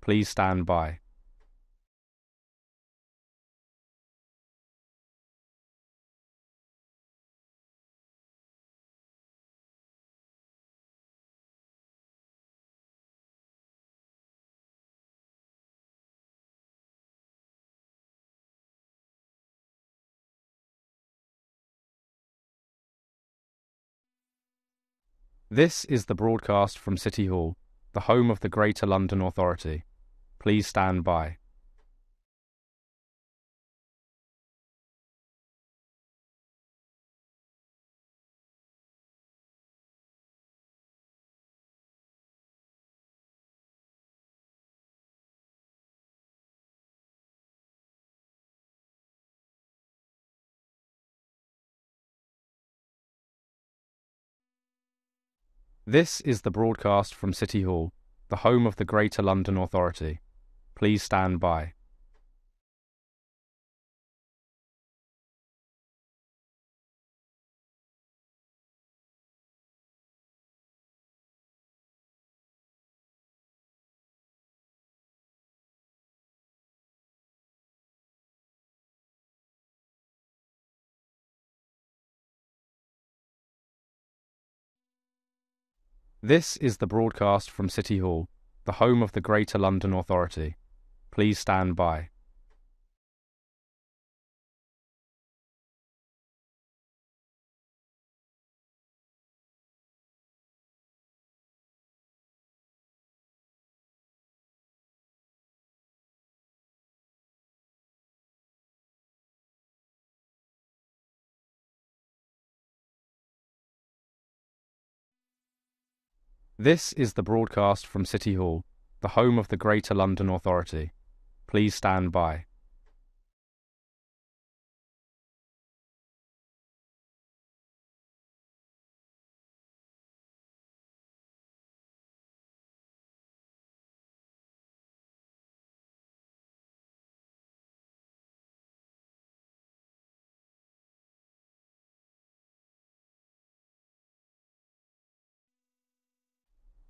Please stand by. This is the broadcast from City Hall, the home of the Greater London Authority. Please stand by. This is the broadcast from City Hall, the home of the Greater London Authority. Please stand by. This is the broadcast from City Hall, the home of the Greater London Authority. Please stand by. This is the broadcast from City Hall, the home of the Greater London Authority. Please stand by.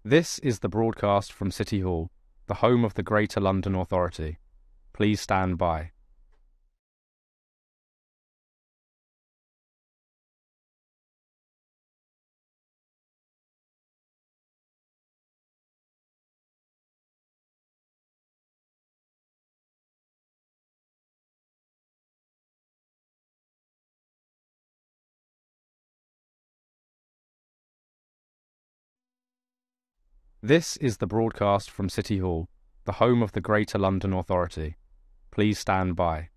This is the broadcast from City Hall, the home of the Greater London Authority. Please stand by. This is the broadcast from City Hall, the home of the Greater London Authority. Please stand by.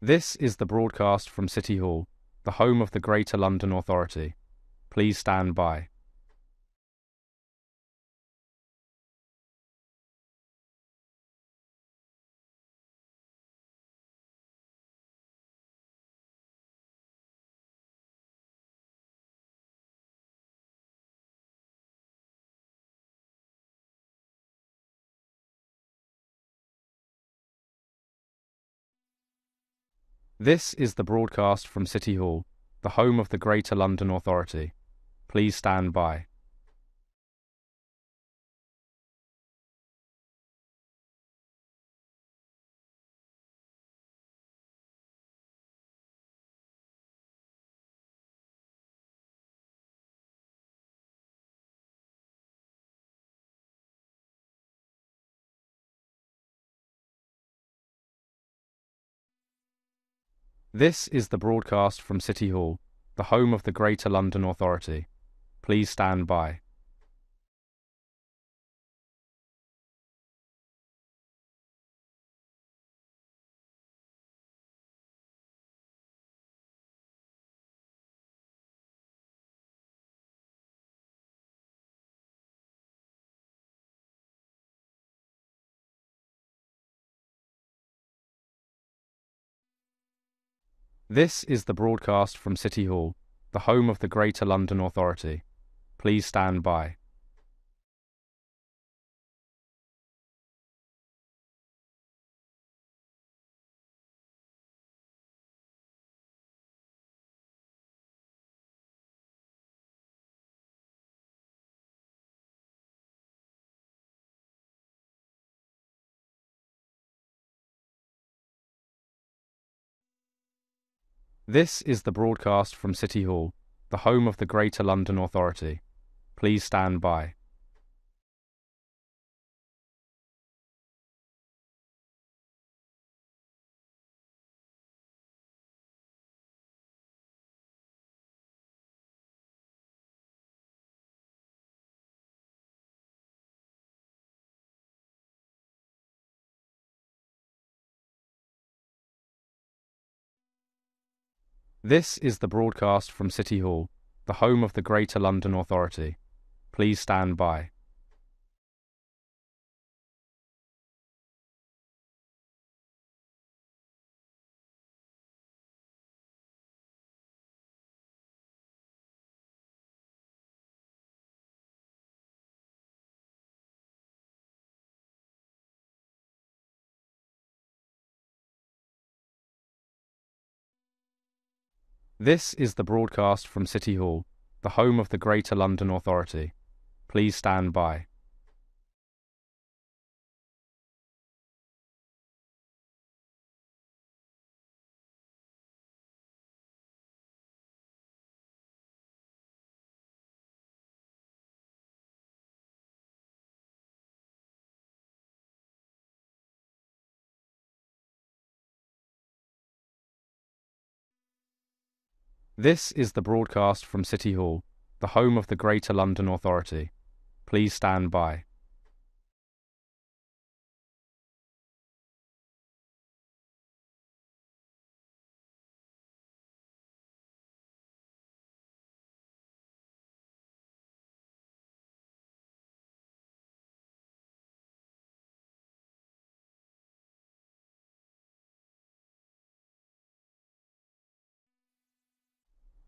This is the broadcast from City Hall, the home of the Greater London Authority. Please stand by. This is the broadcast from City Hall, the home of the Greater London Authority. Please stand by. This is the broadcast from City Hall, the home of the Greater London Authority. Please stand by. This is the broadcast from City Hall, the home of the Greater London Authority. Please stand by. This is the broadcast from City Hall, the home of the Greater London Authority. Please stand by. This is the broadcast from City Hall, the home of the Greater London Authority. Please stand by. This is the broadcast from City Hall, the home of the Greater London Authority. Please stand by. This is the broadcast from City Hall, the home of the Greater London Authority. Please stand by.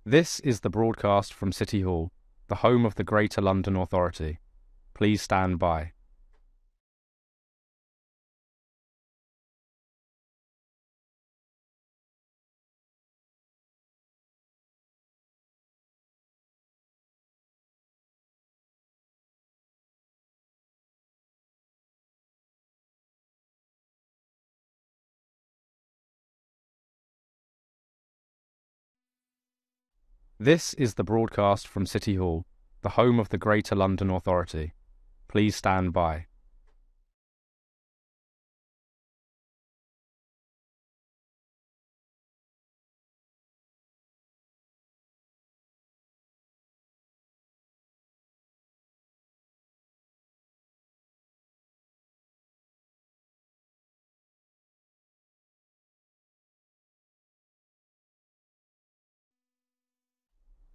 This is the broadcast from City Hall, the home of the Greater London Authority. Please stand by. This is the broadcast from City Hall, the home of the Greater London Authority. Please stand by.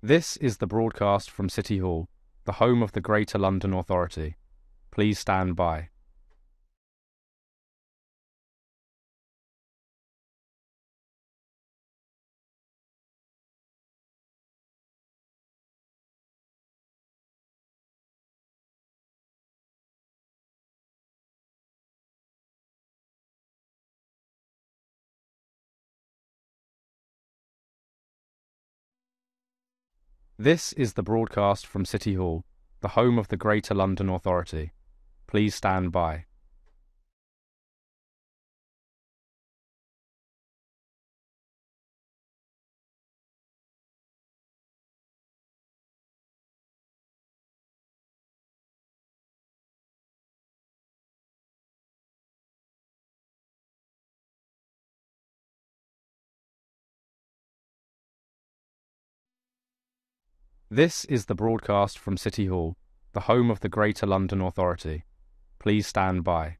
This is the broadcast from City Hall, the home of the Greater London Authority. Please stand by. This is the broadcast from City Hall, the home of the Greater London Authority. Please stand by. This is the broadcast from City Hall, the home of the Greater London Authority. Please stand by.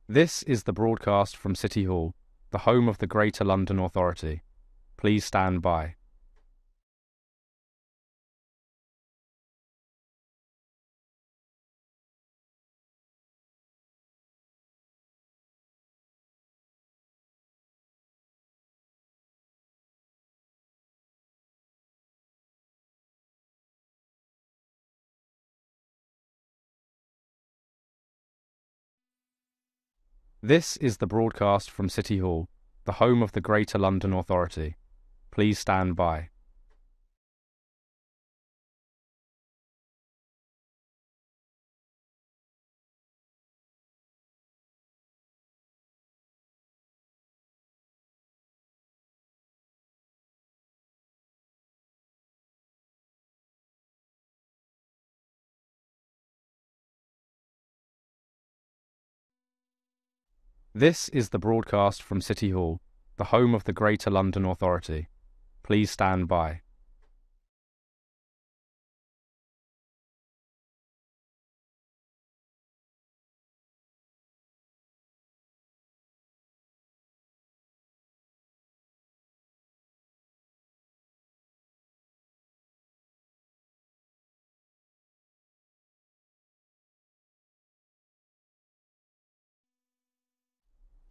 This is the broadcast from City Hall, the home of the Greater London Authority. Please stand by. This is the broadcast from City Hall, the home of the Greater London Authority. Please stand by. This is the broadcast from City Hall, the home of the Greater London Authority. Please stand by.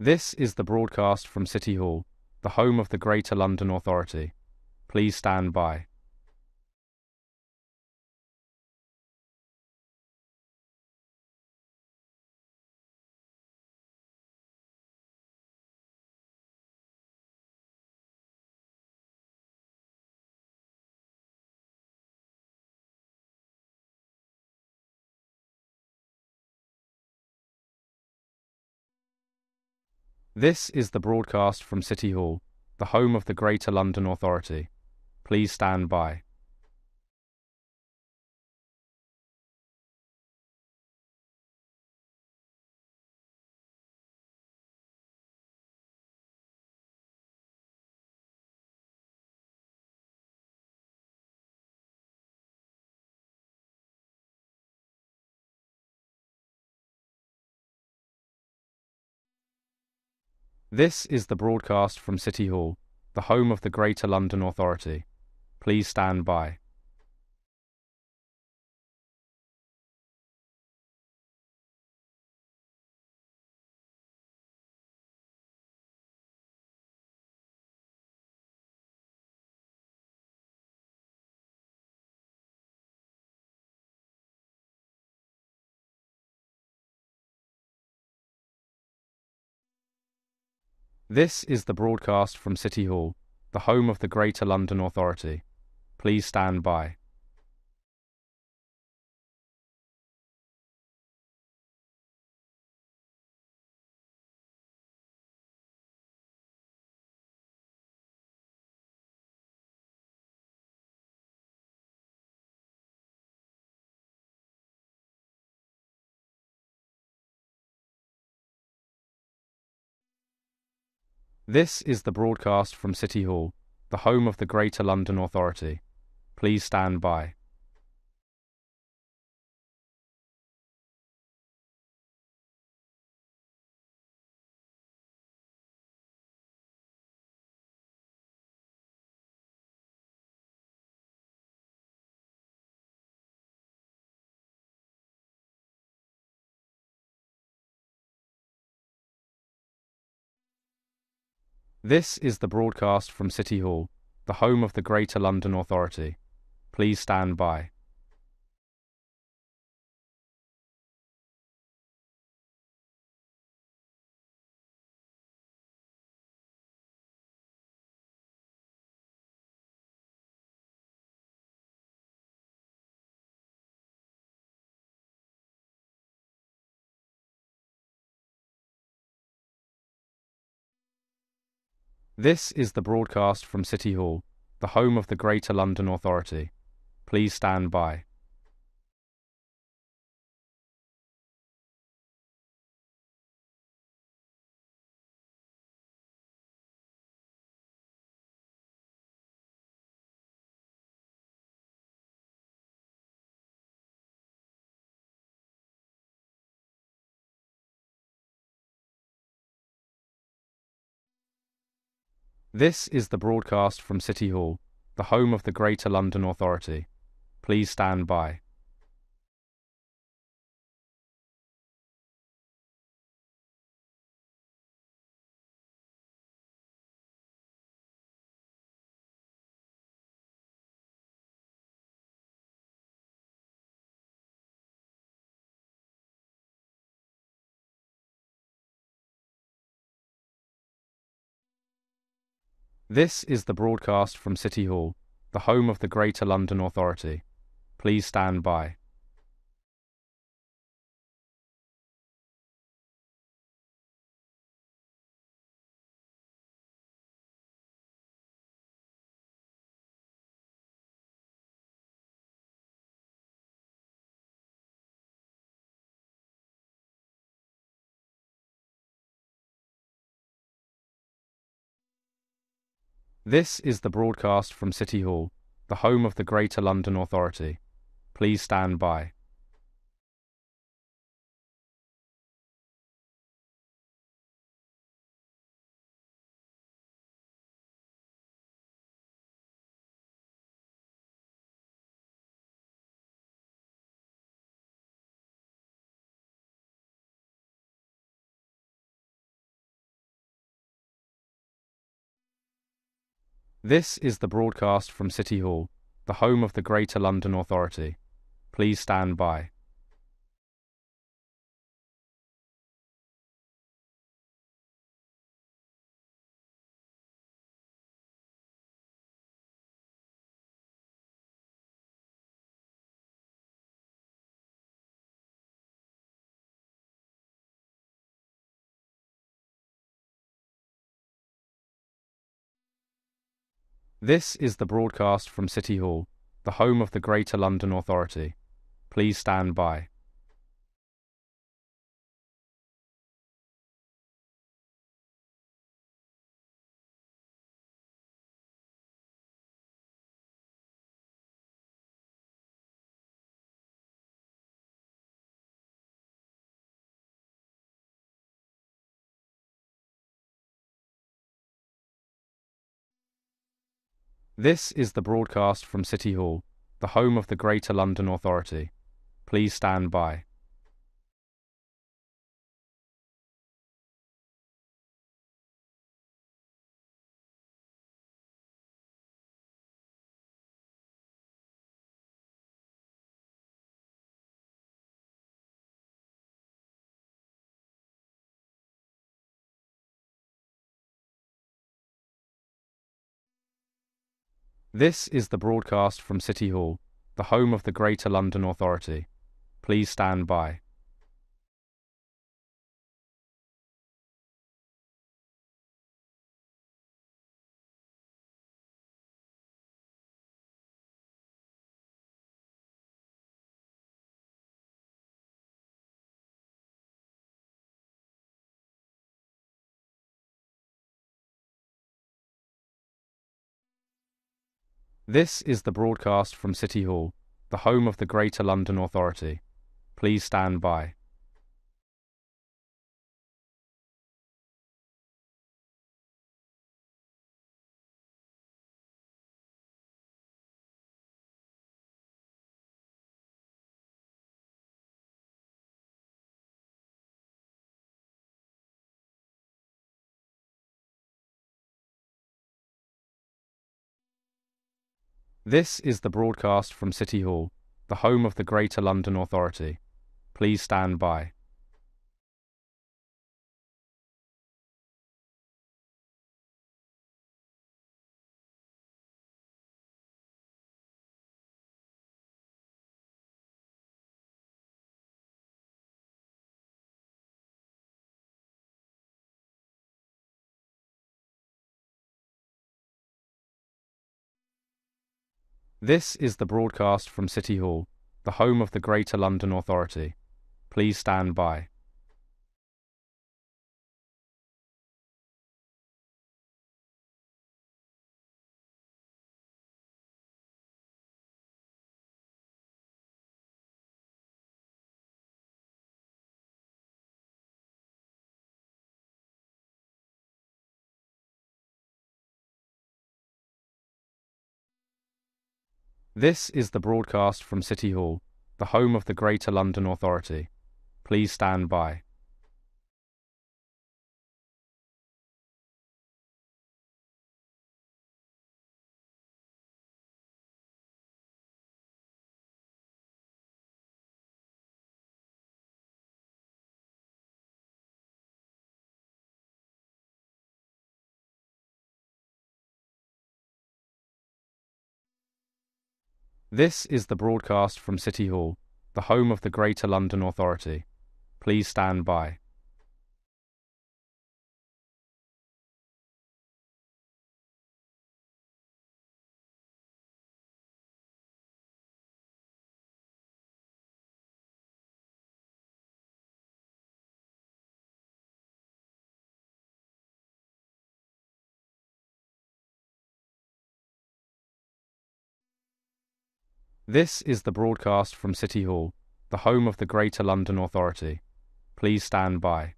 This is the broadcast from City Hall, the home of the Greater London Authority. Please stand by. This is the broadcast from City Hall, the home of the Greater London Authority. Please stand by. This is the broadcast from City Hall, the home of the Greater London Authority. Please stand by. This is the broadcast from City Hall, the home of the Greater London Authority. Please stand by. This is the broadcast from City Hall, the home of the Greater London Authority. Please stand by. This is the broadcast from City Hall, the home of the Greater London Authority. Please stand by. This is the broadcast from City Hall, the home of the Greater London Authority. Please stand by. This is the broadcast from City Hall, the home of the Greater London Authority. Please stand by. This is the broadcast from City Hall, the home of the Greater London Authority. Please stand by. This is the broadcast from City Hall, the home of the Greater London Authority. Please stand by. This is the broadcast from City Hall, the home of the Greater London Authority. Please stand by. This is the broadcast from City Hall, the home of the Greater London Authority. Please stand by. This is the broadcast from City Hall, the home of the Greater London Authority. Please stand by. This is the broadcast from City Hall, the home of the Greater London Authority. Please stand by. This is the broadcast from City Hall, the home of the Greater London Authority. Please stand by. This is the broadcast from City Hall, the home of the Greater London Authority. Please stand by. This is the broadcast from City Hall, the home of the Greater London Authority. Please stand by. This is the broadcast from City Hall, the home of the Greater London Authority. Please stand by. This is the broadcast from City Hall, the home of the Greater London Authority. Please stand by. This is the broadcast from City Hall, the home of the Greater London Authority. Please stand by.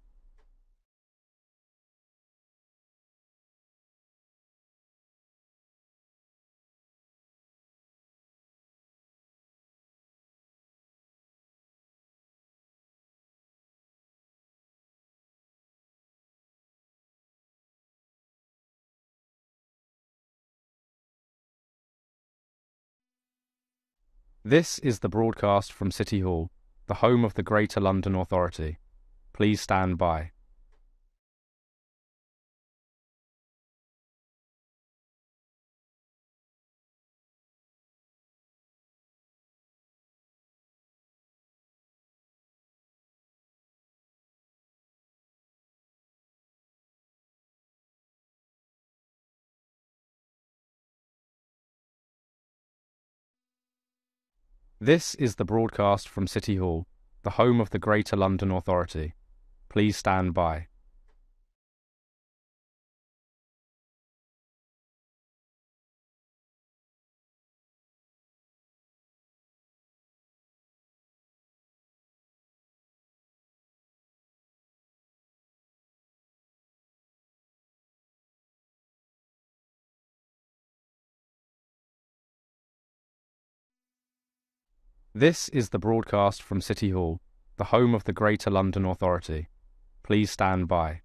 This is the broadcast from City Hall, the home of the Greater London Authority. Please stand by. This is the broadcast from City Hall, the home of the Greater London Authority. Please stand by. This is the broadcast from City Hall, the home of the Greater London Authority. Please stand by.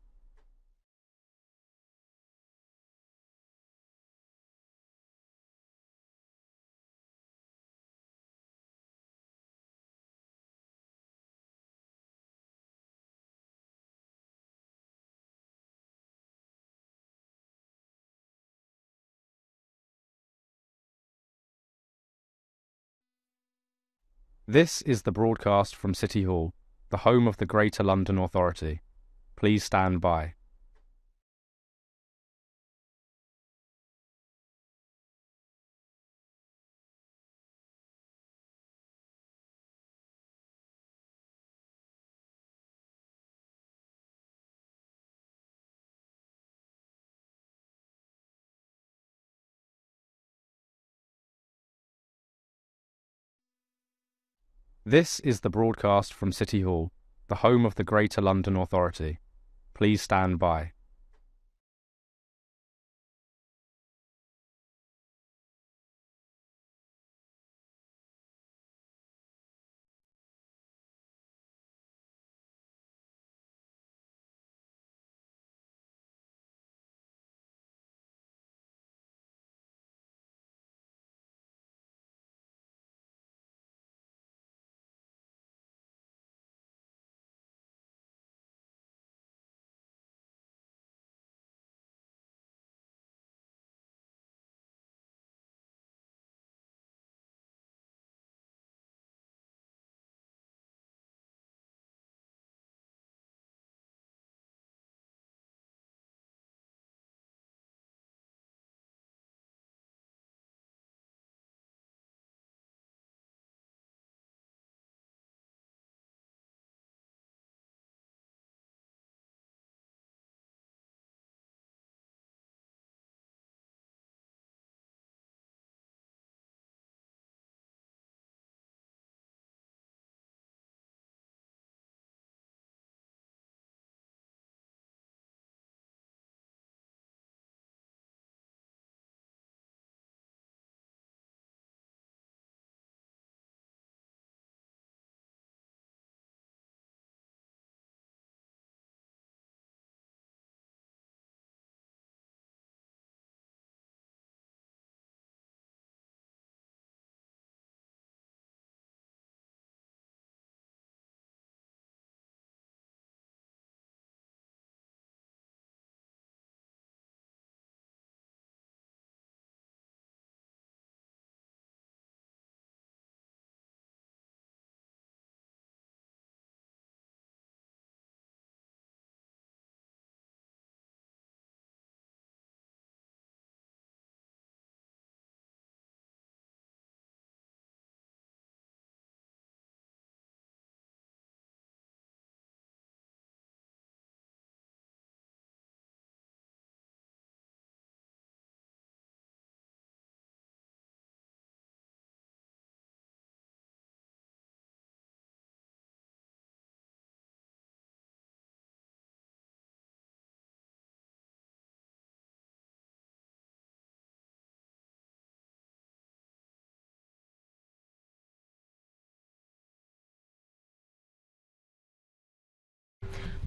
This is the broadcast from City Hall, the home of the Greater London Authority. Please stand by. This is the broadcast from City Hall, the home of the Greater London Authority. Please stand by.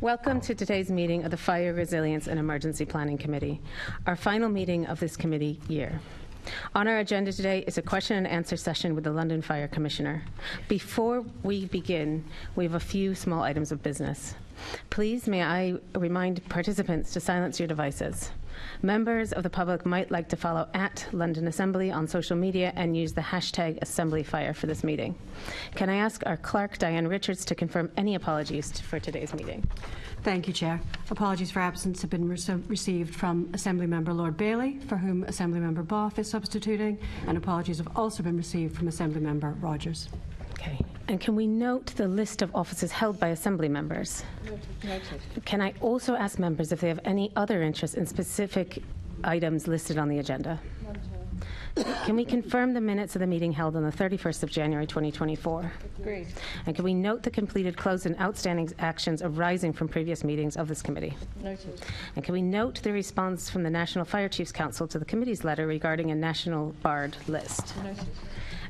Welcome to today's meeting of the Fire Resilience and Emergency Planning Committee, our final meeting of this committee year. On our agenda today is a question and answer session with the London Fire Commissioner. Before we begin, we have a few small items of business. Please may I remind participants to silence your devices. Members of the public might like to follow @London Assembly on social media and use the hashtag #AssemblyFire for this meeting. Can I ask our clerk, Diane Richards, to confirm any apologies for today's meeting? Thank you, Chair. Apologies for absence have been received from Assembly Member Lord Bailey, for whom Assembly Member Boff is substituting, and apologies have also been received from Assembly Member Rogers. Okay. And can we note the list of offices held by Assembly members? Noted. Can I also ask members if they have any other interest in specific items listed on the agenda? Can we confirm the minutes of the meeting held on the 31st of January 2024? Agreed. And can we note the completed, closed and outstanding actions arising from previous meetings of this committee? Noted. And can we note the response from the National Fire Chiefs Council to the committee's letter regarding a national barred list? Noted.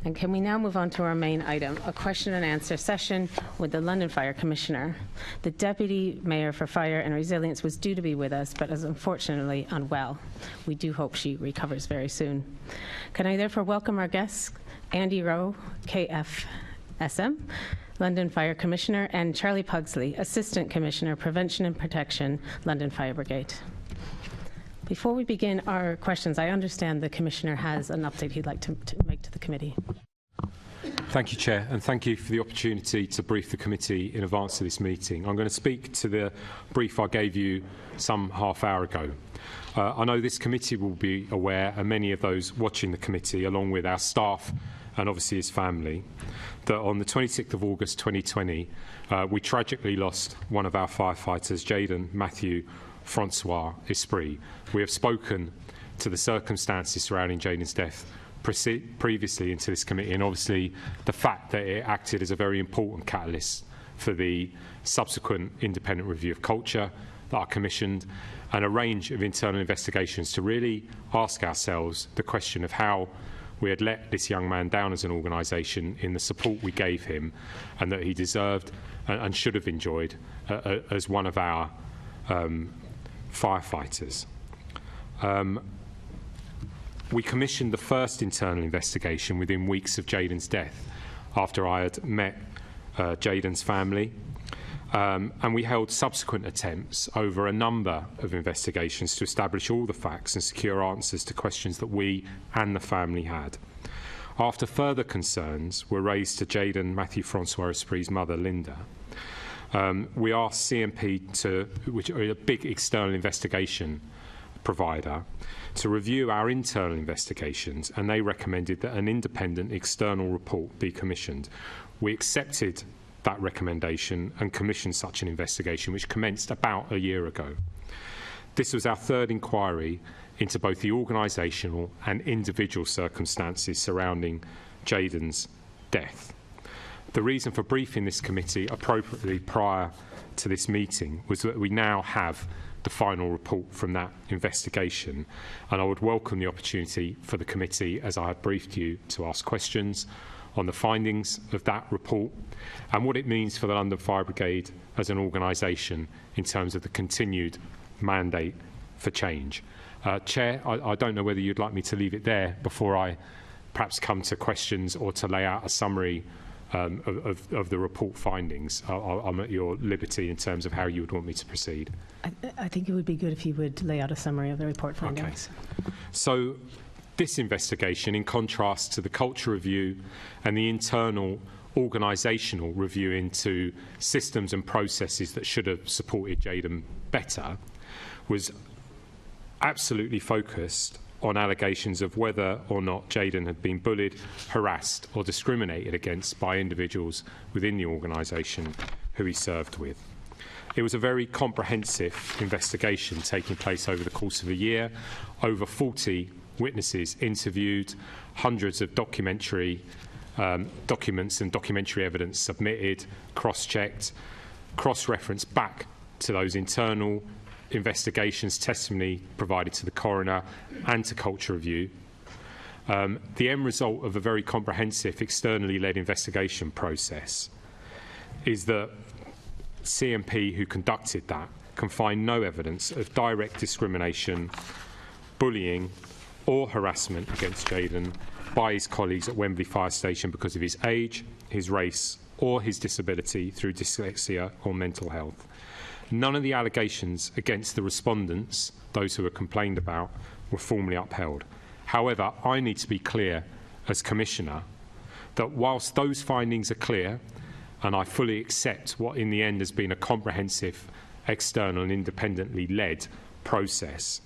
And can we now move on to our main item, a question and answer session with the London Fire Commissioner. The Deputy Mayor for Fire and Resilience was due to be with us, but is unfortunately unwell. We do hope she recovers very soon. Can I therefore welcome our guests, Andy Rowe, KFSM, London Fire Commissioner, and Charlie Pugsley, Assistant Commissioner, Prevention and Protection, London Fire Brigade. Before we begin our questions, I understand the Commissioner has an update he'd like to make to the committee. Thank you, Chair, and thank you for the opportunity to brief the committee in advance of this meeting. I'm going to speak to the brief I gave you some half hour ago. I know this committee will be aware, and many of those watching the committee, along with our staff and obviously his family, that on the 26th of August 2020, we tragically lost one of our firefighters, Jaden Matthew Francois Esprit. We have spoken to the circumstances surrounding Jaden's death previously into this committee, and obviously the fact that it acted as a very important catalyst for the subsequent independent review of culture that I commissioned, and a range of internal investigations to really ask ourselves the question of how we had let this young man down as an organisation in the support we gave him, and that he deserved and should have enjoyed as one of our firefighters. We commissioned the first internal investigation within weeks of Jaden's death, after I had met Jaden's family, and we held subsequent attempts over a number of investigations to establish all the facts and secure answers to questions that we and the family had. After further concerns were raised to Jaden Matthew Francois Esprit's mother, Linda, we asked CMP, which are a big external investigation provider, to review our internal investigations, and they recommended that an independent external report be commissioned. We accepted that recommendation and commissioned such an investigation, which commenced about a year ago. This was our third inquiry into both the organisational and individual circumstances surrounding Jaden's death. The reason for briefing this committee appropriately prior to this meeting was that we now have the final report from that investigation, and I would welcome the opportunity for the committee, as I had briefed you, to ask questions on the findings of that report and what it means for the London Fire Brigade as an organisation in terms of the continued mandate for change. Chair, I don't know whether you'd like me to leave it there before I perhaps come to questions, or to lay out a summary of the report findings. I'm at your liberty in terms of how you would want me to proceed. I think it would be good if you would lay out a summary of the report findings. Okay. So this investigation, in contrast to the culture review and the internal organisational review into systems and processes that should have supported Jaden better, was absolutely focused on allegations of whether or not Jaden had been bullied, harassed or discriminated against by individuals within the organisation who he served with. It was a very comprehensive investigation taking place over the course of a year, over 40 witnesses interviewed, hundreds of documentary documents and documentary evidence submitted, cross-checked, cross-referenced back to those internal investigations, testimony provided to the coroner and to culture review. The end result of a very comprehensive externally led investigation process is that CMP who conducted that can find no evidence of direct discrimination, bullying or harassment against Jaden by his colleagues at Wembley Fire Station because of his age, his race or his disability through dyslexia or mental health. None of the allegations against the respondents, those who were complained about, were formally upheld. However, I need to be clear as Commissioner that whilst those findings are clear, and I fully accept what in the end has been a comprehensive, external and independently led process,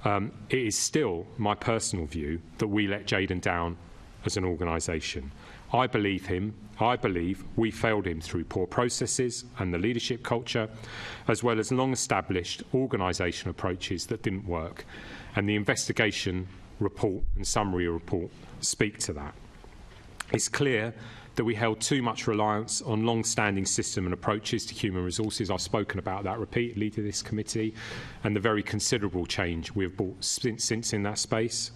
it is still my personal view that we let Jaden down as an organisation. I believe him. I believe we failed him through poor processes and the leadership culture, as well as long-established organisation approaches that didn't work. And the investigation report and summary report speak to that. It's clear that we held too much reliance on long-standing system and approaches to human resources. I've spoken about that repeatedly to this committee, and the very considerable change we have brought since in that space.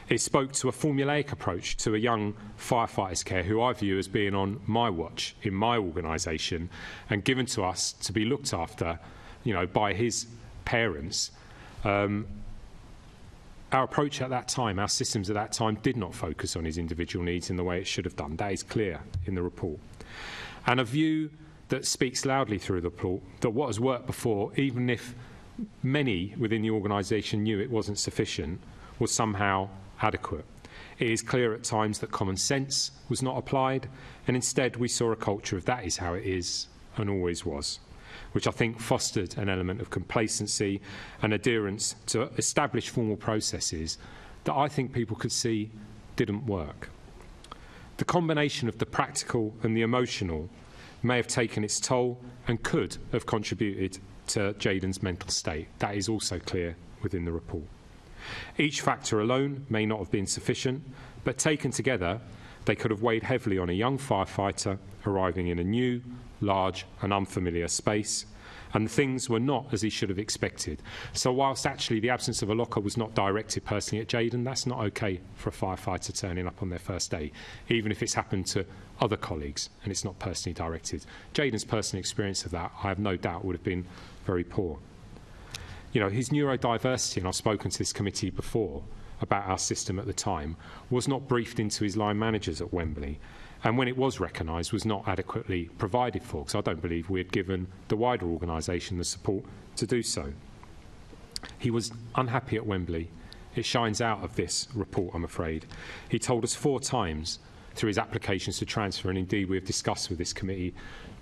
It spoke to a formulaic approach to a young firefighter's care who I view as being on my watch in my organisation and given to us to be looked after, by his parents. Our approach at that time, our systems at that time, did not focus on his individual needs in the way it should have done. That is clear in the report. And a view that speaks loudly through the report that what has worked before, even if many within the organisation knew it wasn't sufficient, was somehow adequate. It is clear at times that common sense was not applied, and instead we saw a culture of that is how it is and always was, which I think fostered an element of complacency and adherence to established formal processes that I think people could see didn't work. The combination of the practical and the emotional may have taken its toll and could have contributed to Jaden's mental state. That is also clear within the report. Each factor alone may not have been sufficient, but taken together, they could have weighed heavily on a young firefighter arriving in a new, large and unfamiliar space, and things were not as he should have expected. So whilst actually the absence of a locker was not directed personally at Jaden, that's not okay for a firefighter turning up on their first day, even if it's happened to other colleagues and it's not personally directed. Jaden's personal experience of that, I have no doubt, would have been very poor. His neurodiversity, and I've spoken to this committee before about our system at the time, was not briefed into his line managers at Wembley, and when it was recognised, was not adequately provided for, because I don't believe we had given the wider organisation the support to do so. He was unhappy at Wembley. It shines out of this report, I'm afraid. He told us 4 times through his applications to transfer, and indeed we have discussed with this committee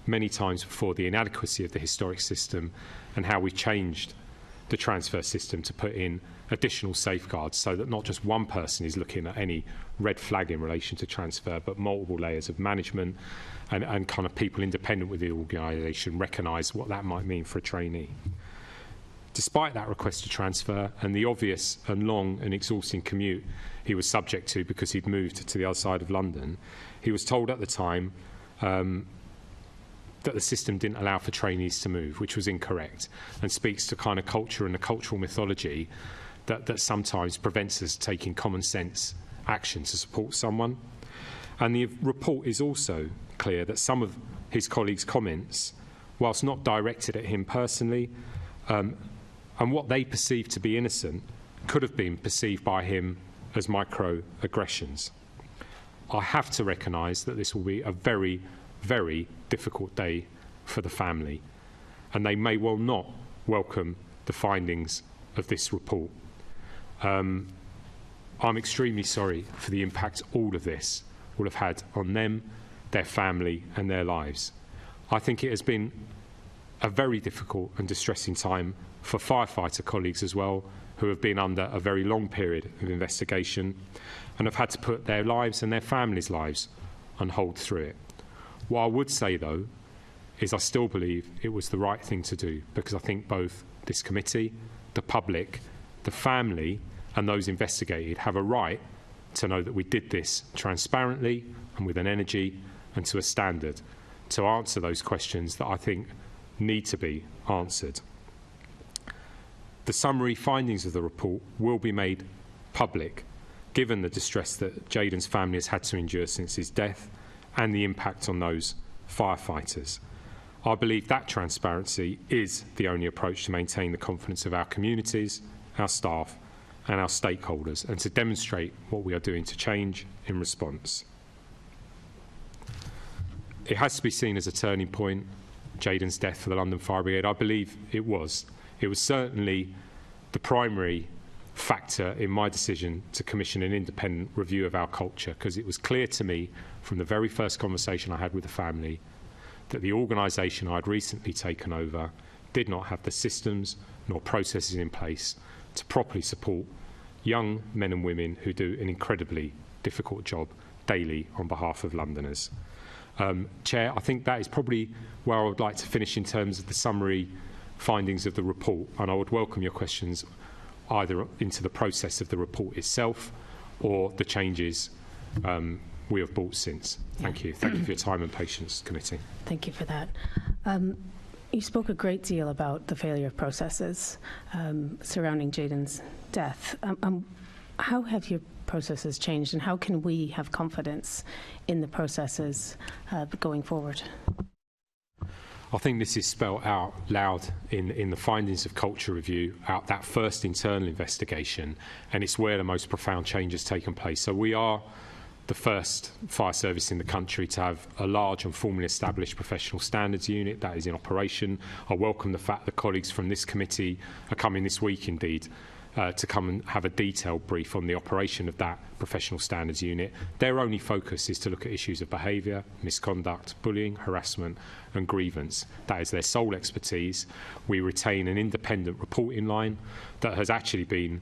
many times before the inadequacy of the historic system and how we changed the transfer system to put in additional safeguards so that not just one person is looking at any red flag in relation to transfer, but multiple layers of management and kind of people independent with the organisation recognise what that might mean for a trainee. Despite that request to transfer and the obvious and long and exhausting commute he was subject to because he'd moved to the other side of London, he was told at the time that the system didn't allow for trainees to move, which was incorrect, and speaks to kind of culture and the cultural mythology that sometimes prevents us taking common sense action to support someone. And the report is also clear that some of his colleagues' comments, whilst not directed at him personally, and what they perceived to be innocent, could have been perceived by him as microaggressions. I have to recognise that this will be a very, very difficult day for the family, and they may well not welcome the findings of this report. I'm extremely sorry for the impact all of this will have had on them, their family and their lives. I think it has been a very difficult and distressing time for firefighter colleagues as well, who have been under a very long period of investigation and have had to put their lives and their families' lives on hold through it. What I would say, though, is I still believe it was the right thing to do, because I think both this committee, the public, the family and those investigated have a right to know that we did this transparently and with an energy and to a standard to answer those questions that I think need to be answered. The summary findings of the report will be made public, given the distress that Jaden's family has had to endure since his death and the impact on those firefighters. I believe that transparency is the only approach to maintain the confidence of our communities, our staff and our stakeholders, and to demonstrate what we are doing to change in response. It has to be seen as a turning point, Jaden's death for the London Fire Brigade. I believe it was. It was certainly the primary factor in my decision to commission an independent review of our culture, because it was clear to me from the very first conversation I had with the family that the organisation I had recently taken over did not have the systems nor processes in place to properly support young men and women who do an incredibly difficult job daily on behalf of Londoners. Chair, I think that is probably where I would like to finish in terms of the summary findings of the report, and I would welcome your questions either into the process of the report itself or the changes we have brought since. Thank you. Thank you for your time and patience, committee. Thank you for that. You spoke a great deal about the failure of processes surrounding Jaden's death. How have your processes changed, and how can we have confidence in the processes going forward? I think this is spelled out loud in the findings of Culture Review, out that first internal investigation, and it's where the most profound change has taken place. So we are the first fire service in the country to have a large and formally established professional standards unit that is in operation. I welcome the fact that colleagues from this committee are coming this week, indeed, to come and have a detailed brief on the operation of that professional standards unit. Their only focus is to look at issues of behaviour, misconduct, bullying, harassment and grievance. That is their sole expertise. We retain an independent reporting line that has actually been,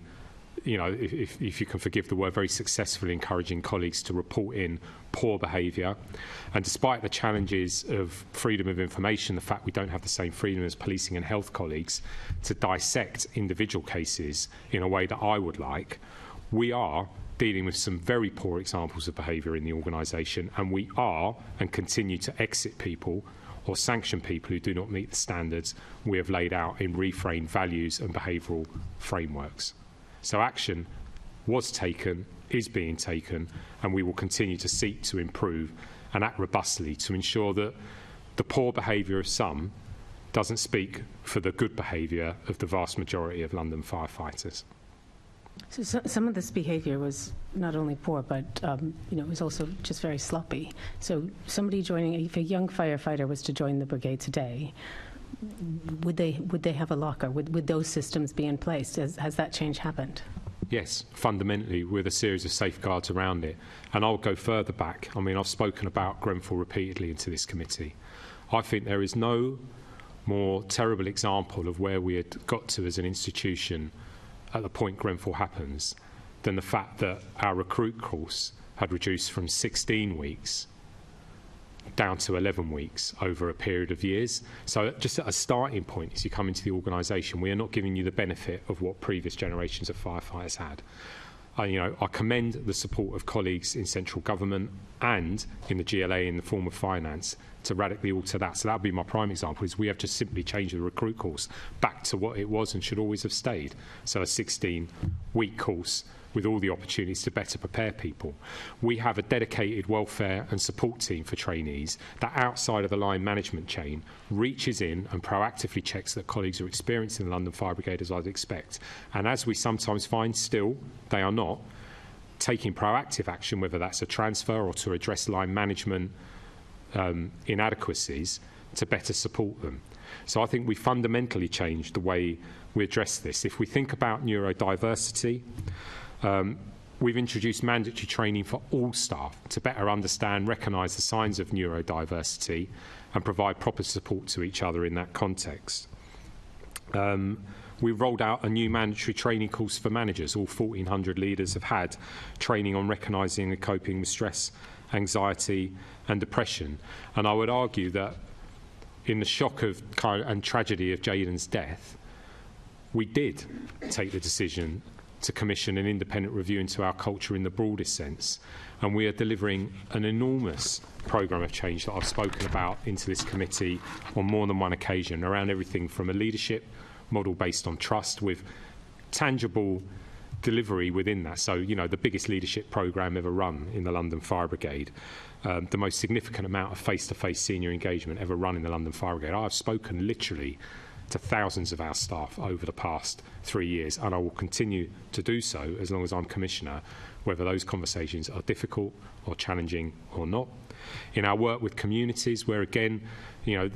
you know, if you can forgive the word, very successfully encouraging colleagues to report in poor behaviour. And despite the challenges of freedom of information, the fact we don't have the same freedom as policing and health colleagues to dissect individual cases in a way that I would like, we are dealing with some very poor examples of behaviour in the organisation, and we are and continue to exit people or sanction people who do not meet the standards we have laid out in reframed values and behavioural frameworks. So action was taken, is being taken, and we will continue to seek to improve and act robustly to ensure that the poor behaviour of some doesn't speak for the good behaviour of the vast majority of London firefighters. So some of this behaviour was not only poor, but it was also just very sloppy. So somebody joining, if a young firefighter was to join the brigade today, would they have a locker? Would those systems be in place? Has that change happened? Yes, fundamentally, with a series of safeguards around it. And I'll go further back. I mean, I've spoken about Grenfell repeatedly into this committee. I think there is no more terrible example of where we had got to as an institution at the point Grenfell happens than the fact that our recruit course had reduced from 16 weeks down to 11 weeks over a period of years. So just at a starting point, as you come into the organisation, we are not giving you the benefit of what previous generations of firefighters had. I commend the support of colleagues in central government and in the GLA in the form of finance to radically alter that. So that would be my prime example, is we have just simply changed the recruit course back to what it was and should always have stayed. So a 16-week course with all the opportunities to better prepare people. We have a dedicated welfare and support team for trainees that, outside of the line management chain, reaches in and proactively checks that colleagues are experiencing the London Fire Brigade as I'd expect. And as we sometimes find still, they are not taking proactive action, whether that's a transfer or to address line management inadequacies, to better support them. So I think we fundamentally changed the way we address this. If we think about neurodiversity, we've introduced mandatory training for all staff to better understand, recognise the signs of neurodiversity and provide proper support to each other in that context. We've rolled out a new mandatory training course for managers. All 1,400 leaders have had training on recognising and coping with stress, anxiety and depression. And I would argue that in the shock of and tragedy of Jaden's death, we did take the decision to commission an independent review into our culture in the broadest sense. And we are delivering an enormous programme of change that I've spoken about into this committee on more than one occasion, around everything from a leadership model based on trust with tangible delivery within that. So, you know, the biggest leadership programme ever run in the London Fire Brigade, the most significant amount of face-to-face senior engagement ever run in the London Fire Brigade. I've spoken literally to thousands of our staff over the past 3 years, and I will continue to do so as long as I'm Commissioner, whether those conversations are difficult or challenging or not. In our work with communities, where again, you know,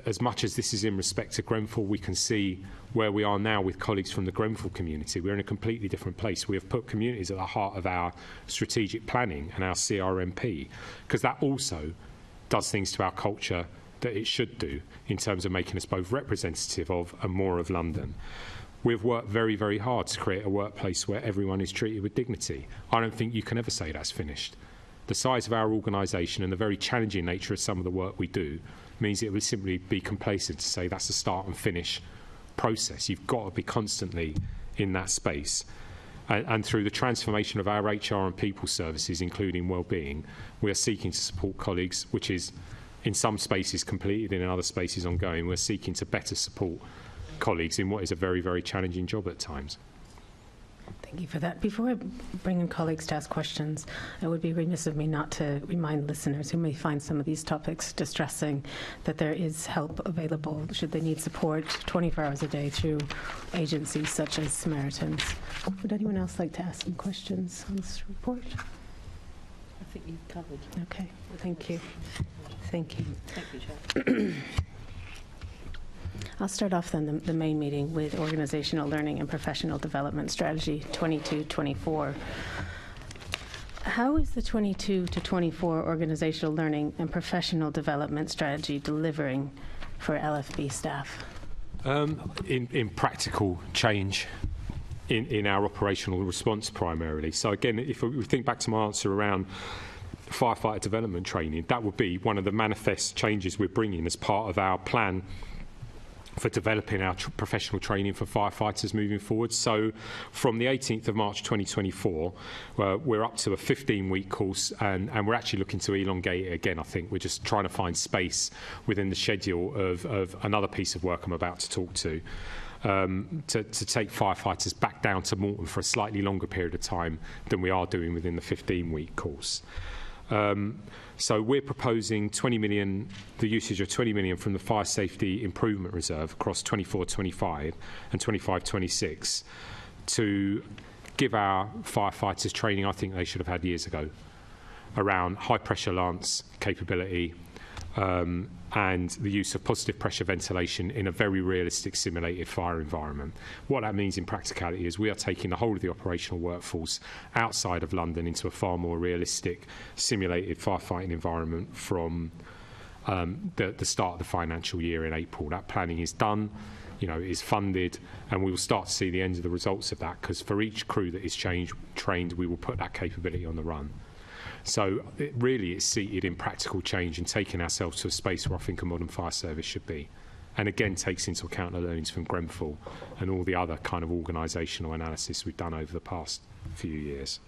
as much as this is in respect to Grenfell, we can see where we are now with colleagues from the Grenfell community. We're in a completely different place. We have put communities at the heart of our strategic planning and our CRMP, because that also does things to our culture that it should do in terms of making us both representative of and more of London. We've worked very, very hard to create a workplace where everyone is treated with dignity. I don't think you can ever say that's finished. The size of our organisation and the very challenging nature of some of the work we do means it would simply be complacent to say that's a start and finish process. You've got to be constantly in that space. And through the transformation of our HR and people services, including wellbeing, we are seeking to support colleagues, which is in some spaces completed and in other spaces ongoing. We're seeking to better support colleagues in what is a very, very challenging job at times. Thank you for that. Before I bring in colleagues to ask questions, it would be remiss of me not to remind listeners who may find some of these topics distressing that there is help available should they need support 24 hours a day through agencies such as Samaritans. Would anyone else like to ask some questions on this report? I think you've covered. Okay, thank you. Thank you. Thank you, Chair. I'll start off then the main meeting with Organisational Learning and Professional Development Strategy 22-24. How is the 22 to 24 Organisational Learning and Professional Development Strategy delivering for LFB staff? In practical change in our operational response primarily. So again, if we think back to my answer around firefighter development training, that would be one of the manifest changes we're bringing as part of our plan for developing our professional training for firefighters moving forward. So from the 18th of March 2024, we're up to a 15-week course, and we're actually looking to elongate it again, I think. We're just trying to find space within the schedule of another piece of work I'm about to talk to take firefighters back down to Morton for a slightly longer period of time than we are doing within the 15-week course. So we're proposing 20 million, the usage of 20 million from the Fire Safety Improvement Reserve across 24-25 and 25-26 to give our firefighters training I think they should have had years ago around high pressure alarms capability and the use of positive pressure ventilation in a very realistic simulated fire environment. What that means in practicality is we are taking the whole of the operational workforce outside of London into a far more realistic simulated firefighting environment from the start of the financial year in April. That planning is done, you know, is funded, and we will start to see the end of the results of that, because for each crew that is trained, we will put that capability on the run. So it's seated in practical change and taking ourselves to a space where I think a modern fire service should be. And again, takes into account the learnings from Grenfell and all the other kind of organisational analysis we've done over the past few years.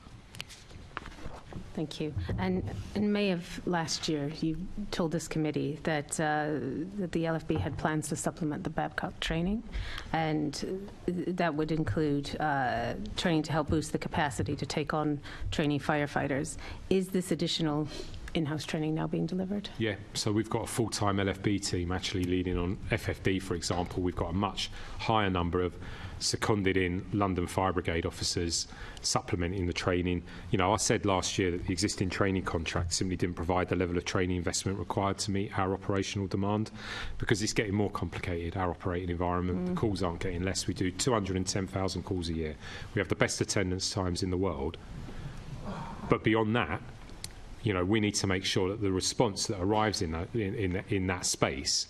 Thank you. And in May of last year, you told this committee that that the LFB had plans to supplement the Babcock training, and that would include training to help boost the capacity to take on trainee firefighters. Is this additional in-house training now being delivered? Yeah, so we've got a full-time LFB team actually leading on FFD, for example. We've got a much higher number of seconded in London Fire Brigade officers supplementing the training. You know, I said last year that the existing training contract simply didn't provide the level of training investment required to meet our operational demand, because it's getting more complicated, our operating environment. The calls aren't getting less. We do 210,000 calls a year. We have the best attendance times in the world. But beyond that, you know, we need to make sure that the response that arrives in that space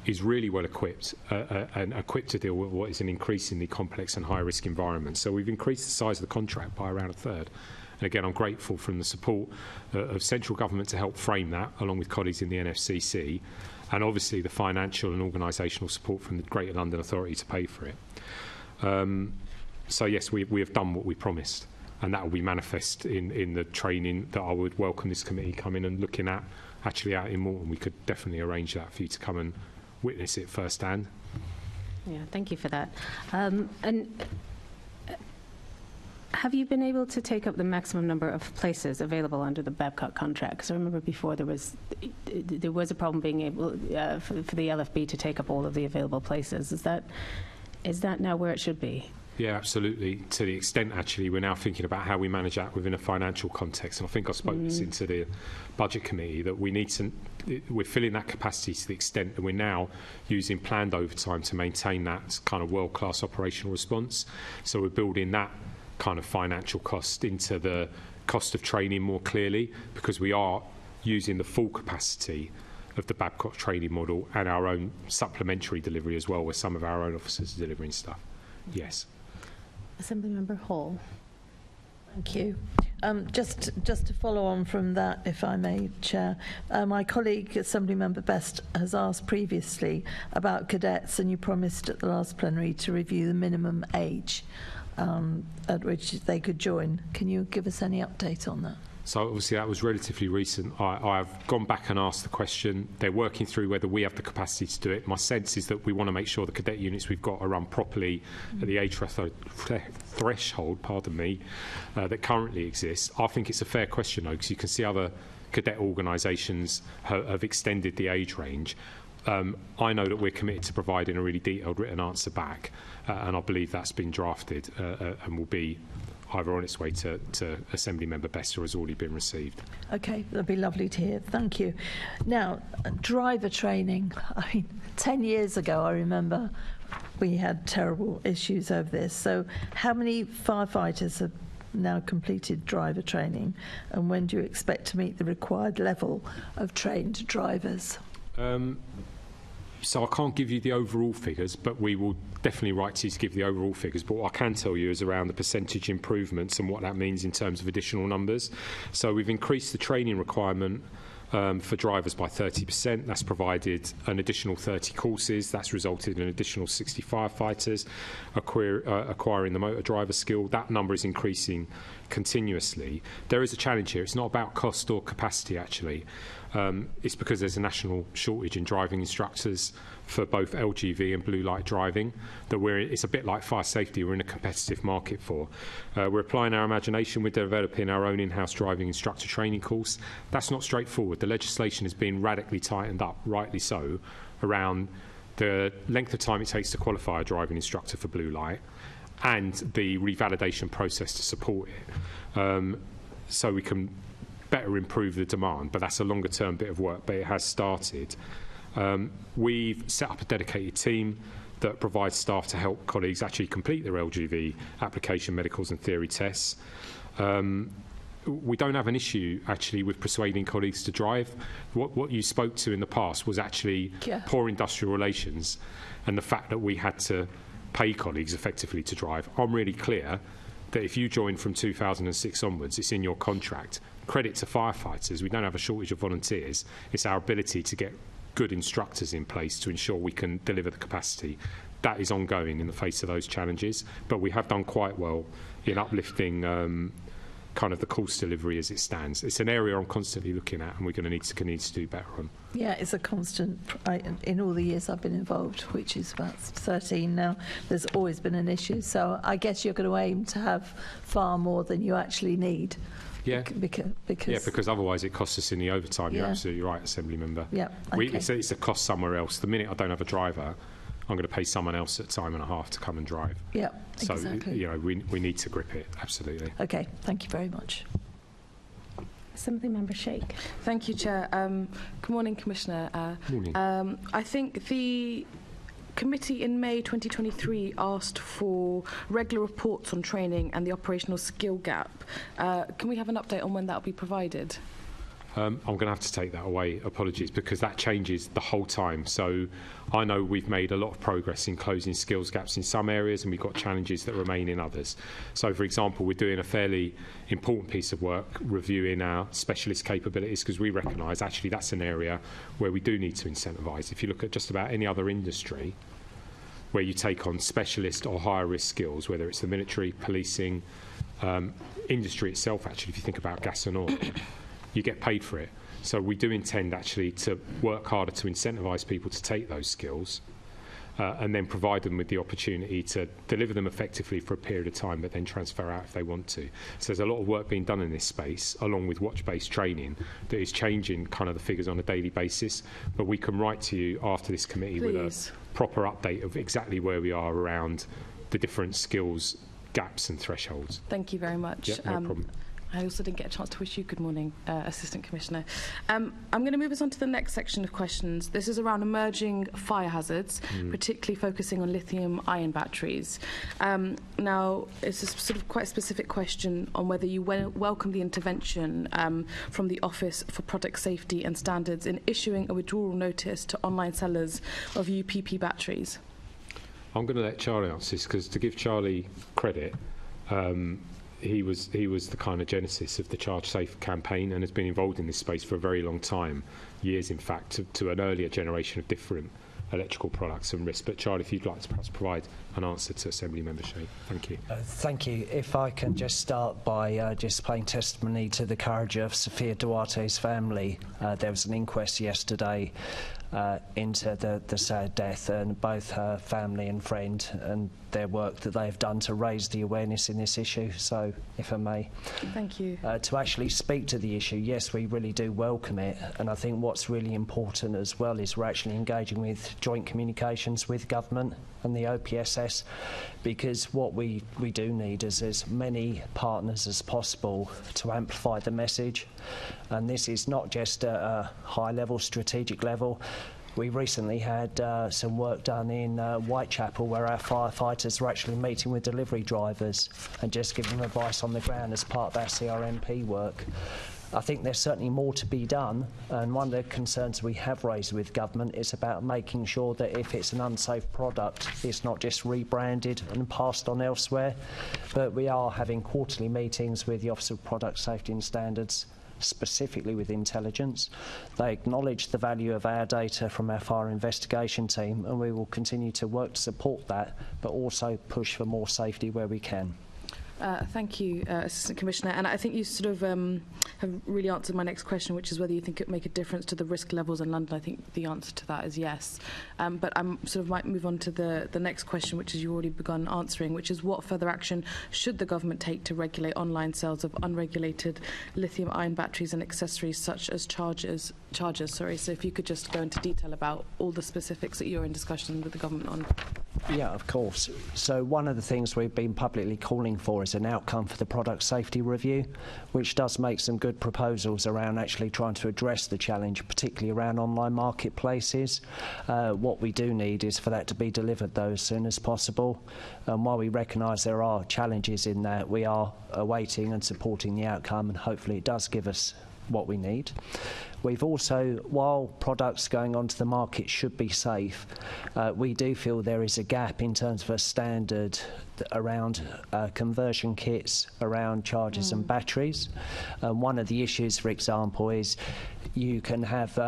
is really well equipped and equipped to deal with what is an increasingly complex and high-risk environment. So we've increased the size of the contract by around a third. And again, I'm grateful from the support of central government to help frame that, along with colleagues in the NFCC, and obviously the financial and organisational support from the Greater London Authority to pay for it. So yes, we have done what we promised, and that will be manifest in the training that I would welcome this committee coming and looking at actually out in Morton. We could definitely arrange that for you to come and witness it firsthand. Yeah, thank you for that. And Have you been able to take up the maximum number of places available under the Babcock contract? Because I remember before there was a problem being able for the LFB to take up all of the available places. Is that now where it should be? Yeah, absolutely. To the extent, actually, we're now thinking about how we manage that within a financial context. And I think I spoke this into the Budget Committee, that we're filling that capacity to the extent that we're now using planned overtime to maintain that kind of world-class operational response. So we're building that kind of financial cost into the cost of training more clearly, because we are using the full capacity of the Babcock training model and our own supplementary delivery as well, where some of our own officers are delivering stuff. Yes. Assemblymember Hall. Thank you. Just to follow on from that, if I may, Chair, my colleague, Assemblymember Best, has asked previously about cadets, and you promised at the last plenary to review the minimum age at which they could join. Can you give us any update on that? So obviously that was relatively recent. I've gone back and asked the question. They're working through whether we have the capacity to do it. My sense is that we want to make sure the cadet units we've got are run properly at the age threshold, that currently exists. I think it's a fair question, though, because you can see other cadet organisations have extended the age range. I know that we're committed to providing a really detailed written answer back, and I believe that's been drafted and will be either on its way to Assemblymember Best or has already been received. Okay, that'd be lovely to hear. Thank you. Now, driver training. I mean, 10 years ago, I remember we had terrible issues over this. So how many firefighters have now completed driver training, and when do you expect to meet the required level of trained drivers? So I can't give you the overall figures, but we will definitely write to you to give the overall figures. But what I can tell you is around the percentage improvements and what that means in terms of additional numbers. So we've increased the training requirement for drivers by 30%. That's provided an additional 30 courses. That's resulted in an additional 60 firefighters acquiring the motor driver skill. That number is increasing continuously. There is a challenge here. It's not about cost or capacity, actually. It's because there's a national shortage in driving instructors for both LGV and blue light driving, that it's a bit like fire safety. We're in a competitive market for. We're applying our imagination. We're developing our own in-house driving instructor training course. That's not straightforward. The legislation has been radically tightened up, rightly so, around the length of time it takes to qualify a driving instructor for blue light and the revalidation process to support it. So we can better improve the demand, but that's a longer term bit of work, but it has started. We've set up a dedicated team that provides staff to help colleagues actually complete their LGV application, medicals and theory tests. We don't have an issue actually with persuading colleagues to drive. What you spoke to in the past was actually poor industrial relations and the fact that we had to pay colleagues effectively to drive. I'm really clear that if you join from 2006 onwards, it's in your contract. Credit to firefighters, we don't have a shortage of volunteers. It's our ability to get good instructors in place to ensure we can deliver the capacity. That is ongoing in the face of those challenges, but we have done quite well in uplifting kind of the course delivery as it stands. It's an area I'm constantly looking at, and we're going to need to do better on. Yeah, it's a constant. In all the years I've been involved, which is about 13 now, there's always been an issue. So I guess you're going to aim to have far more than you actually need. Yeah, because otherwise it costs us in the overtime. You're absolutely right, Assembly Member. Yeah, okay. It's a cost somewhere else. The minute I don't have a driver, I'm going to pay someone else at time and a half to come and drive. Yeah, so, exactly. We need to grip it, absolutely. Okay, thank you very much. Assemblymember Sheikh. Thank you, Chair. Good morning, Commissioner. Morning. I think the committee in May 2023 asked for regular reports on training and the operational skill gap. Can we have an update on when that will be provided? I'm going to have to take that away, apologies, because that changes the whole time. So I know we've made a lot of progress in closing skills gaps in some areas, and we've got challenges that remain in others. So, for example, we're doing a fairly important piece of work reviewing our specialist capabilities, because we recognise actually that's an area where we do need to incentivise. If you look at just about any other industry where you take on specialist or higher risk skills, whether it's the military, policing, industry itself, actually, if you think about gas and oil, you get paid for it. So we do intend actually to work harder to incentivise people to take those skills. and then provide them with the opportunity to deliver them effectively for a period of time, but then transfer out if they want to. So there's a lot of work being done in this space, along with watch-based training, that is changing kind of the figures on a daily basis. But we can write to you after this committee with a proper update of exactly where we are around the different skills gaps and thresholds. Thank you very much. Yep, no problem. I also didn't get a chance to wish you good morning, Assistant Commissioner. I'm going to move us on to the next section of questions. This is around emerging fire hazards, particularly focusing on lithium-ion batteries. Now, it's a sort of quite specific question on whether you welcome the intervention from the Office for Product Safety and Standards in issuing a withdrawal notice to online sellers of UPP batteries. I'm going to let Charlie answer this, because to give Charlie credit, he was the kind of genesis of the Charge Safe campaign and has been involved in this space for a very long time, years in fact, to an earlier generation of different electrical products and risks. But Charlie, if you'd like to perhaps provide an answer to Assembly Member Shea. Thank you. Thank you. If I can just start by just paying testimony to the courage of Sophia Duarte's family. There was an inquest yesterday into the sad death, and both her family and friend and their work that they've done to raise the awareness in this issue. So, if I may. Thank you. To actually speak to the issue, yes, we really do welcome it, and I think what's really important as well is we're actually engaging with joint communications with government and the OPSS, because what we do need is as many partners as possible to amplify the message, and this is not just at a high-level strategic level. We recently had some work done in Whitechapel, where our firefighters were actually meeting with delivery drivers and just giving them advice on the ground as part of our CRMP work. I think there's certainly more to be done, and one of the concerns we have raised with government is about making sure that if it's an unsafe product, it's not just rebranded and passed on elsewhere. But we are having quarterly meetings with the Office of Product Safety and Standards, specifically with intelligence. They acknowledge the value of our data from our fire investigation team, and we will continue to work to support that, but also push for more safety where we can. Thank you, Assistant Commissioner. And I think you sort of have really answered my next question, which is whether you think it would make a difference to the risk levels in London. I think the answer to that is yes. But I sort of might move on to the next question, which is you already begun answering, which is what further action should the government take to regulate online sales of unregulated lithium-ion batteries and accessories such as chargers. So if you could just go into detail about all the specifics that you're in discussion with the government on. Yeah, of course. So one of the things we've been publicly calling for is an outcome for the product safety review, which does make some good proposals around actually trying to address the challenge, particularly around online marketplaces. What we do need is for that to be delivered, though, as soon as possible. And while we recognise there are challenges in that, we are awaiting and supporting the outcome, and hopefully it does give us what we need. We've also, while products going onto the market should be safe, we do feel there is a gap in terms of a standard around conversion kits, around chargers and batteries. One of the issues, for example, is you can have,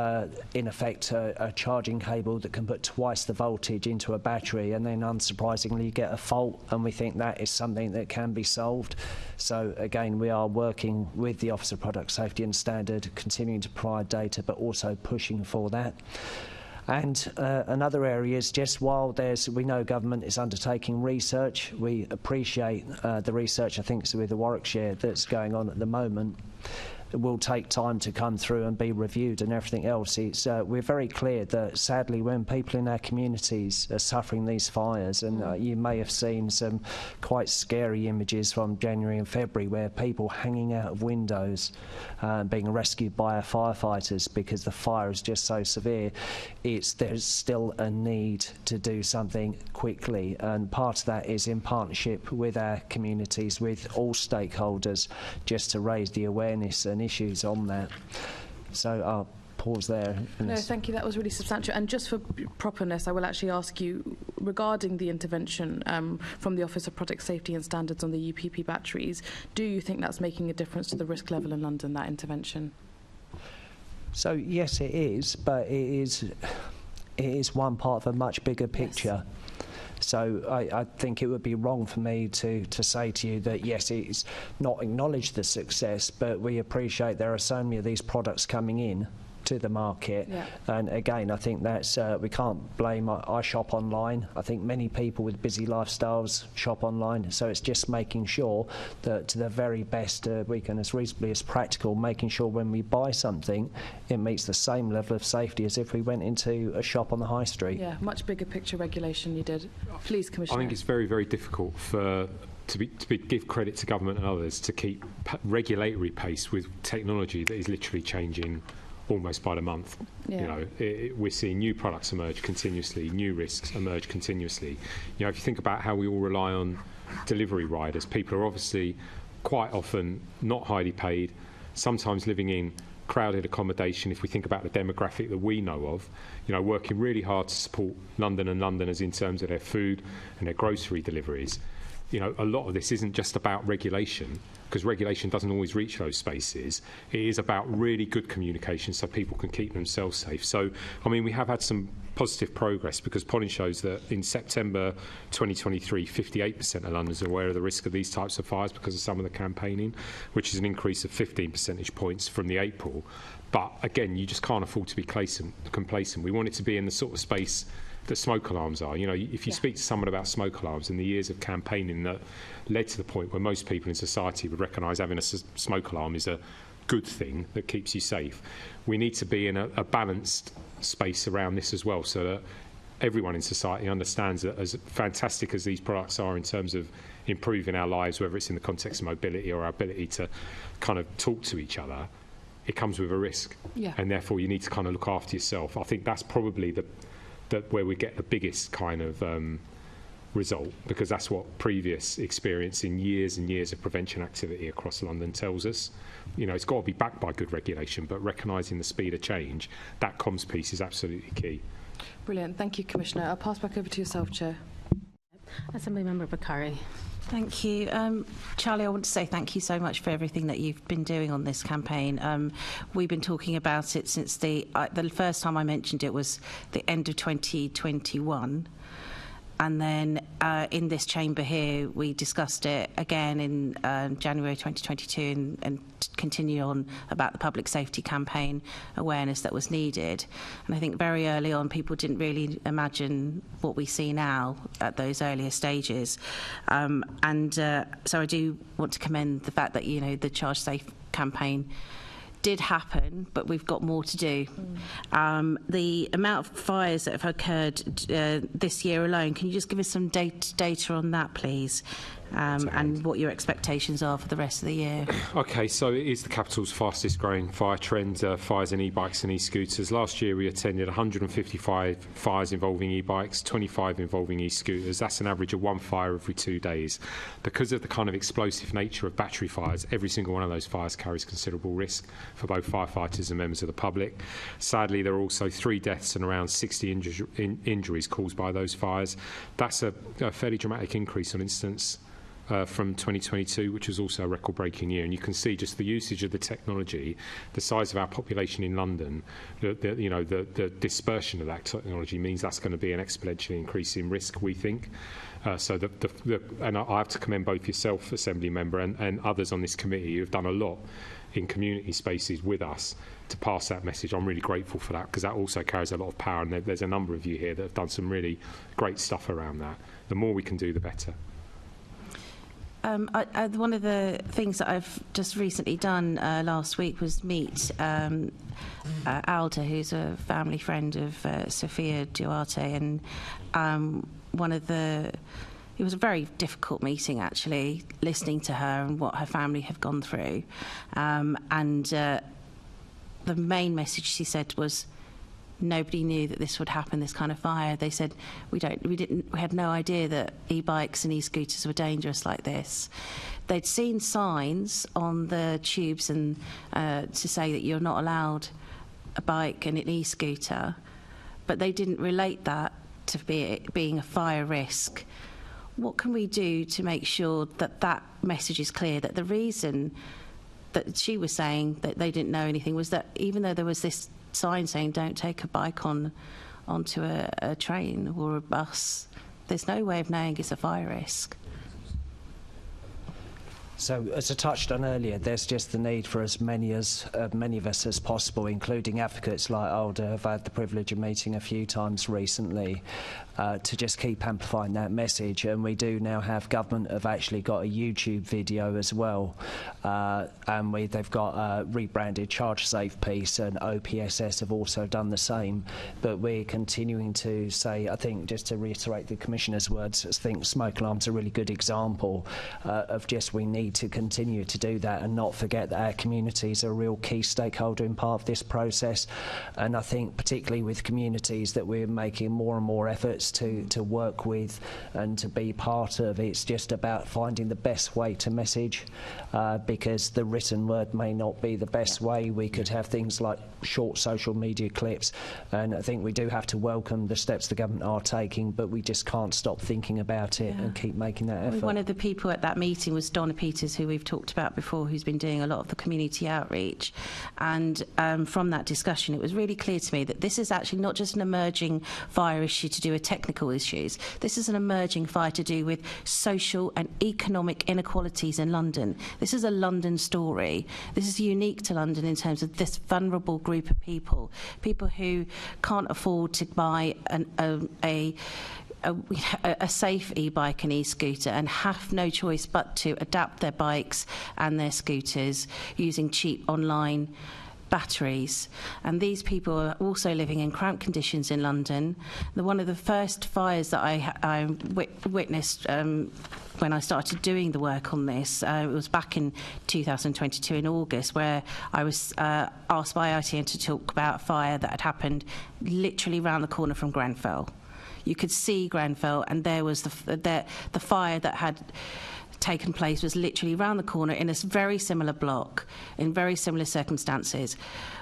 in effect, a charging cable that can put twice the voltage into a battery, and then unsurprisingly you get a fault, and we think that is something that can be solved. So again, we are working with the Office of Product Safety and Standard, continuing to provide data, but also pushing for that. And another area is just while we know government is undertaking research, we appreciate the research, I think it's with the Warwickshire, that's going on at the moment. It will take time to come through and be reviewed and everything else. We're very clear that sadly when people in our communities are suffering these fires, and you may have seen some quite scary images from January and February where people hanging out of windows being rescued by our firefighters because the fire is just so severe, there's still a need to do something quickly, and part of that is in partnership with our communities, with all stakeholders, just to raise the awareness and issues on that. So I'll pause there. No, thank you. That was really substantial. And just for properness, I will actually ask you regarding the intervention from the Office of Product Safety and Standards on the UPP batteries. Do you think that's making a difference to the risk level in London, that intervention? So yes, it is, but it is one part of a much bigger picture. Yes. So I think it would be wrong for me to say to you that, yes, it's not acknowledged the success, but we appreciate there are so many of these products coming in to the market. And again, I think that's we can't blame. I shop online. I think many people with busy lifestyles shop online, so it's just making sure that to the very best we can, as reasonably as practical, making sure when we buy something it meets the same level of safety as if we went into a shop on the high street. Yeah, much bigger picture regulation you did. Please, Commissioner. I think it's very, very difficult to give credit to government and others to keep regulatory pace with technology that is literally changing almost by the month. You know, we're seeing new products emerge continuously, new risks emerge continuously. You know, if you think about how we all rely on delivery riders, people are obviously quite often not highly paid, sometimes living in crowded accommodation. If we think about the demographic that we know of, you know, working really hard to support London and Londoners in terms of their food and their grocery deliveries. You know, a lot of this isn't just about regulation, because regulation doesn't always reach those spaces. It is about really good communication so people can keep themselves safe. So, I mean, we have had some positive progress, because polling shows that in September 2023, 58% of Londoners are aware of the risk of these types of fires because of some of the campaigning, which is an increase of 15 percentage points from the April. But again, you just can't afford to be complacent. We want it to be in the sort of space that smoke alarms are. You know, if you speak to someone about smoke alarms and the years of campaigning that led to the point where most people in society would recognise having a smoke alarm is a good thing that keeps you safe, we need to be in a balanced space around this as well, so that everyone in society understands that as fantastic as these products are in terms of improving our lives, whether it's in the context of mobility or our ability to kind of talk to each other, it comes with a risk. And therefore you need to kind of look after yourself. I think that's probably where we get the biggest kind of result, because that's what previous experience in years and years of prevention activity across London tells us. You know, it's got to be backed by good regulation, but recognising the speed of change, that comms piece is absolutely key. Brilliant. Thank you, Commissioner. I'll pass back over to yourself, Chair. Assemblymember Bakari. Thank you. Charlie, I want to say thank you so much for everything that you've been doing on this campaign. We've been talking about it since the first time I mentioned it was the end of 2021. And then in this chamber here, we discussed it again in January 2022 and continue on about the public safety campaign awareness that was needed. And I think very early on, people didn't really imagine what we see now at those earlier stages. So I do want to commend the fact that, you know, the Charge Safe campaign did happen, but we've got more to do. The amount of fires that have occurred this year alone, can you just give us some data on that, please? And what your expectations are for the rest of the year. Okay, so it is the capital's fastest growing fire trend, fires in e-bikes and e-scooters. Last year we attended 155 fires involving e-bikes, 25 involving e-scooters. That's an average of one fire every 2 days. Because of the kind of explosive nature of battery fires, every single one of those fires carries considerable risk for both firefighters and members of the public. Sadly, there are also 3 deaths and around 60 injuries caused by those fires. That's a fairly dramatic increase on incidents from 2022, which was also a record-breaking year. And you can see just the usage of the technology, the size of our population in London, the dispersion of that technology means that's going to be an exponentially increasing risk, we think. And I have to commend both yourself, Assembly Member, and others on this committee who have done a lot in community spaces with us to pass that message. I'm really grateful for that, because that also carries a lot of power, and there's a number of you here that have done some really great stuff around that. The more we can do, the better. One of the things that I've just recently done last week was meet Alda, who's a family friend of Sophia Duarte, and it was a very difficult meeting, actually, listening to her and what her family have gone through. The main message she said was, nobody knew that this would happen, this kind of fire. They said, we had no idea that e-bikes and e-scooters were dangerous like this. They'd seen signs on the tubes and to say that you're not allowed a bike and an e-scooter, but they didn't relate that to being a fire risk. What can we do to make sure that that message is clear, that the reason that she was saying that they didn't know anything was that even though there was this sign saying don't take a bike onto a train or a bus, there's no way of knowing it's a fire risk. So, as I touched on earlier, there's just the need for as many of us as possible, including advocates like Alda, I've had the privilege of meeting a few times recently, to just keep amplifying that message. And we do now have government have actually got a YouTube video as well, and they've got a rebranded Charge Safe piece, and OPSS have also done the same. But we're continuing to say, I think, just to reiterate the Commissioner's words, I think smoke alarms are a really good example of just we need to continue to do that and not forget that our communities are a real key stakeholder in part of this process. And I think particularly with communities that we're making more and more efforts to work with and to be part of, it's just about finding the best way to message, because the written word may not be the best way. We could have things like short social media clips, and I think we do have to welcome the steps the government are taking, but we just can't stop thinking about it and keep making that effort. One of the people at that meeting was Donna Peters, who we've talked about before, who's been doing a lot of the community outreach. And from that discussion, it was really clear to me that this is actually not just an emerging fire issue to do with technical issues. This is an emerging fire to do with social and economic inequalities in London. This is a London story. This is unique to London in terms of this vulnerable group of people who can't afford to buy a safe e-bike and e-scooter and have no choice but to adapt their bikes and their scooters using cheap online batteries. And these people are also living in cramped conditions in London. One of the first fires that I witnessed when I started doing the work on this, it was back in 2022 in August, where I was asked by ITN to talk about a fire that had happened literally round the corner from Grenfell. You could see Grenfell, and there was the fire that had taken place was literally round the corner in a very similar block, in very similar circumstances.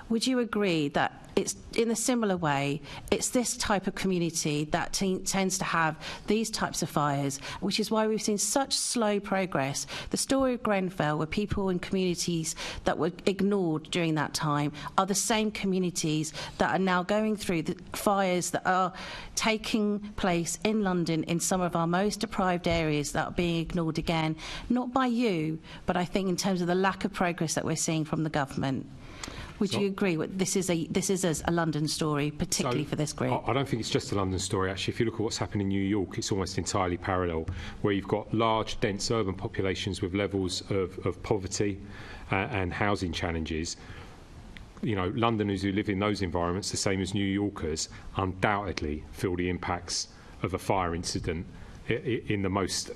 Would you agree that it's in a similar way, it's this type of community that tends to have these types of fires, which is why we've seen such slow progress? The story of Grenfell, where people in communities that were ignored during that time, are the same communities that are now going through the fires that are taking place in London in some of our most deprived areas that are being ignored again, not by you, but I think in terms of the lack of progress that we're seeing from the government. Would you agree this is a London story, particularly for this group? I don't think it's just a London story, actually. If you look at what's happened in New York, it's almost entirely parallel, where you've got large, dense urban populations with levels of poverty and housing challenges. You know, Londoners who live in those environments, the same as New Yorkers, undoubtedly feel the impacts of a fire incident in the most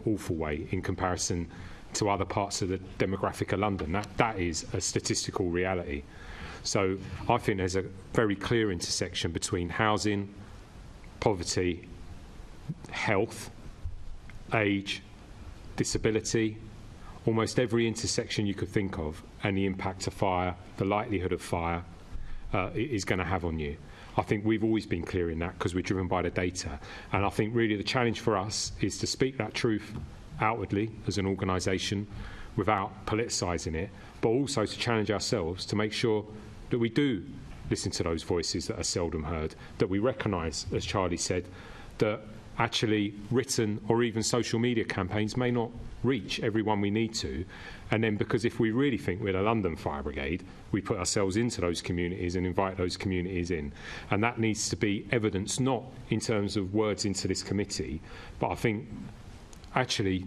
awful way in comparison to other parts of the demographic of London. That is a statistical reality. So I think there's a very clear intersection between housing, poverty, health, age, disability, almost every intersection you could think of, and the impact of fire, the likelihood of fire is going to have on you. I think we've always been clear in that because we're driven by the data. And I think really the challenge for us is to speak that truth outwardly as an organisation without politicising it, but also to challenge ourselves to make sure that we do listen to those voices that are seldom heard, that we recognise, as Charlie said, that actually written or even social media campaigns may not reach everyone we need to. And then because if we really think we're the London Fire Brigade, we put ourselves into those communities and invite those communities in. And that needs to be evidence not in terms of words into this committee, but I think actually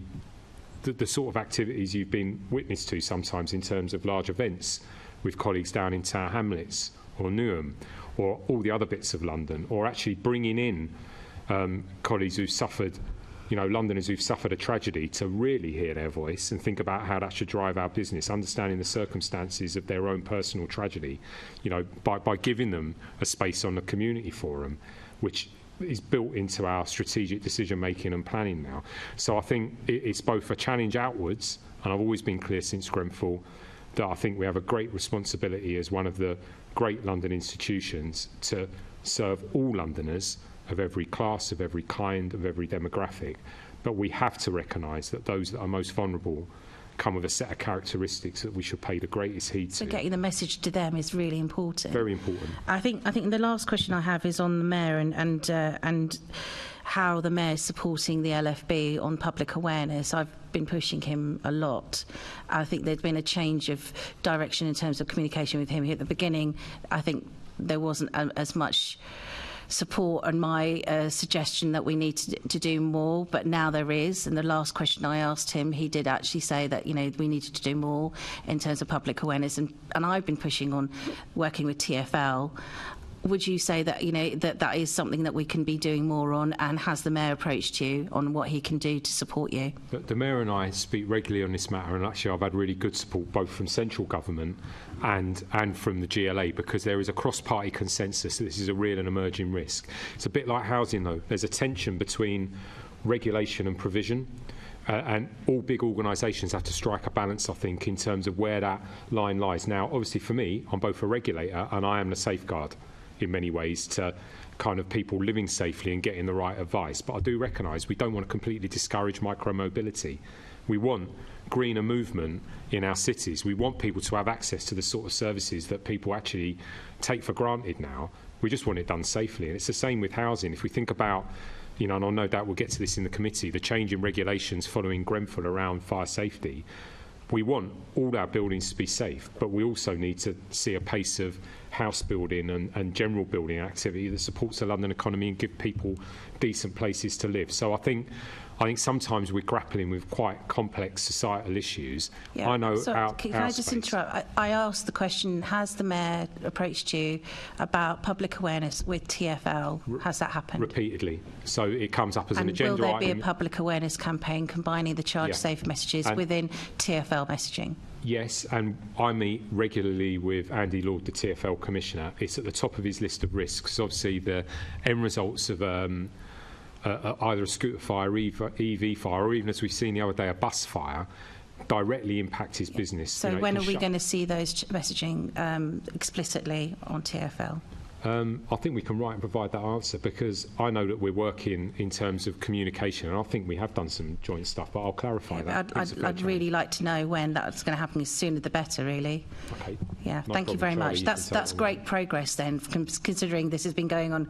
the sort of activities you've been witness to sometimes in terms of large events with colleagues down in Tower Hamlets or Newham or all the other bits of London, or actually bringing in colleagues who've suffered, you know, Londoners who've suffered a tragedy, to really hear their voice and think about how that should drive our business, understanding the circumstances of their own personal tragedy, you know, by giving them a space on the community forum, which is built into our strategic decision making and planning now. So I think it's both a challenge outwards, and I've always been clear since Grenfell that I think we have a great responsibility as one of the great London institutions to serve all Londoners of every class, of every kind, of every demographic. But we have to recognise that those that are most vulnerable come with a set of characteristics that we should pay the greatest heed to. So getting the message to them is really important. Very important. I think the last question I have is on the Mayor and how the Mayor is supporting the LFB on public awareness. I've been pushing him a lot. I think there's been a change of direction in terms of communication with him. At the beginning, I think there wasn't as much support and my suggestion that we need to do more, but now there is. And the last question I asked him, he did actually say that, you know, we needed to do more in terms of public awareness, and I've been pushing on working with TfL. Would you say that, you know, that is something that we can be doing more on, and has the Mayor approached you on what he can do to support you? The Mayor and I speak regularly on this matter, and actually I've had really good support both from central government and from the GLA, because there is a cross-party consensus that this is a real and emerging risk. It's a bit like housing, though. There's a tension between regulation and provision. And all big organisations have to strike a balance, I think, in terms of where that line lies. Now, obviously for me, I'm both a regulator and I am the safeguard in many ways to kind of people living safely and getting the right advice. But I do recognise we don't want to completely discourage micro-mobility. We want greener movement in our cities. We want people to have access to the sort of services that people actually take for granted now. We just want it done safely. And it's the same with housing. If we think about, you know, and I'll no doubt we'll get to this in the committee, the change in regulations following Grenfell around fire safety. We want all our buildings to be safe, but we also need to see a pace of house building and general building activity that supports the London economy and give people decent places to live. So I think sometimes we're grappling with quite complex societal issues. Yeah. I know. So can I just interrupt? I asked the question: has the Mayor approached you about public awareness with TfL? Has that happened? Repeatedly. So it comes up as an agenda item. Will there be item. a public awareness campaign combining the charge safe messages within TfL messaging? Yes, and I meet regularly with Andy Lord, the TfL Commissioner. It's at the top of his list of risks. Obviously, the end results of either a scooter fire, EV fire, or even, as we've seen the other day, a bus fire, directly impact his business. So when are we going to see those messaging explicitly on TfL? I think we can write and provide that answer, because I know that we're working in terms of communication, and I think we have done some joint stuff, but I'll clarify that. I'd really like to know when that's going to happen. The sooner the better, really. Okay. Yeah, No thank you very problem, much. Charlie, That's great progress then, considering this has been going on,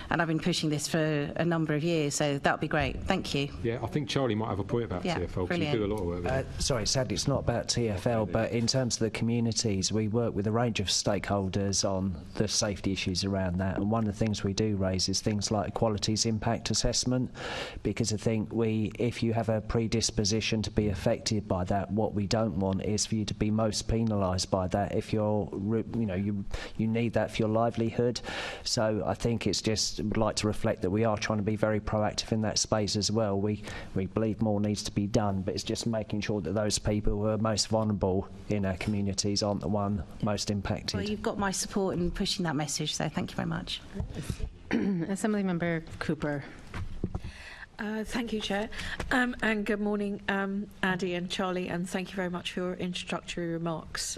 and I've been pushing this for a number of years, so that would be great. Thank you. Yeah, I think Charlie might have a point about TfL, because we do a lot of work with it. Sorry, sadly, it's not about TfL, but in terms of the communities, we work with a range of stakeholders on the safety issues around that. And one of the things we do raise is things like qualities impact assessment, because I think if you have a predisposition to be affected by that, what we don't want is for you to be most penalised by that if you're, you need that for your livelihood. So I think it's just would like to reflect that we are trying to be very proactive in that space as well. We believe more needs to be done, but it's just making sure that those people who are most vulnerable in our communities aren't the one most impacted. Well, you've got my support in pushing that message, so thank you very much. Assemblymember Cooper. Thank you, Chair. And good morning, Andy and Charlie, and thank you very much for your introductory remarks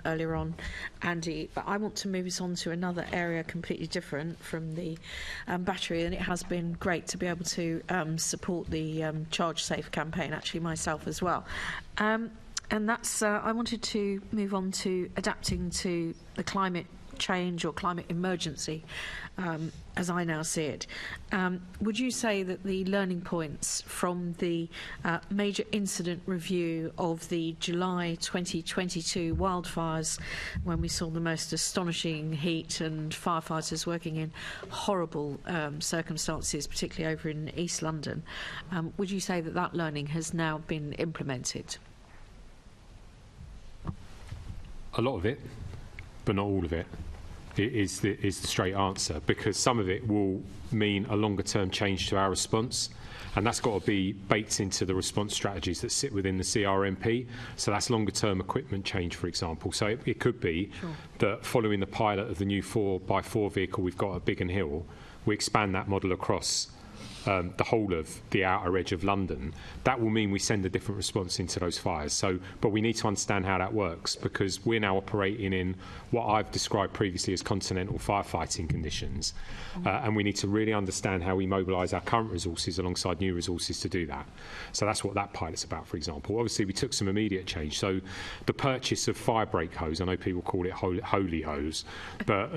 earlier on, Andy. But I want to move us on to another area completely different from the battery, and it has been great to be able to support the Charge Safe campaign, actually myself as well. And that's, I wanted to move on to adapting to the climate change or climate emergency, as I now see it. Would you say that the learning points from the major incident review of the July 2022 wildfires, when we saw the most astonishing heat and firefighters working in horrible circumstances, particularly over in East London, would you say that that learning has now been implemented? A lot of it, but not all of it, is the straight answer, because some of it will mean a longer term change to our response, and that's got to be baked into the response strategies that sit within the CRMP. So that's longer term equipment change, for example. So it could be that following the pilot of the new 4x4 vehicle we've got at Biggin Hill, we expand that model across the whole of the outer edge of London. That will mean we send a different response into those fires. So, but we need to understand how that works, because we're now operating in what I've described previously as continental firefighting conditions, and we need to really understand how we mobilise our current resources alongside new resources to do that. So that's what that pilot's about, for example. Obviously, we took some immediate change. So the purchase of fire brake hose, I know people call it holy hose, but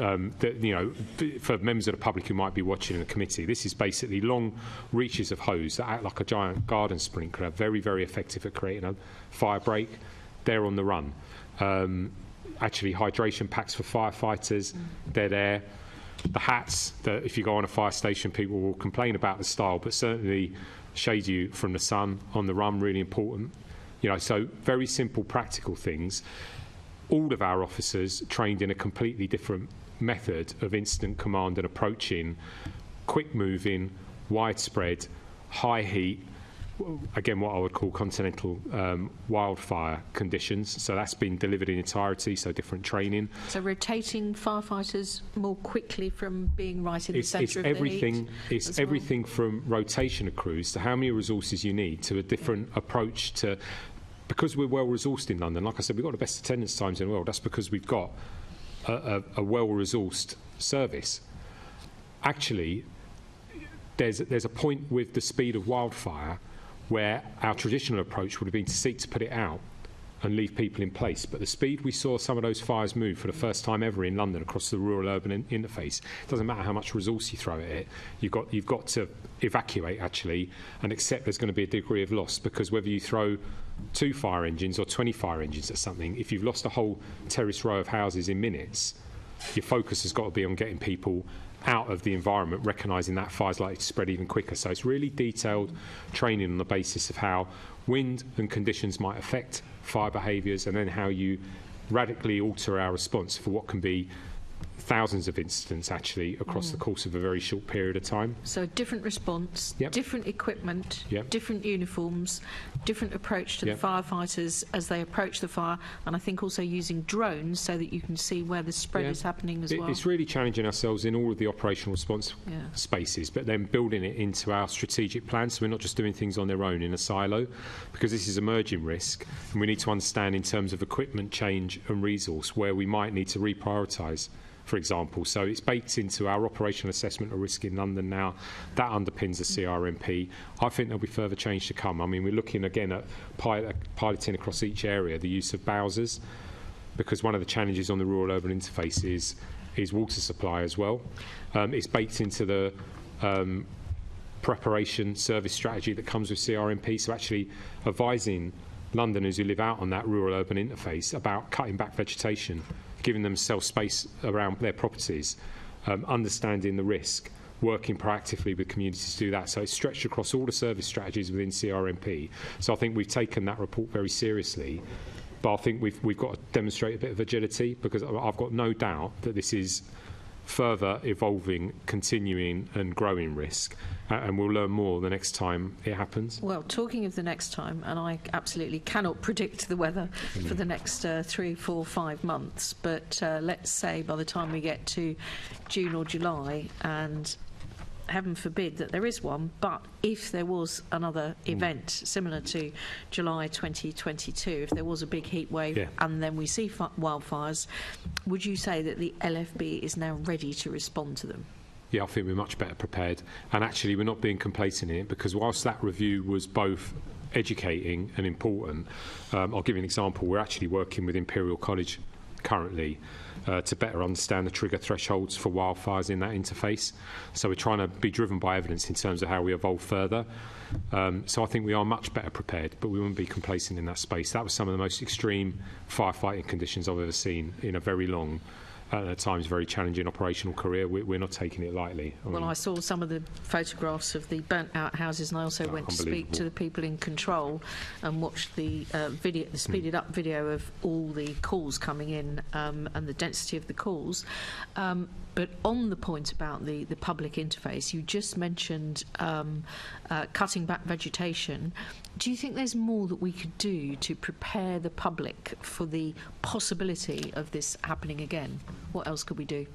for members of the public who might be watching in the committee, this is basically long reaches of hose that act like a giant garden sprinkler, very, very effective at creating a fire break. They're on the run. Actually, hydration packs for firefighters, they're there. The hats that, if you go on a fire station, people will complain about the style, but certainly shade you from the sun on the run, really important. You know, so very simple, practical things. All of our officers trained in a completely different method of incident command and approaching quick moving, widespread, high heat, again what I would call continental wildfire conditions. So that's been delivered in entirety, so different training. So rotating firefighters more quickly from being right in the centre of the heat. It's everything from rotation of crews to how many resources you need to a different approach to, because we're well resourced in London. Like I said, we've got the best attendance times in the world. That's because we've got a well-resourced service. Actually, there's a point with the speed of wildfire where our traditional approach would have been to seek to put it out and leave people in place. But the speed we saw some of those fires move for the first time ever in London across the rural-urban interface, it doesn't matter how much resource you throw at it, you've got to evacuate, actually, and accept there's going to be a degree of loss, because whether you throw 2 fire engines or 20 fire engines at something, if you've lost a whole terrace row of houses in minutes, your focus has got to be on getting people out of the environment, recognising that fire's likely to spread even quicker. So it's really detailed training on the basis of how wind and conditions might affect fire behaviours, and then how you radically alter our response for what can be thousands of incidents actually across the course of a very short period of time. So different response, different equipment, different uniforms, different approach to the firefighters as they approach the fire, and I think also using drones so that you can see where the spread is happening as well. It's really challenging ourselves in all of the operational response spaces, but then building it into our strategic plan, so we're not just doing things on their own in a silo, because this is emerging risk, and we need to understand in terms of equipment change and resource where we might need to reprioritise, for example. So it's baked into our operational assessment of risk in London now. That underpins the CRMP. I think there'll be further change to come. I mean, we're looking again at piloting across each area the use of bowsers, because one of the challenges on the rural-urban interface is water supply as well. It's baked into the preparation service strategy that comes with CRMP, so actually advising Londoners who live out on that rural-urban interface about cutting back vegetation, giving themselves space around their properties, understanding the risk, working proactively with communities to do that. So it's stretched across all the service strategies within CRMP. So I think we've taken that report very seriously, but I think we've got to demonstrate a bit of agility, because I've got no doubt that this is further evolving, continuing and growing risk, and we'll learn more the next time it happens. Well, talking of the next time, and I absolutely cannot predict the weather for the next 3, 4, 5 months, but let's say by the time we get to June or July, and heaven forbid that there is one, but if there was another event similar to July 2022, if there was a big heat wave and then we see wildfires, would you say that the LFB is now ready to respond to them? Yeah, I think we're much better prepared, and actually we're not being complacent in it, because whilst that review was both educating and important, I'll give you an example. We're actually working with Imperial College currently to better understand the trigger thresholds for wildfires in that interface. So we're trying to be driven by evidence in terms of how we evolve further. So I think we are much better prepared, but we wouldn't be complacent in that space. That was some of the most extreme firefighting conditions I've ever seen in a very long, at times very challenging operational career. We're not taking it lightly. I saw some of the photographs of the burnt out houses, and I also went to speak to the people in control and watched the video, the speeded up video of all the calls coming in and the density of the calls. But on the point about the public interface, you just mentioned cutting back vegetation. Do you think there's more that we could do to prepare the public for the possibility of this happening again? What else could we do?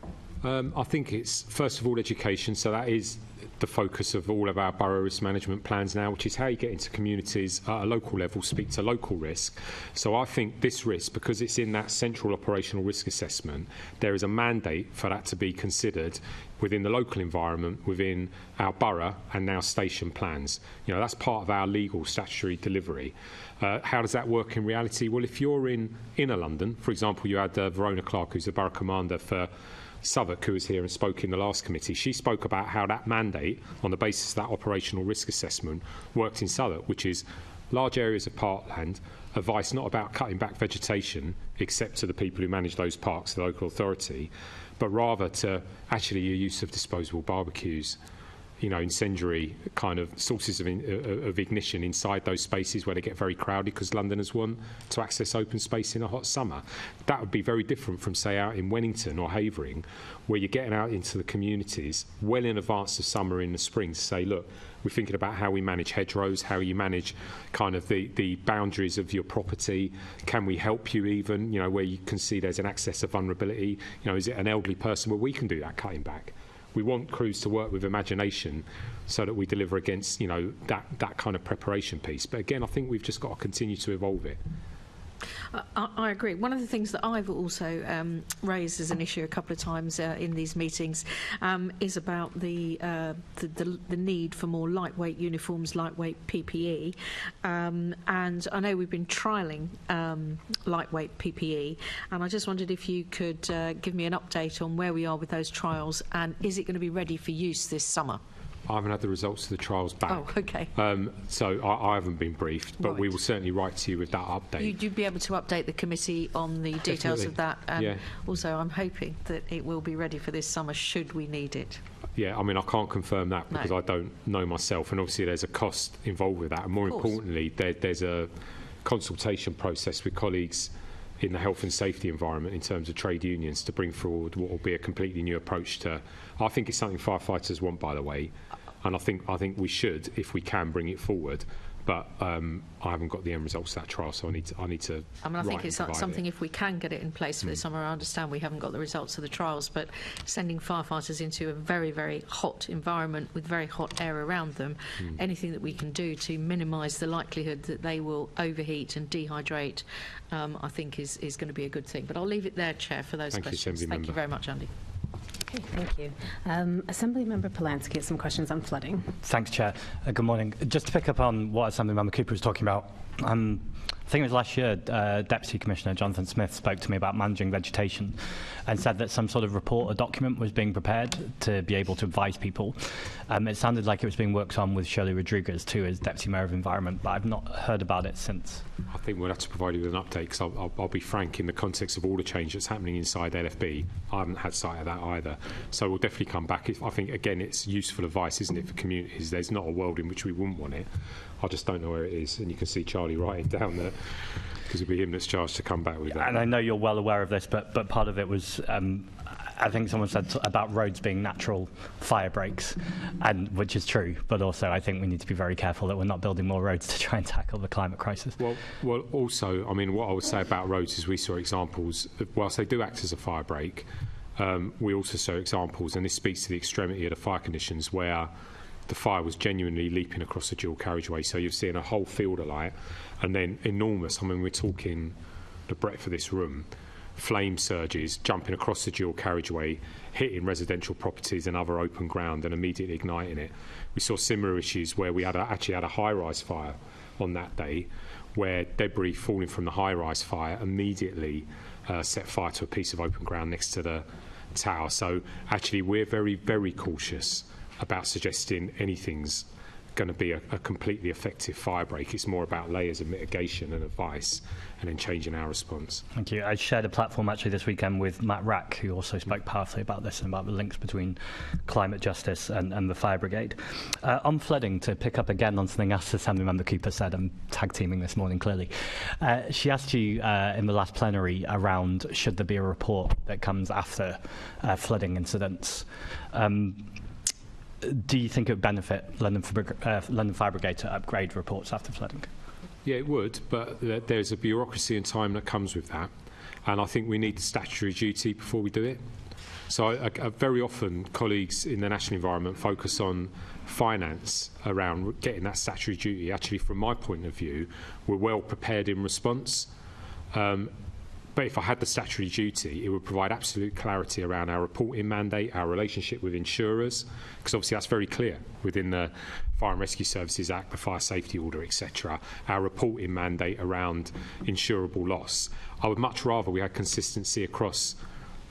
I think it's, first of all, education. So that is the focus of all of our borough risk management plans now, which is how you get into communities at a local level, speak to local risk. So I think this risk, because it's in that central operational risk assessment, there is a mandate for that to be considered within the local environment, within our borough and now station plans. You know, that's part of our legal statutory delivery. How does that work in reality? Well, if you're in inner London, for example, you had Verona Clark, who's the borough commander for Southwark, who was here and spoke in the last committee, she spoke about how that mandate, on the basis of that operational risk assessment, worked in Southwark, which is large areas of parkland, advice not about cutting back vegetation, except to the people who manage those parks, the local authority, but rather to actually your use of disposable barbecues, incendiary kind of sources of ignition inside those spaces where they get very crowded because Londoners want to access open space in a hot summer. That would be very different from, say, out in Wellington or Havering, where you're getting out into the communities well in advance of summer in the spring to say, look, we're thinking about how we manage hedgerows, how you manage kind of the boundaries of your property. Can we help you even, where you can see there's an access of vulnerability? Is it an elderly person? Well, we can do that cutting back. We want crews to work with imagination so that we deliver against, that kind of preparation piece. But again, I think we've just got to continue to evolve it. I agree. One of the things that I've also raised as an issue a couple of times in these meetings is about the need for more lightweight uniforms, lightweight PPE. And I know we've been trialling lightweight PPE, and I just wondered if you could give me an update on where we are with those trials, and is it going to be ready for use this summer? I haven't had the results of the trials back. Oh, okay. So I haven't been briefed, but we will certainly write to you with that update. You'd be able to update the committee on the details of that. And also, I'm hoping that it will be ready for this summer should we need it. Yeah, I mean, I can't confirm that because I don't know myself, and obviously there's a cost involved with that. And more importantly, there's a consultation process with colleagues in the health and safety environment in terms of trade unions to bring forward what will be a completely new approach to. I think it's something firefighters want, by the way, and I think we should, if we can, bring it forward. But I haven't got the end results of that trial, so I need to. I think it's something. If we can get it in place for this summer, I understand we haven't got the results of the trials, but sending firefighters into a very, very hot environment with very hot air around them, anything that we can do to minimise the likelihood that they will overheat and dehydrate, I think is going to be a good thing. But I'll leave it there, Chair, for those questions. Thank you very much, Andy. Okay, thank you. Assembly Member Polanski has some questions on flooding. Thanks, Chair. Good morning. Just to pick up on what Assembly Member Cooper was talking about, I think it was last year, Deputy Commissioner Jonathan Smith spoke to me about managing vegetation and said that some sort of report or document was being prepared to be able to advise people. It sounded like it was being worked on with Shirley Rodriguez too as Deputy Mayor of Environment, but I've not heard about it since. I think we'll have to provide you with an update because I'll be frank, in the context of all the change that's happening inside LFB, I haven't had sight of that either. So we'll definitely come back. I think, again, it's useful advice, isn't it, for communities? There's not a world in which we wouldn't want it. I just don't know where it is, and you can see Charlie writing down that because it'll be him that's charged to come back with that. And I know you're well aware of this, but part of it was, I think someone said about roads being natural fire breaks, and which is true, but also I think we need to be very careful that we're not building more roads to try and tackle the climate crisis. Well, also, I mean, what I would say about roads is we saw examples, whilst they do act as a fire break, we also saw examples, and this speaks to the extremity of the fire conditions, where the fire was genuinely leaping across the dual carriageway. So you're seeing a whole field alight, and then enormous, I mean, we're talking the breadth of this room, flame surges jumping across the dual carriageway, hitting residential properties and other open ground and immediately igniting it. We saw similar issues where we actually had a high-rise fire on that day, where debris falling from the high-rise fire immediately set fire to a piece of open ground next to the tower. So actually we're very, very cautious about suggesting anything's going to be a completely effective fire break. It's more about layers of mitigation and advice and then changing our response. Thank you. I shared a platform actually this weekend with Matt Rack, who also spoke powerfully about this and about the links between climate justice and the fire brigade. On flooding, to pick up again on something else Assembly Member Cooper said, I'm tag teaming this morning clearly. She asked you in the last plenary around should there be a report that comes after flooding incidents. Do you think it would benefit London Fire Brigade to upgrade reports after flooding? Yeah, it would, but there's a bureaucracy and time that comes with that, and I think we need the statutory duty before we do it. So very often colleagues in the national environment focus on finance around getting that statutory duty. Actually, from my point of view, we're well prepared in response. But if I had the statutory duty, it would provide absolute clarity around our reporting mandate, our relationship with insurers, because obviously that's very clear within the Fire and Rescue Services Act, the Fire Safety Order, etc., our reporting mandate around insurable loss. I would much rather we had consistency across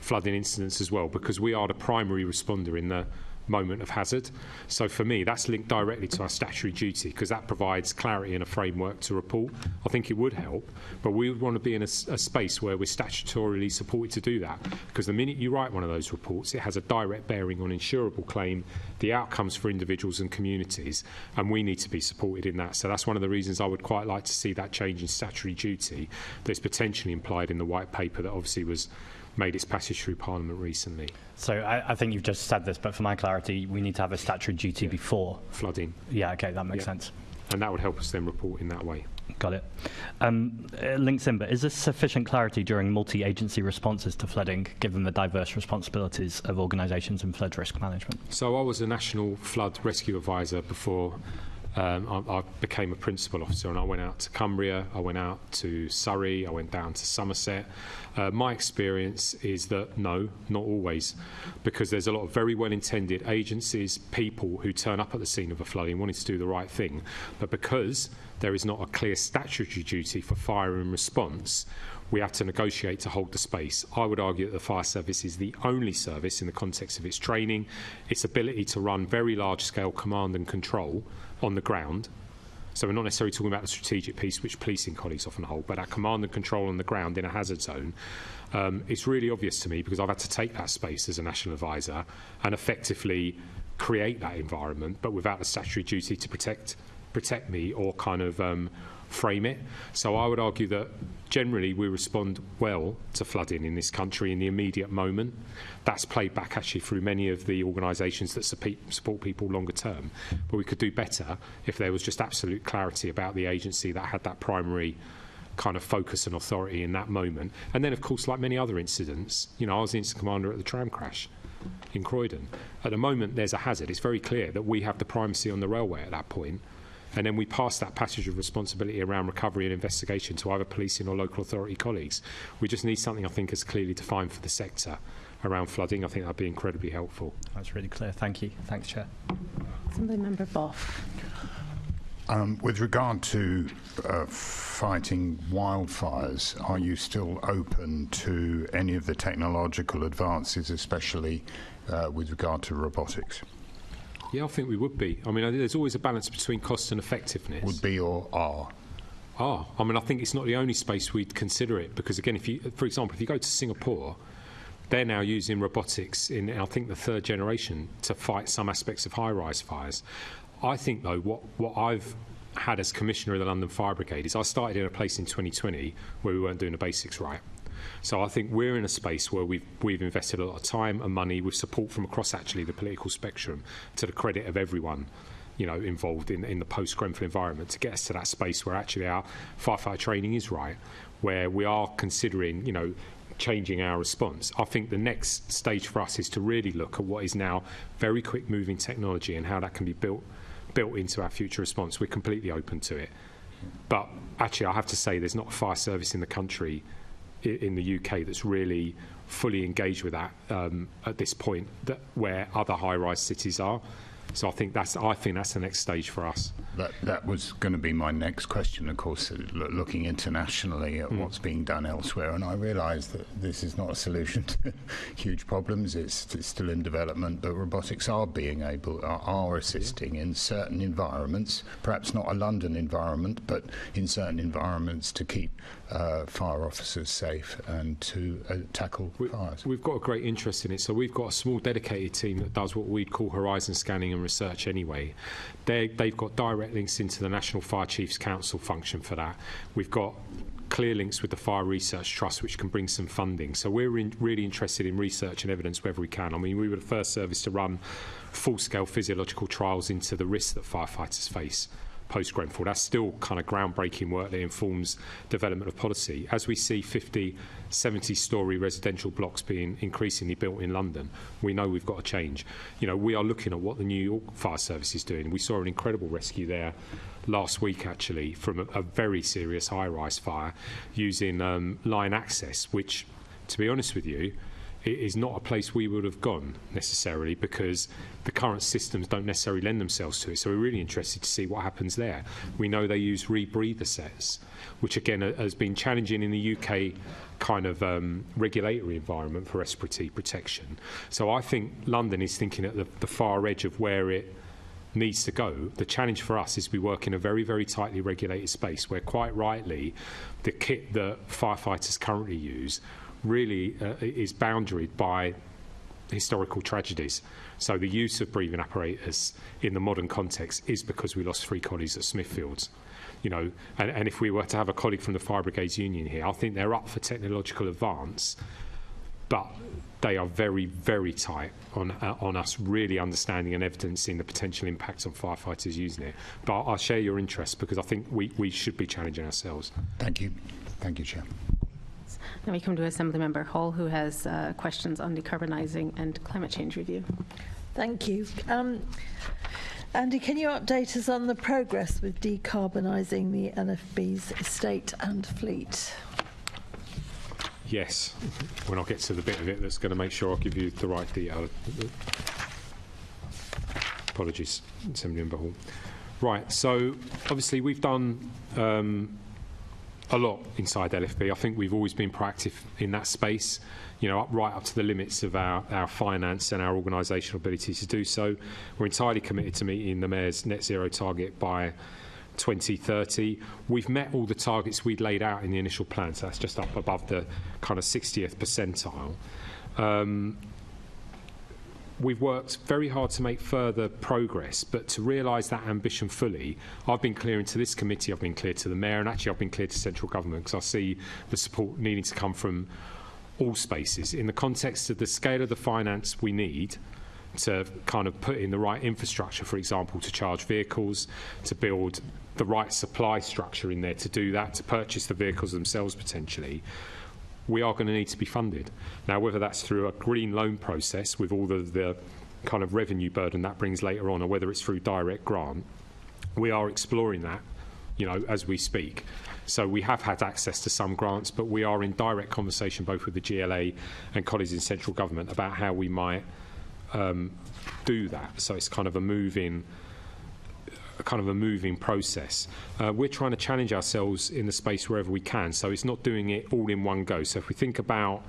flooding incidents as well, because we are the primary responder in the moment of hazard. So for me, that's linked directly to our statutory duty, because that provides clarity and a framework to report. I think it would help, but we would want to be in a space where we're statutorily supported to do that, because the minute you write one of those reports, it has a direct bearing on insurable claim, the outcomes for individuals and communities, and we need to be supported in that. So that's one of the reasons I would quite like to see that change in statutory duty that's potentially implied in the white paper that obviously was made its passage through Parliament recently. So I think you've just said this, but for my clarity, we need to have a statutory duty before flooding. Yeah, okay, that makes sense. And that would help us then report in that way. Got it. Links in, but is there sufficient clarity during multi-agency responses to flooding, given the diverse responsibilities of organisations in flood risk management? So I was a National Flood Rescue Advisor before I became a principal officer, and I went out to Cumbria, I went out to Surrey, I went down to Somerset. My experience is that no, not always, because there's a lot of very well-intended agencies, people who turn up at the scene of a flooding wanting to do the right thing, but because there is not a clear statutory duty for fire and response, we have to negotiate to hold the space. I would argue that the fire service is the only service in the context of its training, its ability to run very large-scale command and control on the ground. So we're not necessarily talking about the strategic piece, which policing colleagues often hold, but that command and control on the ground in a hazard zone. It's really obvious to me, because I've had to take that space as a national advisor and effectively create that environment, but without the statutory duty to protect me or kind of frame it. So I would argue that generally we respond well to flooding in this country in the immediate moment. That's played back actually through many of the organisations that support people longer term. But we could do better if there was just absolute clarity about the agency that had that primary kind of focus and authority in that moment. And then, of course, like many other incidents, you know, I was the incident commander at the tram crash in Croydon. At the moment there's a hazard, it's very clear that we have the primacy on the railway at that point. And then we pass that passage of responsibility around recovery and investigation to either policing or local authority colleagues. We just need something, I think, as clearly defined for the sector around flooding. I think that'd be incredibly helpful. That's really clear. Thank you. Thanks, Chair. Assemblymember Boff. With regard to fighting wildfires, are you still open to any of the technological advances, especially with regard to robotics? Yeah, I think we would be. I mean, there's always a balance between cost and effectiveness. Would be or are? I mean, I think it's not the only space we'd consider it, because, again, for example, if you go to Singapore, they're now using robotics in, I think, the third generation to fight some aspects of high-rise fires. I think, though, what I've had as Commissioner of the London Fire Brigade is I started in a place in 2020 where we weren't doing the basics right. So I think we're in a space where we've invested a lot of time and money with support from across actually the political spectrum, to the credit of everyone, you know, involved in the post-Grenfell environment, to get us to that space where actually our firefighter training is right, where we are considering, you know, changing our response. I think the next stage for us is to really look at what is now very quick moving technology and how that can be built into our future response. We're completely open to it. But actually, I have to say, there's not a fire service in the country, in the UK, that's really fully engaged with that at this point, where other high-rise cities are. So I think that's the next stage for us. That was going to be my next question, of course, looking internationally at what's being done elsewhere. And I realise that this is not a solution to huge problems. It's still in development, but robotics are assisting in certain environments, perhaps not a London environment, but in certain environments, to keep fire officers safe and to tackle fires. We've got a great interest in it. So we've got a small dedicated team that does what we'd call horizon scanning and research anyway. They've got direct links into the National Fire Chiefs Council function for that. We've got clear links with the Fire Research Trust, which can bring some funding. So we're really interested in research and evidence wherever we can. I mean, we were the first service to run full-scale physiological trials into the risks that firefighters face post-Grenfell. That's still kind of groundbreaking work that informs development of policy. As we see 50, 70-storey residential blocks being increasingly built in London, we know we've got to change. You know, we are looking at what the New York Fire Service is doing. We saw an incredible rescue there last week, actually, from a very serious high-rise fire using line access, which, to be honest with you, it is not a place we would have gone necessarily, because the current systems don't necessarily lend themselves to it. So we're really interested to see what happens there. We know they use rebreather sets, which again has been challenging in the UK kind of regulatory environment for respiratory protection. So I think London is thinking at the far edge of where it needs to go. The challenge for us is we work in a very, very tightly regulated space where, quite rightly, the kit that firefighters currently use really is boundaried by historical tragedies. So the use of breathing apparatus in the modern context is because we lost 3 colleagues at Smithfields. You know, and if we were to have a colleague from the Fire Brigades Union here, I think they're up for technological advance, but they are very, very tight on us really understanding and evidencing the potential impacts on firefighters using it. But I'll share your interest, because I think we should be challenging ourselves. Thank you. Thank you, Chair. Now we come to Assemblymember Hall, who has questions on decarbonising and climate change review. Thank you. Andy, can you update us on the progress with decarbonising the LFB's estate and fleet? Yes, when I get to the bit of it that's going to make sure I give you the right detail. Apologies, Assemblymember Hall. Right, so obviously we've done a lot inside LFB. I think we've always been proactive in that space, you know, right up to the limits of our finance and our organisational ability to do so. We're entirely committed to meeting the Mayor's net zero target by 2030. We've met all the targets we'd laid out in the initial plan, so that's just up above the kind of 60th percentile. We've worked very hard to make further progress, but to realise that ambition fully, I've been clear into this committee, I've been clear to the Mayor, and actually I've been clear to central government, because I see the support needing to come from all spaces. In the context of the scale of the finance we need to kind of put in the right infrastructure, for example, to charge vehicles, to build the right supply structure in there to do that, to purchase the vehicles themselves potentially, we are going to need to be funded. Now, whether that's through a green loan process with all the kind of revenue burden that brings later on, or whether it's through direct grant, we are exploring that, you know, as we speak. So we have had access to some grants, but we are in direct conversation both with the GLA and colleagues in central government about how we might do that. So it's kind of a moving process. We're trying to challenge ourselves in the space wherever we can, so it's not doing it all in one go. So if we think about,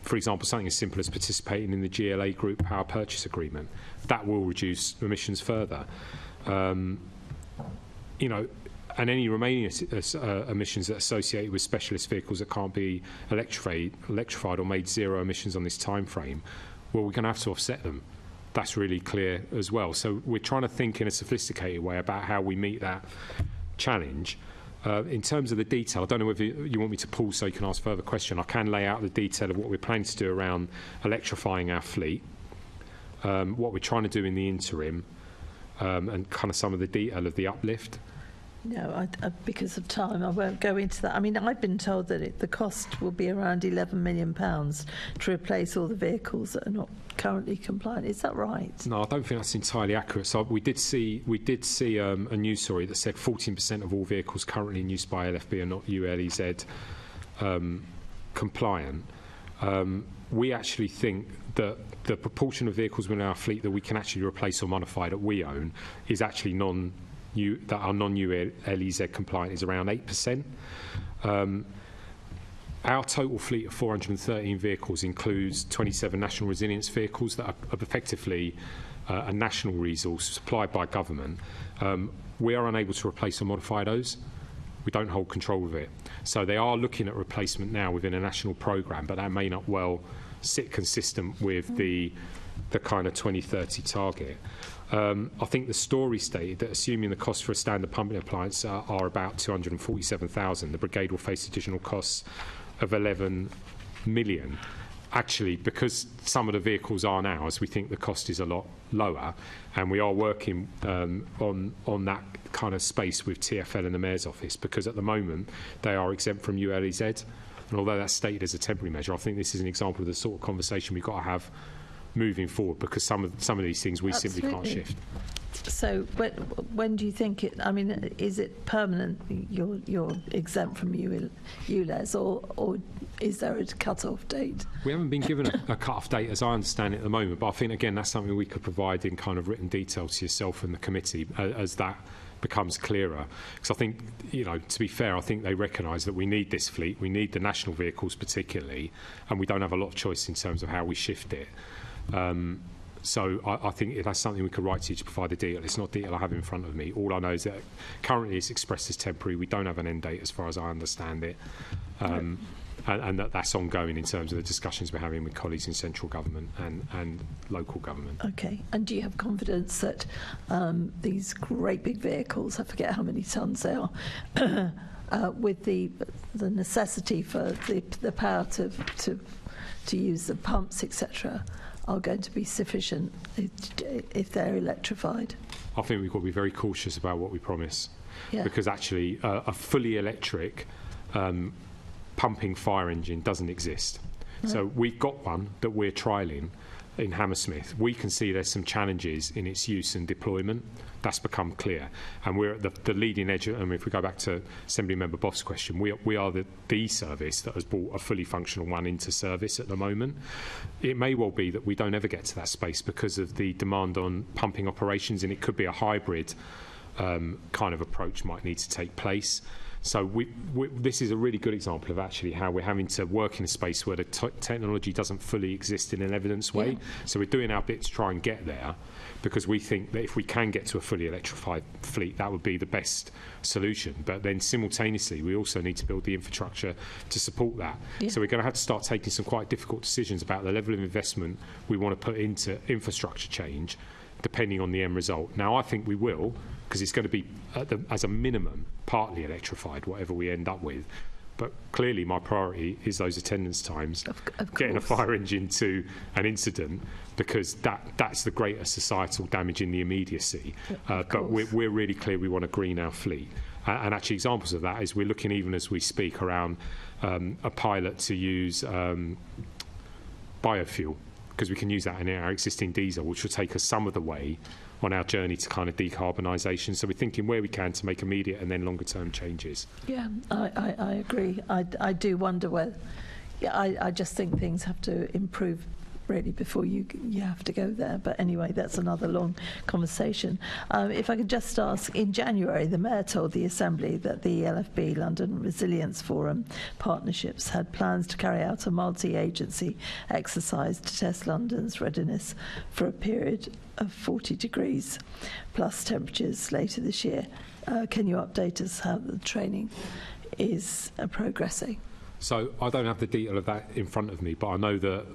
for example, something as simple as participating in the GLA Group Power Purchase Agreement, that will reduce emissions further. You know, and any remaining emissions that are associated with specialist vehicles that can't be electrified or made zero emissions on this time frame, well, we're going to have to offset them. That's really clear as well. So we're trying to think in a sophisticated way about how we meet that challenge. In terms of the detail, I don't know whether you want me to pause so you can ask further questions. I can lay out the detail of what we're planning to do around electrifying our fleet, what we're trying to do in the interim, and kind of some of the detail of the uplift. No, because of time, I won't go into that. I mean, I've been told that the cost will be around £11 million to replace all the vehicles that are not currently compliant. Is that right? No, I don't think that's entirely accurate. So we did see a news story that said 14% of all vehicles currently in use by LFB are not ULEZ compliant. We actually think that the proportion of vehicles within our fleet that we can actually replace or modify that we own is actually that are non-ULEZ compliant is around 8%. Our total fleet of 413 vehicles includes 27 national resilience vehicles that are effectively a national resource supplied by government. We are unable to replace or modify those. We don't hold control of it. So they are looking at replacement now within a national programme, but that may not well sit consistent with the kind of 2030 target. I think the story stated that assuming the cost for a standard pumping appliance are about 247,000, the brigade will face additional costs of 11 million. Actually, because some of the vehicles aren't ours, we think the cost is a lot lower, and we are working on that kind of space with TfL and the Mayor's office, because at the moment they are exempt from ULEZ, and although that's stated as a temporary measure, I think this is an example of the sort of conversation we've got to have moving forward, because some of these things we simply can't shift. So when do you think it? I mean, is it permanent? You're exempt from ULEZ, or is there a cut-off date? We haven't been given a cut-off date, as I understand it, at the moment. But I think again that's something we could provide in kind of written detail to yourself and the committee as that becomes clearer. Because I think, to be fair, I think they recognise that we need this fleet, we need the national vehicles particularly, and we don't have a lot of choice in terms of how we shift it. So I think that's something we could write to you to provide a deal. It's not a deal I have in front of me. All I know is that currently it's expressed as temporary. We don't have an end date as far as I understand it. And that's ongoing in terms of the discussions we're having with colleagues in central government and local government. Okay. And do you have confidence that these great big vehicles, I forget how many tonnes they are, with the necessity for the power to use the pumps, etc., are going to be sufficient if they're electrified? I think we've got to be very cautious about what we promise, because actually a fully electric pumping fire engine doesn't exist. No. So we've got one that we're trialling in Hammersmith. We can see there's some challenges in its use and deployment. That's become clear, and we're at the leading edge. I mean, if we go back to Assembly Member Boff's question, we are the service that has brought a fully functional one into service at the moment. It may well be that we don't ever get to that space because of the demand on pumping operations, and it could be a hybrid kind of approach might need to take place. So this is a really good example of actually how we're having to work in a space where the technology doesn't fully exist in an evidence way. Yeah. So we're doing our bit to try and get there, because we think that if we can get to a fully electrified fleet, that would be the best solution. But then simultaneously, we also need to build the infrastructure to support that. Yeah. So we're going to have to start taking some quite difficult decisions about the level of investment we want to put into infrastructure change, depending on the end result. Now, I think we will, because it's going to be, as a minimum, partly electrified, whatever we end up with. But clearly my priority is those attendance times, of getting a fire engine to an incident, because that's the greater societal damage in the immediacy. But we're really clear we want to green our fleet. And actually examples of that is we're looking, even as we speak, around a pilot to use biofuel, because we can use that in our existing diesel, which will take us some of the way on our journey to kind of decarbonisation. So we're thinking where we can to make immediate and then longer term changes. Yeah, I agree. I do wonder whether, I just think things have to improve really before you have to go there. But anyway, that's another long conversation. If I could just ask, in January, the Mayor told the Assembly that the LFB, London Resilience Forum partnerships, had plans to carry out a multi-agency exercise to test London's readiness for a period of 40 degrees plus temperatures later this year. Can you update us how the training is progressing? So I don't have the detail of that in front of me, but I know that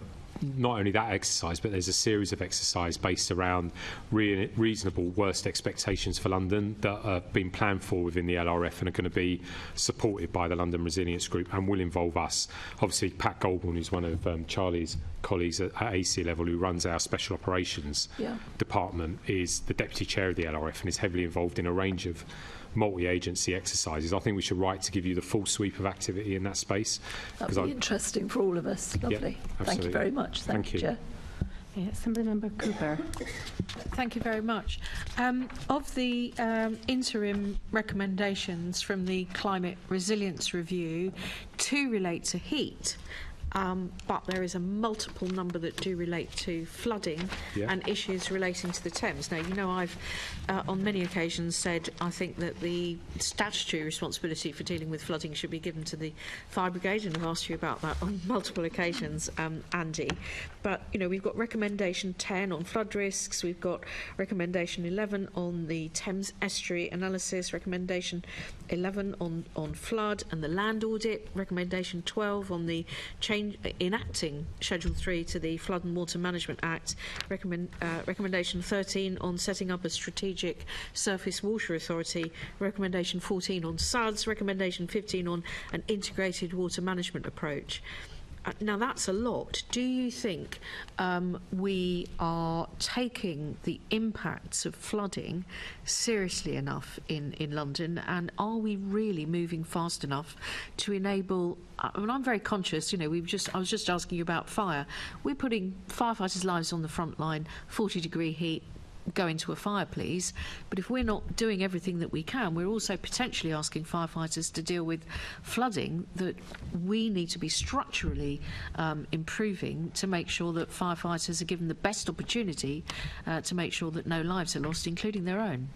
not only that exercise, but there's a series of exercises based around reasonable worst expectations for London that are being planned for within the LRF and are going to be supported by the London Resilience Group and will involve us. Obviously, Pat Goldborn, who's one of Charlie's colleagues at AC level, who runs our Special Operations department, is the Deputy Chair of the LRF and is heavily involved in a range of multi-agency exercises. I think we should write to give you the full sweep of activity in that space. That would be interesting for all of us. Lovely. Yeah, thank you very much. Thank you, Chair. Yeah, Assemblymember Cooper. Thank you very much. Of the interim recommendations from the Climate Resilience Review, 2 relate to heat. But there is a multiple number that do relate to flooding and issues relating to the Thames. Now, you know, I've on many occasions said I think that the statutory responsibility for dealing with flooding should be given to the Fire Brigade, and I've asked you about that on multiple occasions, Andy. But, you know, we've got recommendation 10 on flood risks, we've got recommendation 11 on the Thames estuary analysis, recommendation 11 on flood and the land audit, recommendation 12 on the enacting Schedule 3 to the Flood and Water Management Act, recommendation 13 on setting up a strategic surface water authority, recommendation 14 on SUDS, recommendation 15 on an integrated water management approach. Now, that's a lot. Do you think we are taking the impacts of flooding seriously enough in London, and are we really moving fast enough to enable... I mean, I'm very conscious, you know, I was just asking you about fire. We're putting firefighters' lives on the front line, 40-degree heat. go into a fire, please. But if we're not doing everything that we can, we're also potentially asking firefighters to deal with flooding that we need to be structurally improving to make sure that firefighters are given the best opportunity to make sure that no lives are lost, including their own.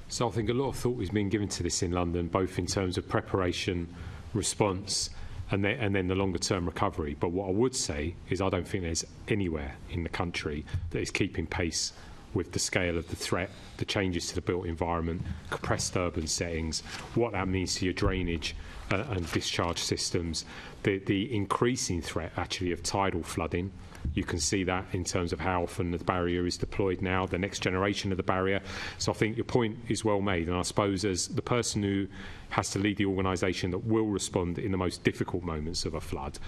So I think a lot of thought has been given to this in London, both in terms of preparation, response, and then the longer-term recovery. But what I would say is I don't think there's anywhere in the country that is keeping pace with the scale of the threat, the changes to the built environment, compressed urban settings, what that means to your drainage and discharge systems, the increasing threat actually of tidal flooding. You can see that in terms of how often the barrier is deployed now, the next generation of the barrier. So I think your point is well made, and I suppose as the person who has to lead the organisation that will respond in the most difficult moments of a flood,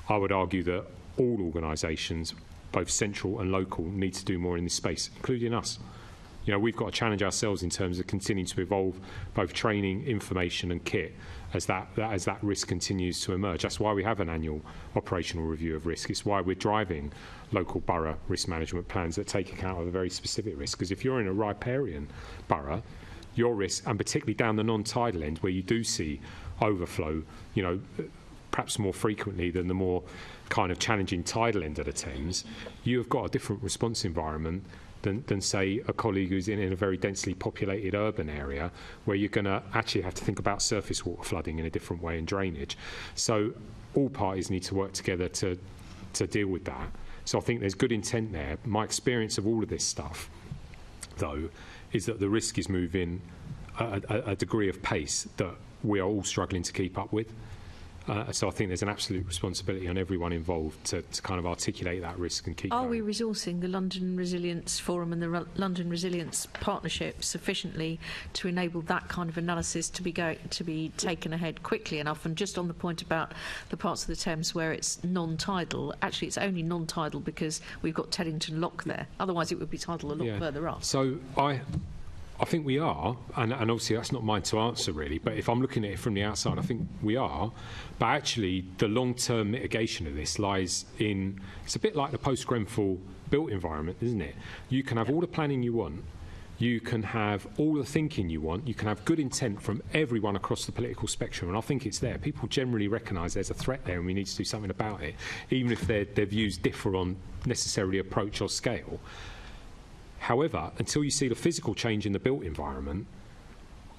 I would argue that all organisations, both central and local, need to do more in this space, including us. You know, we've got to challenge ourselves in terms of continuing to evolve both training, information and kit as that risk continues to emerge. That's why we have an annual operational review of risk. It's why we're driving local borough risk management plans that take account of a very specific risk. Because if you're in a riparian borough, your risk, and particularly down the non-tidal end where you do see overflow, you know, perhaps more frequently than the more kind of challenging tidal end of the Thames, you have got a different response environment than say, a colleague who's in a very densely populated urban area where you're going to actually have to think about surface water flooding in a different way and drainage. So all parties need to work together to deal with that. So I think there's good intent there. My experience of all of this stuff, though, is that the risk is moving at a degree of pace that we are all struggling to keep up with. So I think there's an absolute responsibility on everyone involved to kind of articulate that risk and keep Are going. we resourcing the London Resilience Forum and the London Resilience Partnership sufficiently to enable that kind of analysis to be taken ahead quickly enough? And just on the point about the parts of the Thames where it's non-tidal, actually it's only non-tidal because we've got Teddington Lock there. Otherwise it would be tidal a lot further up. So I think we are, and obviously that's not mine to answer really, but if I'm looking at it from the outside, I think we are. But actually, the long-term mitigation of this lies in, it's a bit like the post-Grenfell built environment, isn't it? You can have all the planning you want, you can have all the thinking you want, you can have good intent from everyone across the political spectrum, and I think it's there. People generally recognise there's a threat there and we need to do something about it, even if their views differ on necessarily approach or scale. However, until you see the physical change in the built environment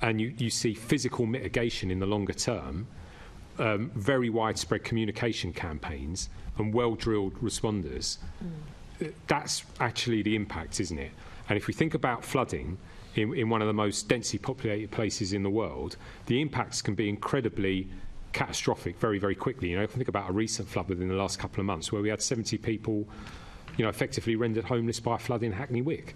and you see physical mitigation in the longer term, very widespread communication campaigns and well-drilled responders, that's actually the impact, isn't it? And if we think about flooding in one of the most densely populated places in the world, the impacts can be incredibly catastrophic very, very quickly. You know, if you think about a recent flood within the last couple of months where we had 70 people effectively rendered homeless by a flood in Hackney Wick.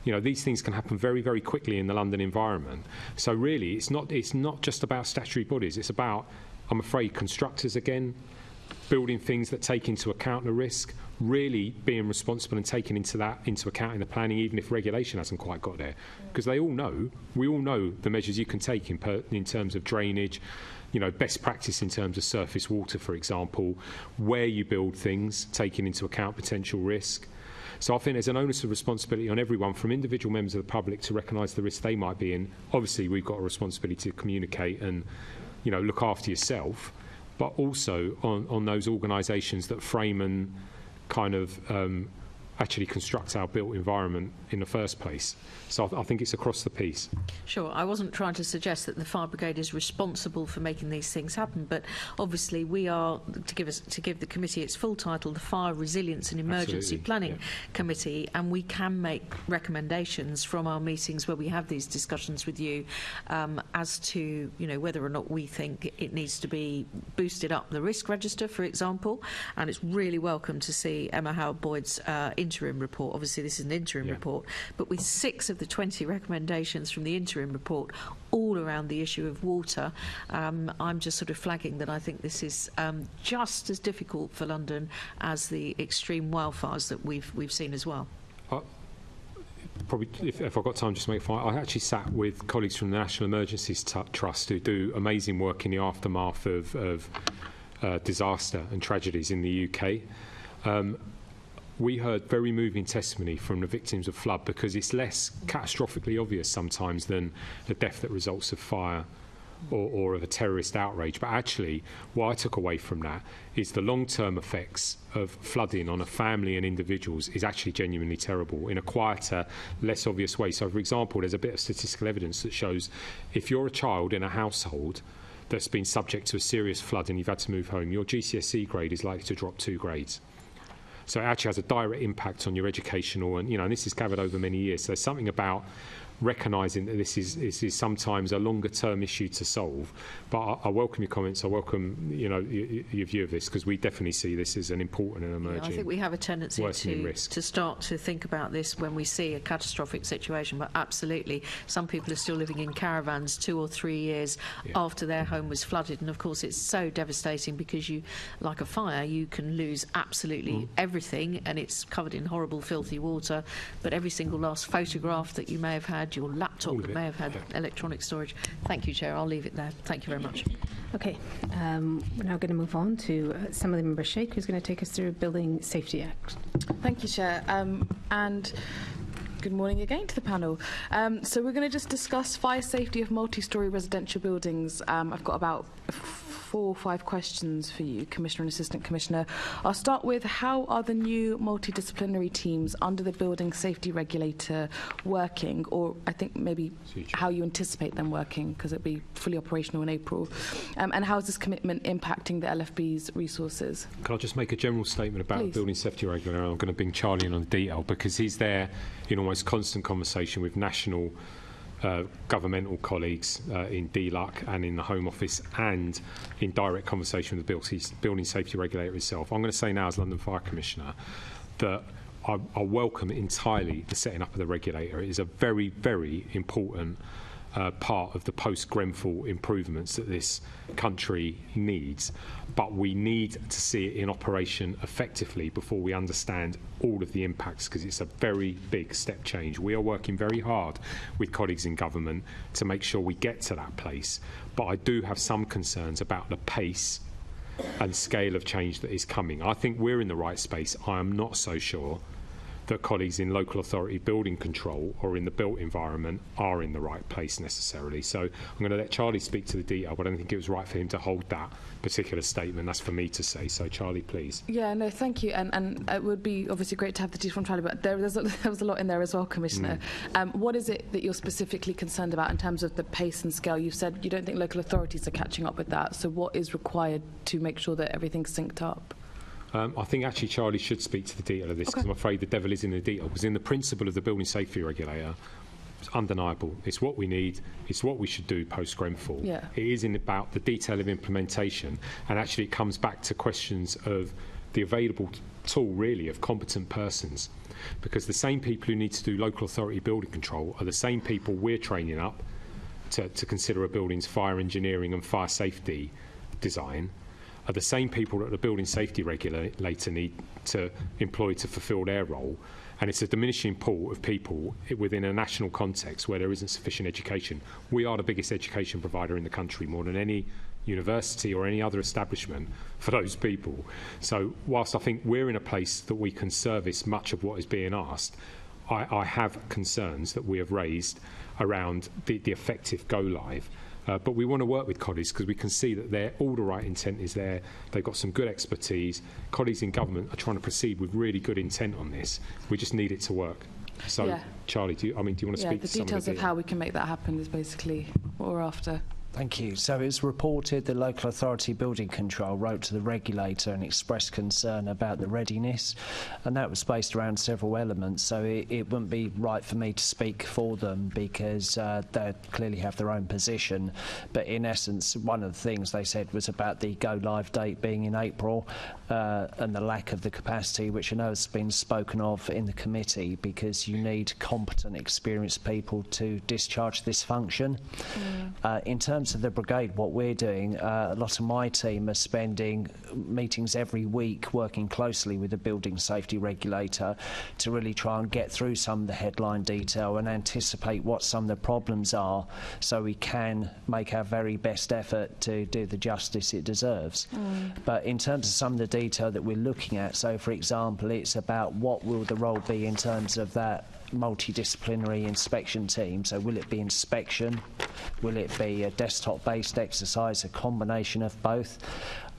You know, these things can happen very, very quickly in the London environment. So really, it's not just about statutory bodies. It's about, I'm afraid, constructors again, building things that take into account the risk, really being responsible and taking into account in the planning, even if regulation hasn't quite got there. Because we all know the measures you can take in terms of drainage, best practice in terms of surface water, for example, where you build things, taking into account potential risk. So I think there's an onus of responsibility on everyone, from individual members of the public to recognise the risk they might be in. Obviously, we've got a responsibility to communicate and, look after yourself, but also on those organisations that frame and kind of actually construct our built environment in the first place. So I think it's across the piece. Sure, I wasn't trying to suggest that the Fire Brigade is responsible for making these things happen, but obviously we are, to give the committee its full title, the Fire Resilience and Emergency Planning Committee, and we can make recommendations from our meetings where we have these discussions with you as to whether or not we think it needs to be boosted up the risk register, for example. And it's really welcome to see Emma Howard-Boyd's interim report. Obviously this is an interim report, but with 6 of the 20 recommendations from the interim report all around the issue of water, I'm just sort of flagging that I think this is just as difficult for London as the extreme wildfires that we've seen as well. Probably, if I've got time, just to make it fine. I actually sat with colleagues from the National Emergencies Trust who do amazing work in the aftermath of disaster and tragedies in the UK. we heard very moving testimony from the victims of flood, because it's less catastrophically obvious sometimes than the death that results of fire or of a terrorist outrage. But actually, what I took away from that is the long-term effects of flooding on a family and individuals is actually genuinely terrible in a quieter, less obvious way. So, for example, there's a bit of statistical evidence that shows if you're a child in a household that's been subject to a serious flood and you've had to move home, your GCSE grade is likely to drop 2 grades. So it actually has a direct impact on your educational, and and this is gathered over many years. So there's something about recognising that this is sometimes a longer term issue to solve. But I welcome your comments. I welcome your view of this, because we definitely see this as an important and emerging. I think we have a tendency to start to think about this when we see a catastrophic situation. But absolutely, some people are still living in caravans 2 or 3 years after their home was flooded, and of course it's so devastating because like a fire, you can lose absolutely everything, and it's covered in horrible, filthy water. But every single last photograph that you may have had, your laptop that may have had electronic storage. Thank you, Chair. I'll leave it there. Thank you very much. Okay, we're now going to move on to Assemblymember Sheikh, who's going to take us through Building Safety Act. Thank you, Chair. And good morning again to the panel. So we're going to just discuss fire safety of multi-storey residential buildings. I've got about 4 or 5 questions for you, Commissioner and Assistant Commissioner. I'll start with, how are the new multidisciplinary teams under the Building Safety Regulator working, or I think maybe how you anticipate them working, because it'll be fully operational in April, and how is this commitment impacting the LFB's resources? Can I just make a general statement about the Building Safety Regulator? I'm going to bring Charlie in on detail, because he's there in almost constant conversation with national governmental colleagues in DLUC and in the Home Office, and in direct conversation with the Building Safety Regulator itself. I'm going to say now, as London Fire Commissioner, that I welcome entirely the setting up of the regulator. It is a very, very important part of the post-Grenfell improvements that this country needs, but we need to see it in operation effectively before we understand all of the impacts, because it's a very big step change. We are working very hard with colleagues in government to make sure we get to that place, but I do have some concerns about the pace and scale of change that is coming. I think we're in the right space. I am not so sure that colleagues in local authority building control or in the built environment are in the right place necessarily. So I'm going to let Charlie speak to the detail, but I don't think it was right for him to hold that particular statement. That's for me to say. So Charlie, please. Yeah, no, thank you. And it would be obviously great to have the detail from Charlie, but there was a lot in there as well, Commissioner. What is it that you're specifically concerned about in terms of the pace and scale? You've said you don't think local authorities are catching up with that. So what is required to make sure that everything's synced up? I think actually Charlie should speak to the detail of this, because I'm afraid the devil is in the detail. Because in the principle of the Building Safety Regulator, it's undeniable. It's what we need. It's what we should do post-Grenfell. Yeah. It is about the detail of implementation, and actually it comes back to questions of the available tool, really, of competent persons. Because the same people who need to do local authority building control are the same people we're training up to consider a building's fire engineering and fire safety design, are the same people that the Building Safety Regulator need to employ to fulfil their role. And it's a diminishing pool of people within a national context where there isn't sufficient education. We are the biggest education provider in the country, more than any university or any other establishment for those people. So whilst I think we're in a place that we can service much of what is being asked, I have concerns that we have raised around the effective go-live. But we want to work with colleagues, because we can see that all the right intent is there. They've got some good expertise. Colleagues in government are trying to proceed with really good intent on this. We just need it to work. So, Charlie, do you want to speak to some of the details of how we can make that happen is basically what we're after. Thank you. So it's reported the Local Authority Building Control wrote to the regulator and expressed concern about the readiness, and that was based around several elements. So it wouldn't be right for me to speak for them, because they clearly have their own position. But in essence, one of the things they said was about the go-live date being in April, and the lack of the capacity, which I know has been spoken of in the committee, because you need competent, experienced people to discharge this function. In terms terms of the brigade, what we're doing, a lot of my team are spending meetings every week working closely with the building safety regulator to really try and get through some of the headline detail and anticipate what some of the problems are, so we can make our very best effort to do the justice it deserves. But in terms of some of the detail that we're looking at, so for example, it's about what will the role be in terms of that multidisciplinary inspection team. So will it be inspection? Will it be a desktop-based exercise, a combination of both?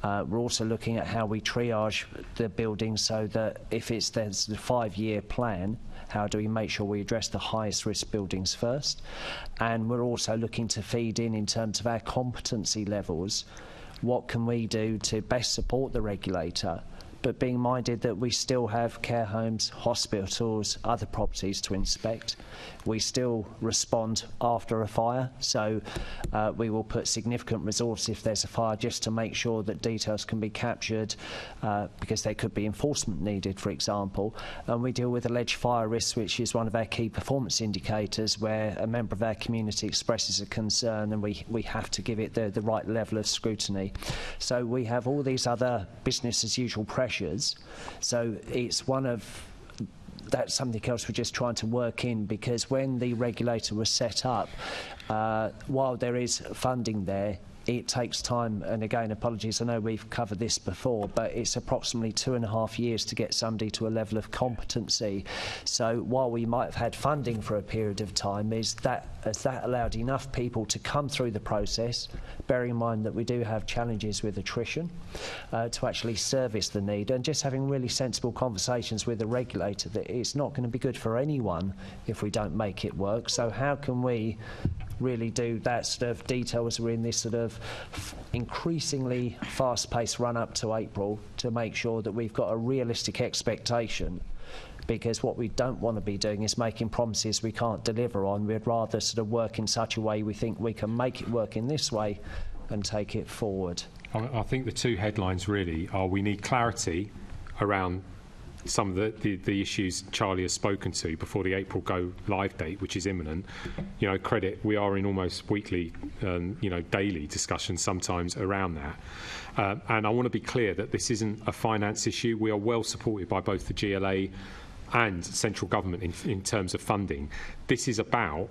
We're also looking at how we triage the buildings, so that if there's the 5-year plan, how do we make sure we address the highest risk buildings first? And we're also looking to feed in terms of our competency levels, what can we do to best support the regulator, but being minded that we still have care homes, hospitals, other properties to inspect. We still respond after a fire, so we will put significant resource if there's a fire just to make sure that details can be captured, because there could be enforcement needed, for example. And we deal with alleged fire risks, which is one of our key performance indicators, where a member of our community expresses a concern and we have to give it the right level of scrutiny. So we have all these other business as usual pressures. So it's that's something else we're just trying to work in, because when the regulator was set up, while there is funding there, it takes time, and again, apologies, I know we've covered this before, but it's approximately 2.5 years to get somebody to a level of competency. So while we might have had funding for a period of time, has that allowed enough people to come through the process, bearing in mind that we do have challenges with attrition, to actually service the need, and just having really sensible conversations with the regulator that it's not going to be good for anyone if we don't make it work. So how can we really do that sort of detail as we're in this sort of increasingly fast-paced run-up to April, to make sure that we've got a realistic expectation, because what we don't want to be doing is making promises we can't deliver on. We'd rather sort of work in such a way we think we can make it work in this way and take it forward. I think the two headlines really are: we need clarity around some of the issues Charlie has spoken to before the April go live date, which is imminent. You know, credit, we are in almost weekly, daily discussions sometimes around that. And I want to be clear that this isn't a finance issue. We are well supported by both the GLA and central government in terms of funding. This is about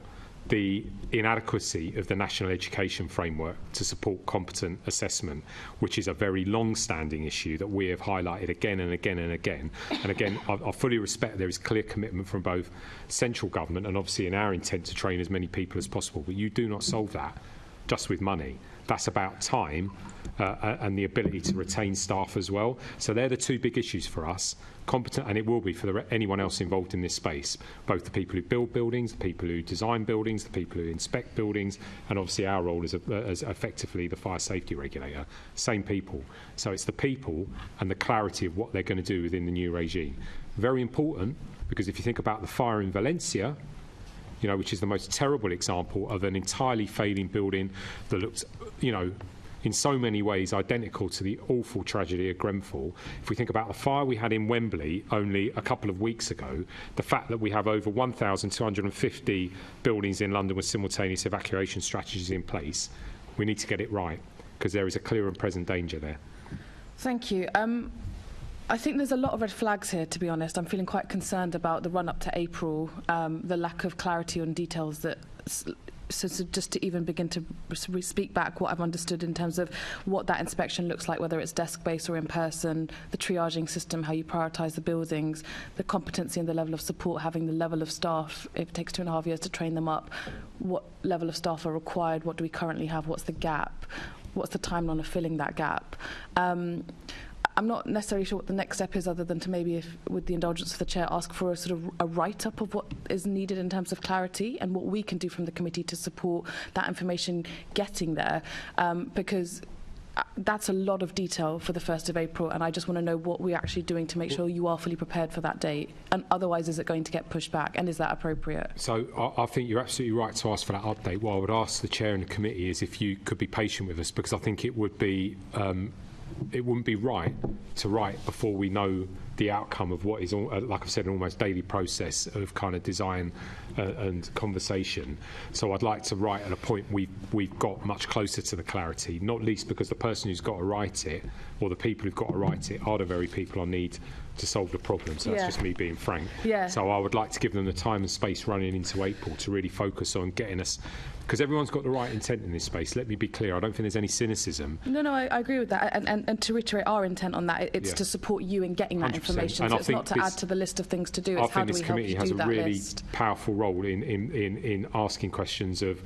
the inadequacy of the National Education Framework to support competent assessment, which is a very long-standing issue that we have highlighted again and again and again. And again, I fully respect there is clear commitment from both central government and obviously in our intent to train as many people as possible. But you do not solve that just with money. That's about time and the ability to retain staff as well. So they're the two big issues for us. Competent, and it will be for anyone else involved in this space, both the people who build buildings, the people who design buildings, the people who inspect buildings, and obviously our role as effectively the fire safety regulator. Same people. So it's the people and the clarity of what they're going to do within the new regime. Very important, because if you think about the fire in Valencia, which is the most terrible example of an entirely failing building that looked, in so many ways identical to the awful tragedy of Grenfell. If we think about the fire we had in Wembley only a couple of weeks ago, the fact that we have over 1,250 buildings in London with simultaneous evacuation strategies in place, we need to get it right, because there is a clear and present danger there. Thank you. I think there's a lot of red flags here, to be honest. I'm feeling quite concerned about the run-up to April, the lack of clarity on details that... So just to even begin to speak back what I've understood in terms of what that inspection looks like, whether it's desk-based or in person, the triaging system, how you prioritise the buildings, the competency and the level of support, having the level of staff, if it takes 2.5 years to train them up, what level of staff are required, what do we currently have, what's the gap, what's the timeline of filling that gap. I'm not necessarily sure what the next step is, other than to maybe, if, with the indulgence of the chair, ask for a sort of a write-up of what is needed in terms of clarity and what we can do from the committee to support that information getting there, because that's a lot of detail for the 1st of April, and I just want to know what we're actually doing to make sure you are fully prepared for that date, and otherwise is it going to get pushed back, and is that appropriate? So I think you're absolutely right to ask for that update. What I would ask the chair and the committee is if you could be patient with us, because I think it would be it wouldn't be right to write before we know the outcome of what is, like I've said, an almost daily process of kind of design and conversation. So I'd like to write at a point we've got much closer to the clarity, not least because the person who's got to write it, or the people who've got to write it, are the very people I need to solve the problem. So that's just me being frank. So I would like to give them the time and space running into April to really focus on getting us, because everyone's got the right intent in this space. Let me be clear, I don't think there's any cynicism. No, I agree with that. And to reiterate our intent on that, it's to support you in getting that 100%. information. And So I it's think not to add to the list of things to do, it's how do we help you do that list. I think this committee has a really powerful role in asking questions of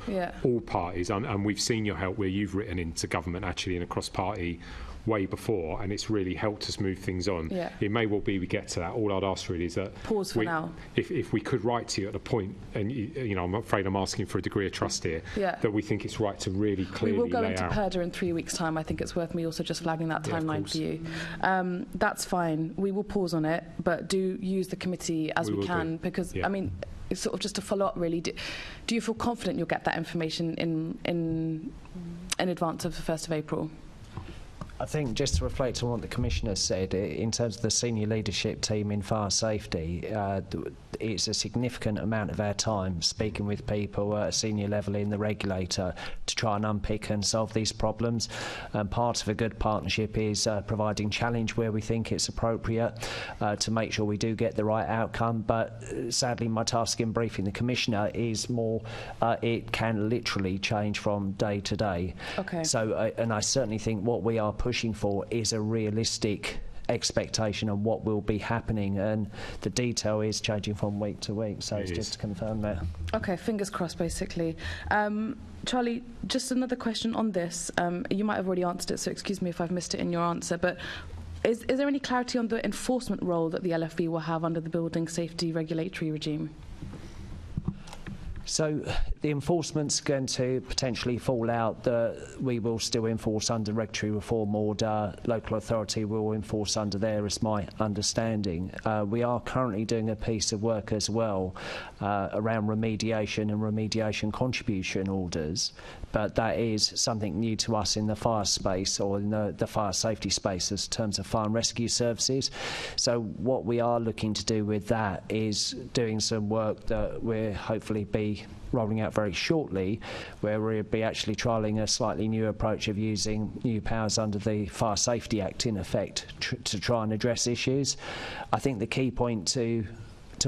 all parties. And we've seen your help where you've written into government actually in a cross-party way before, and it's really helped us move things on. It may well be we get to that. All I'd ask really is that pause for now. If we could write to you at a point, and you know, I'm afraid I'm asking for a degree of trust here, that we think it's right to really clearly lay out. We will go into PERDA in 3 weeks' time. I think it's worth me also just flagging that timeline for you. That's fine. We will pause on it, but do use the committee as we can, because I mean, it's sort of just to follow up really. Do you feel confident you'll get that information in advance of the 1st of April? I think just to reflect on what the Commissioner said, in terms of the senior leadership team in fire safety, it's a significant amount of our time speaking with people at a senior level in the regulator to try and unpick and solve these problems. Part of a good partnership is providing challenge where we think it's appropriate to make sure we do get the right outcome. But sadly, my task in briefing the Commissioner is more, it can literally change from day to day. So, and I certainly think what we are pushing for is a realistic expectation of what will be happening, and the detail is changing from week to week, so it's just to confirm that. Okay, fingers crossed basically. Charlie, just another question on this. You might have already answered it, so excuse me if I've missed it in your answer, but is there any clarity on the enforcement role that the LFB will have under the building safety regulatory regime? So the enforcement's going to potentially fall out. We will still enforce under regulatory reform order. Local authority will enforce under there, is my understanding. We are currently doing a piece of work as well around remediation and remediation contribution orders, but that is something new to us in the fire space, or in the fire safety space, in terms of fire and rescue services. So what we are looking to do with that is doing some work that we'll hopefully be rolling out very shortly, where we'll be actually trialling a slightly new approach of using new powers under the Fire Safety Act in effect to try and address issues. I think the key point to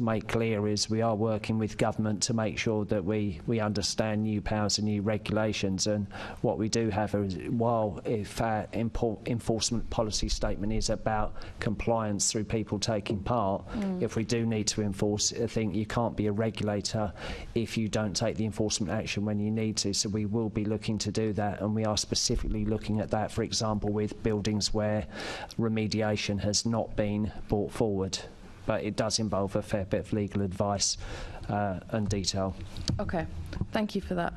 make clear is we are working with government to make sure that we understand new powers and new regulations, and what we do have is, while if our enforcement policy statement is about compliance through people taking part, if we do need to enforce, I think you can't be a regulator if you don't take the enforcement action when you need to. So we will be looking to do that, and we are specifically looking at that, for example, with buildings where remediation has not been brought forward. But it does involve a fair bit of legal advice and detail. Okay, thank you for that.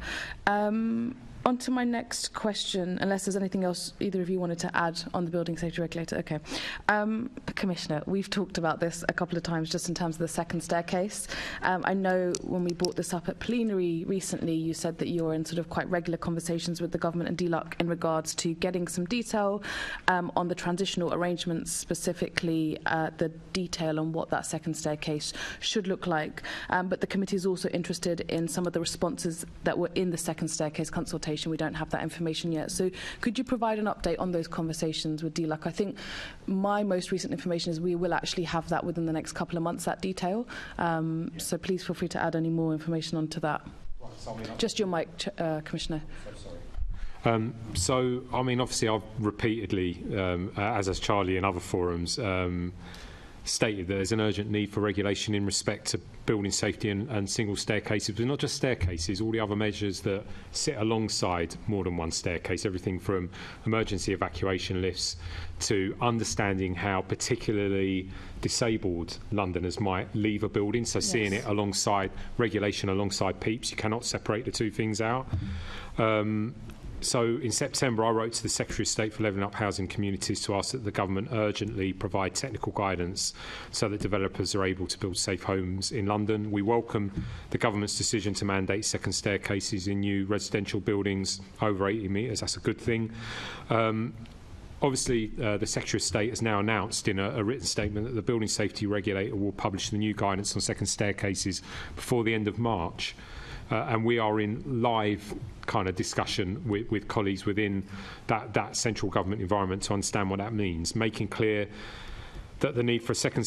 On to my next question, unless there's anything else either of you wanted to add on the building safety regulator. Okay. Commissioner, we've talked about this a couple of times just in terms of the second staircase. I know when we brought this up at plenary recently, you said that you're in sort of quite regular conversations with the government and DLUC in regards to getting some detail on the transitional arrangements, specifically the detail on what that second staircase should look like. But the committee is also interested in some of the responses that were in the second staircase consultation. We don't have that information yet. So could you provide an update on those conversations with DLUC? I think my most recent information is we will actually have that within the next couple of months, that detail. So please feel free to add any more information onto that. Just your mic, Commissioner. So, I mean, obviously I've repeatedly, as has Charlie in other forums, stated that there's an urgent need for regulation in respect to building safety and single staircases, but not just staircases, all the other measures that sit alongside more than one staircase, everything from emergency evacuation lifts to understanding how particularly disabled Londoners might leave a building, so seeing it alongside regulation, alongside PEEPs. You cannot separate the two things out. So in September, I wrote to the Secretary of State for Levelling Up Housing Communities to ask that the government urgently provide technical guidance so that developers are able to build safe homes in London. We welcome the government's decision to mandate second staircases in new residential buildings over 80 metres. That's a good thing. obviously, the Secretary of State has now announced in a written statement that the Building Safety Regulator will publish the new guidance on second staircases before the end of March. And we are in live kind of discussion with colleagues within that central government environment to understand what that means, making clear that the need for a second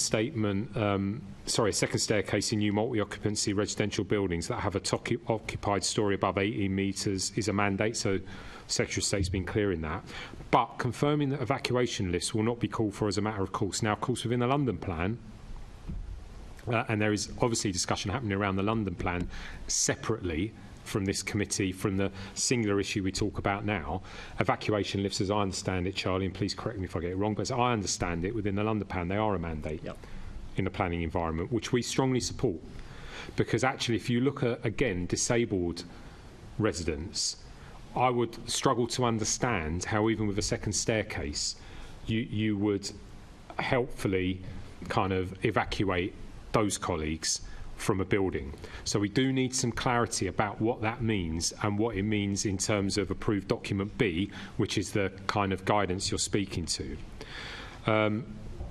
staircase in new multi-occupancy residential buildings that have a top occupied story above 18 metres is a mandate. So Secretary of State's been clear in that. But confirming that evacuation lifts will not be called for as a matter of course. Now, of course, within the London plan, and there is obviously discussion happening around the London plan separately from this committee, from the singular issue we talk about now. Evacuation lifts, as I understand it, Charlie, and please correct me if I get it wrong, but as I understand it, within the London plan, they are a mandate in the planning environment, which we strongly support. Because actually, if you look at, again, disabled residents, I would struggle to understand how even with a second staircase, you would helpfully kind of evacuate those colleagues from a building. So we do need some clarity about what that means and what it means in terms of approved document B, which is the kind of guidance you're speaking to.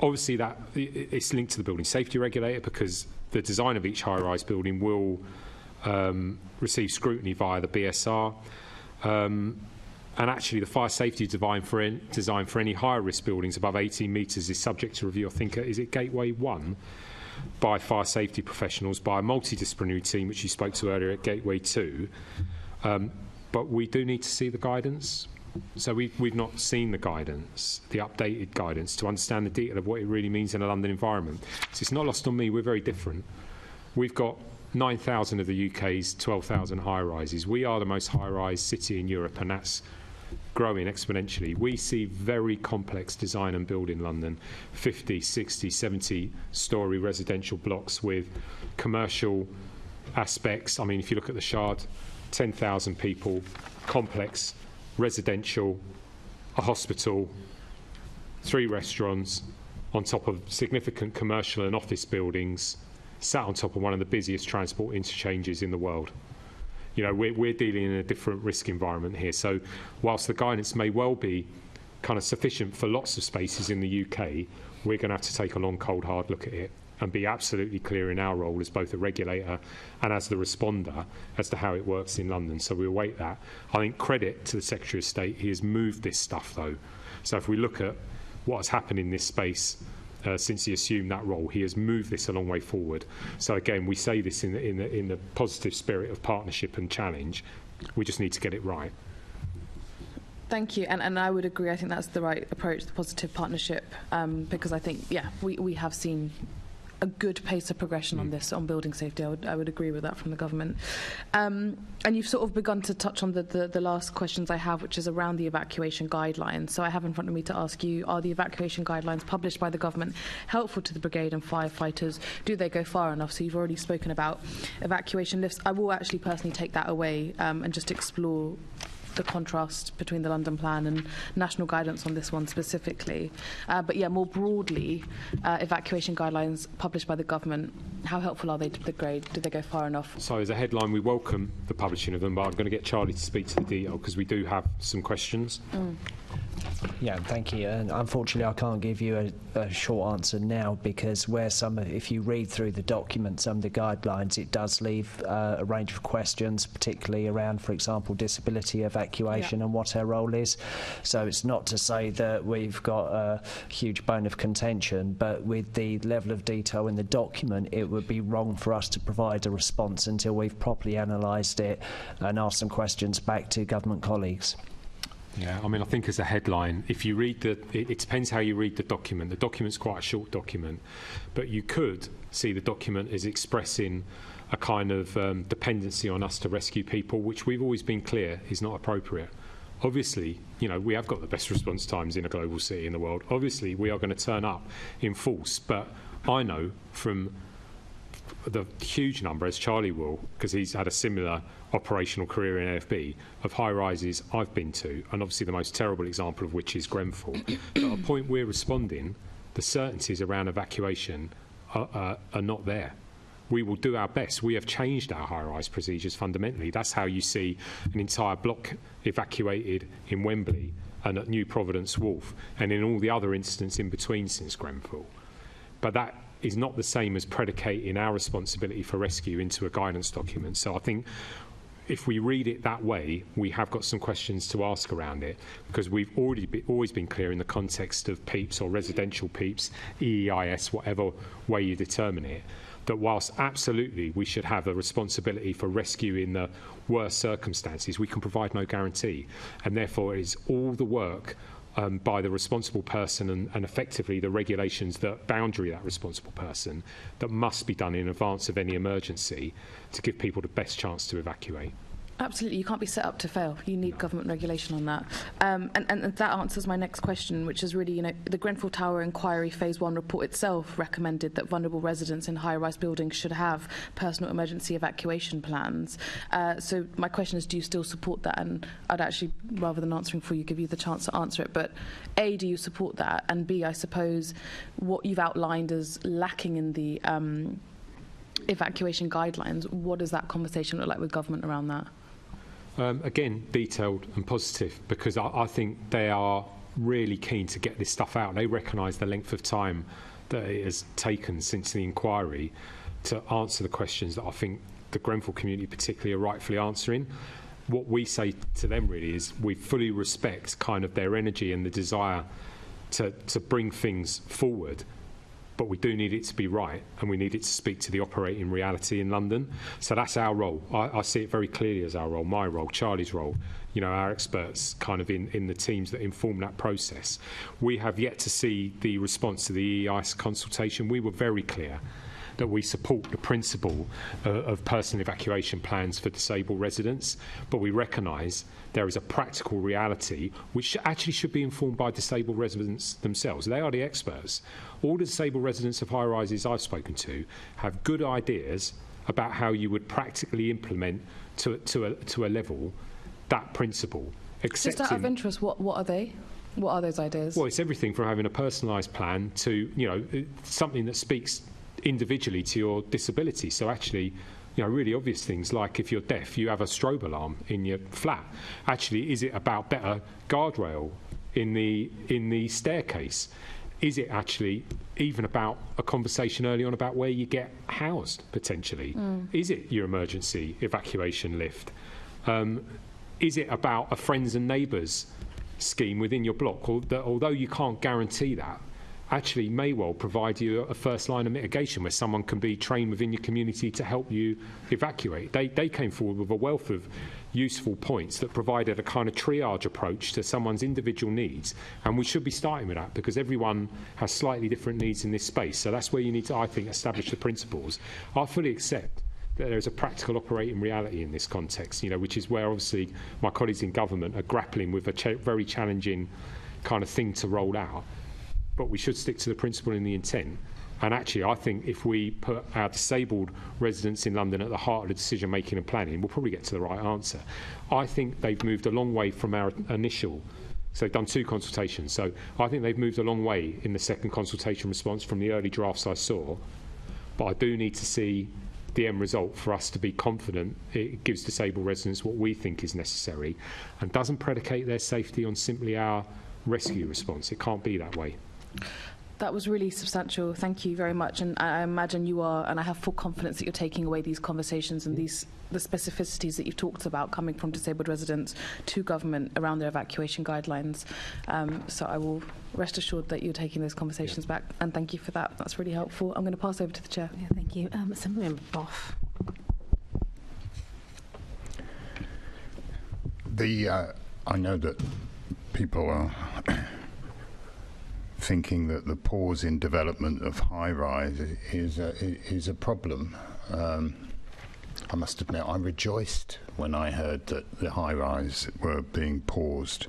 Obviously, that it's linked to the Building Safety Regulator because the design of each high-rise building will receive scrutiny via the BSR. And actually, the fire safety design for any higher risk buildings above 18 metres is subject to review. I think, is it Gateway 1? By fire safety professionals, by a multidisciplinary team, which you spoke to earlier at Gateway 2. But we do need to see the guidance. So we've not seen the guidance, the updated guidance, to understand the detail of what it really means in a London environment. So it's not lost on me, we're very different. We've got 9,000 of the UK's 12,000 high-rises. We are the most high-rise city in Europe, and that's growing exponentially. We see very complex design and build in London, 50, 60, 70-storey residential blocks with commercial aspects. I mean, if you look at the Shard, 10,000 people, complex, residential, a hospital, 3 restaurants, on top of significant commercial and office buildings, sat on top of one of the busiest transport interchanges in the world. You know, we're dealing in a different risk environment here. So whilst the guidance may well be kind of sufficient for lots of spaces in the UK, we're going to have to take a long, cold, hard look at it and be absolutely clear in our role as both a regulator and as the responder as to how it works in London. So we await that. I think credit to the Secretary of State. He has moved this stuff, though. So if we look at what has happened in this space since he assumed that role, he has moved this a long way forward. So again, we say this in the positive spirit of partnership and challenge. We just need to get it right. Thank you, and I would agree. I think that's the right approach, the positive partnership, because I think, we have seen a good pace of progression on this, on building safety. I would agree with that from the government. And you've sort of begun to touch on the last questions I have, which is around the evacuation guidelines. So I have in front of me to ask you, are the evacuation guidelines published by the government helpful to the brigade and firefighters? Do they go far enough? So you've already spoken about evacuation lifts. I will actually personally take that away and just explore the contrast between the London plan and national guidance on this one specifically. But more broadly, evacuation guidelines published by the government, how helpful are they to the brigade? Do they go far enough? So as a headline, we welcome the publishing of them, but I'm going to get Charlie to speak to the detail because we do have some questions. Yeah, thank you. And unfortunately, I can't give you a short answer now because if you read through the documents, some of the guidelines, it does leave a range of questions, particularly around, for example, disability evacuation and what our role is. So it's not to say that we've got a huge bone of contention, but with the level of detail in the document, it would be wrong for us to provide a response until we've properly analysed it and asked some questions back to government colleagues. Yeah, I mean, I think as a headline, if you read it depends how you read the document. The document's quite a short document, but you could see the document as expressing a kind of dependency on us to rescue people, which we've always been clear is not appropriate. Obviously, we have got the best response times in a global city in the world. Obviously, we are going to turn up in force, but I know from the huge number, as Charlie will, because he's had a similar operational career in AFB, of high-rises I've been to, and obviously the most terrible example of which is Grenfell. But at the point we're responding, the certainties around evacuation are not there. we will do our best. We have changed our high-rise procedures fundamentally. That's how you see an entire block evacuated in Wembley and at New Providence Wharf, and in all the other incidents in between since Grenfell. But that is not the same as predicating our responsibility for rescue into a guidance document. So I think if we read it that way, we have got some questions to ask around it, because we've always been clear in the context of PEEPs or residential PEEPs, EEIS, whatever way you determine it, that whilst absolutely we should have a responsibility for rescue in the worst circumstances, we can provide no guarantee. And therefore it is all the work by the responsible person and effectively the regulations that boundary that responsible person that must be done in advance of any emergency to give people the best chance to evacuate. Absolutely, you can't be set up to fail. You need government regulation on that. And that answers my next question, which is really, the Grenfell Tower Inquiry Phase 1 report itself recommended that vulnerable residents in high-rise buildings should have personal emergency evacuation plans. So my question is, do you still support that? And I'd actually, rather than answering for you, give you the chance to answer it. But A, do you support that? And B, I suppose what you've outlined as lacking in the evacuation guidelines, what does that conversation look like with government around that? Again, detailed and positive, because I think they are really keen to get this stuff out. They recognise the length of time that it has taken since the inquiry to answer the questions that I think the Grenfell community particularly are rightfully answering. What we say to them really is we fully respect kind of their energy and the desire to bring things forward, but we do need it to be right, and we need it to speak to the operating reality in London. So that's our role. I see it very clearly as our role, my role, Charlie's role, our experts kind of in the teams that inform that process. We have yet to see the response to the EEIS consultation. We were very clear that we support the principle of personal evacuation plans for disabled residents, but we recognise there is a practical reality which actually should be informed by disabled residents themselves. They are the experts. All the disabled residents of high-rises I've spoken to have good ideas about how you would practically implement to a level that principle. Just out of interest, what are they? What are those ideas? Well, it's everything from having a personalised plan to something that speaks individually to your disability. So actually, really obvious things like if you're deaf, you have a strobe alarm in your flat. Actually, is it about better guardrail in the staircase? Is it actually even about a conversation early on about where you get housed, potentially? Is it your emergency evacuation lift? Is it about a friends and neighbours scheme within your block? Although you can't guarantee that, actually may well provide you a first line of mitigation where someone can be trained within your community to help you evacuate. They came forward with a wealth of useful points that provided a kind of triage approach to someone's individual needs, and we should be starting with that because everyone has slightly different needs in this space. So that's where you need to, I think, establish the principles. I fully accept that there is a practical operating reality in this context, which is where obviously my colleagues in government are grappling with a very challenging kind of thing to roll out. But we should stick to the principle and the intent. And actually, I think if we put our disabled residents in London at the heart of the decision-making and planning, we'll probably get to the right answer. I think they've moved a long way from our initial. So they've done 2 consultations. So I think they've moved a long way in the second consultation response from the early drafts I saw. But I do need to see the end result for us to be confident it gives disabled residents what we think is necessary and doesn't predicate their safety on simply our rescue response. It can't be that way. That was really substantial. Thank you very much. And I imagine you are, and I have full confidence that you're taking away these conversations and the specificities that you've talked about coming from disabled residents to government around their evacuation guidelines. So I will rest assured that you're taking those conversations back. And thank you for that. That's really helpful. I'm going to pass over to the Chair. Yeah, thank you. Assemblymember Boff. I know that people are thinking that the pause in development of high-rise is a problem. I must admit, I rejoiced when I heard that the high-rise were being paused,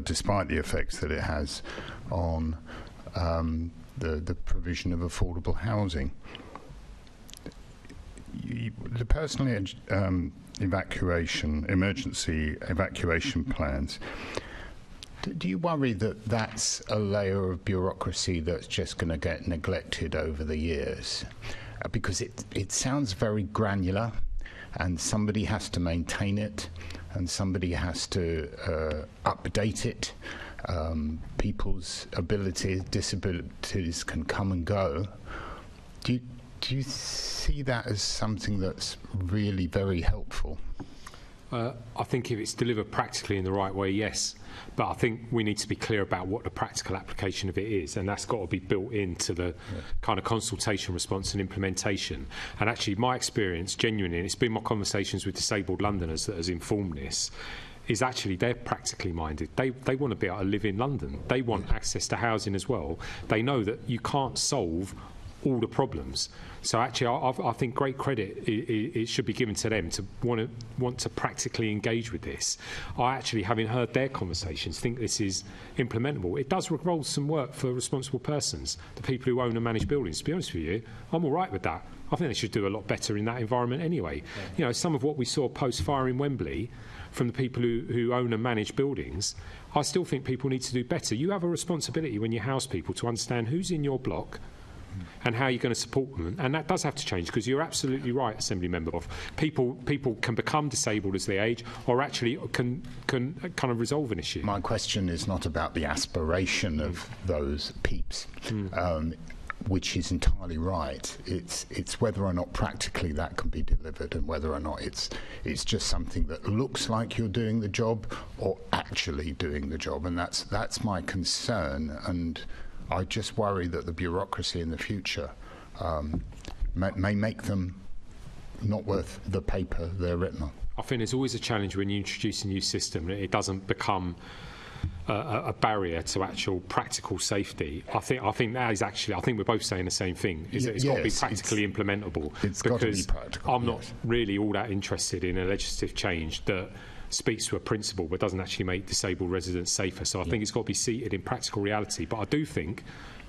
despite the effects that it has on the provision of affordable housing. The personal emergency evacuation plans, do you worry that that's a layer of bureaucracy that's just going to get neglected over the years? because it sounds very granular, and somebody has to maintain it, and somebody has to update it. People's disabilities can come and go. Do you see that as something that's really very helpful? I think if it's delivered practically in the right way, yes. But I think we need to be clear about what the practical application of it is, and that's got to be built into the kind of consultation response and implementation. And actually, my experience, genuinely, and it's been my conversations with disabled Londoners that has informed this, is actually they're practically minded. They want to be able to live in London. They want access to housing as well. They know that you can't solve all the problems. So actually, I think great credit it should be given to them to want to practically engage with this. I actually, having heard their conversations, think this is implementable. It does roll some work for responsible persons, the people who own and manage buildings. To be honest with you, I'm all right with that. I think they should do a lot better in that environment anyway. You know, some of what we saw post-fire in Wembley from the people who own and manage buildings, I still think people need to do better. You have a responsibility when you house people to understand who's in your block and how you're going to support them, and that does have to change, because you're absolutely right, Assembly Member. People can become disabled as they age, or actually can kind of resolve an issue. My question is not about the aspiration of those peeps, which is entirely right. It's whether or not practically that can be delivered, and whether or not it's just something that looks like you're doing the job or actually doing the job, and that's my concern. And I just worry that the bureaucracy in the future may make them not worth the paper they're written on. I think there's always a challenge when you introduce a new system. It doesn't become a barrier to actual practical safety. I think that is actually, I think we're both saying the same thing. It's got to be practically implementable. It's got to be practical. I'm not really all that interested in a legislative change that speaks to a principle but doesn't actually make disabled residents safer. So I think it's got to be seated in practical reality. But I do think,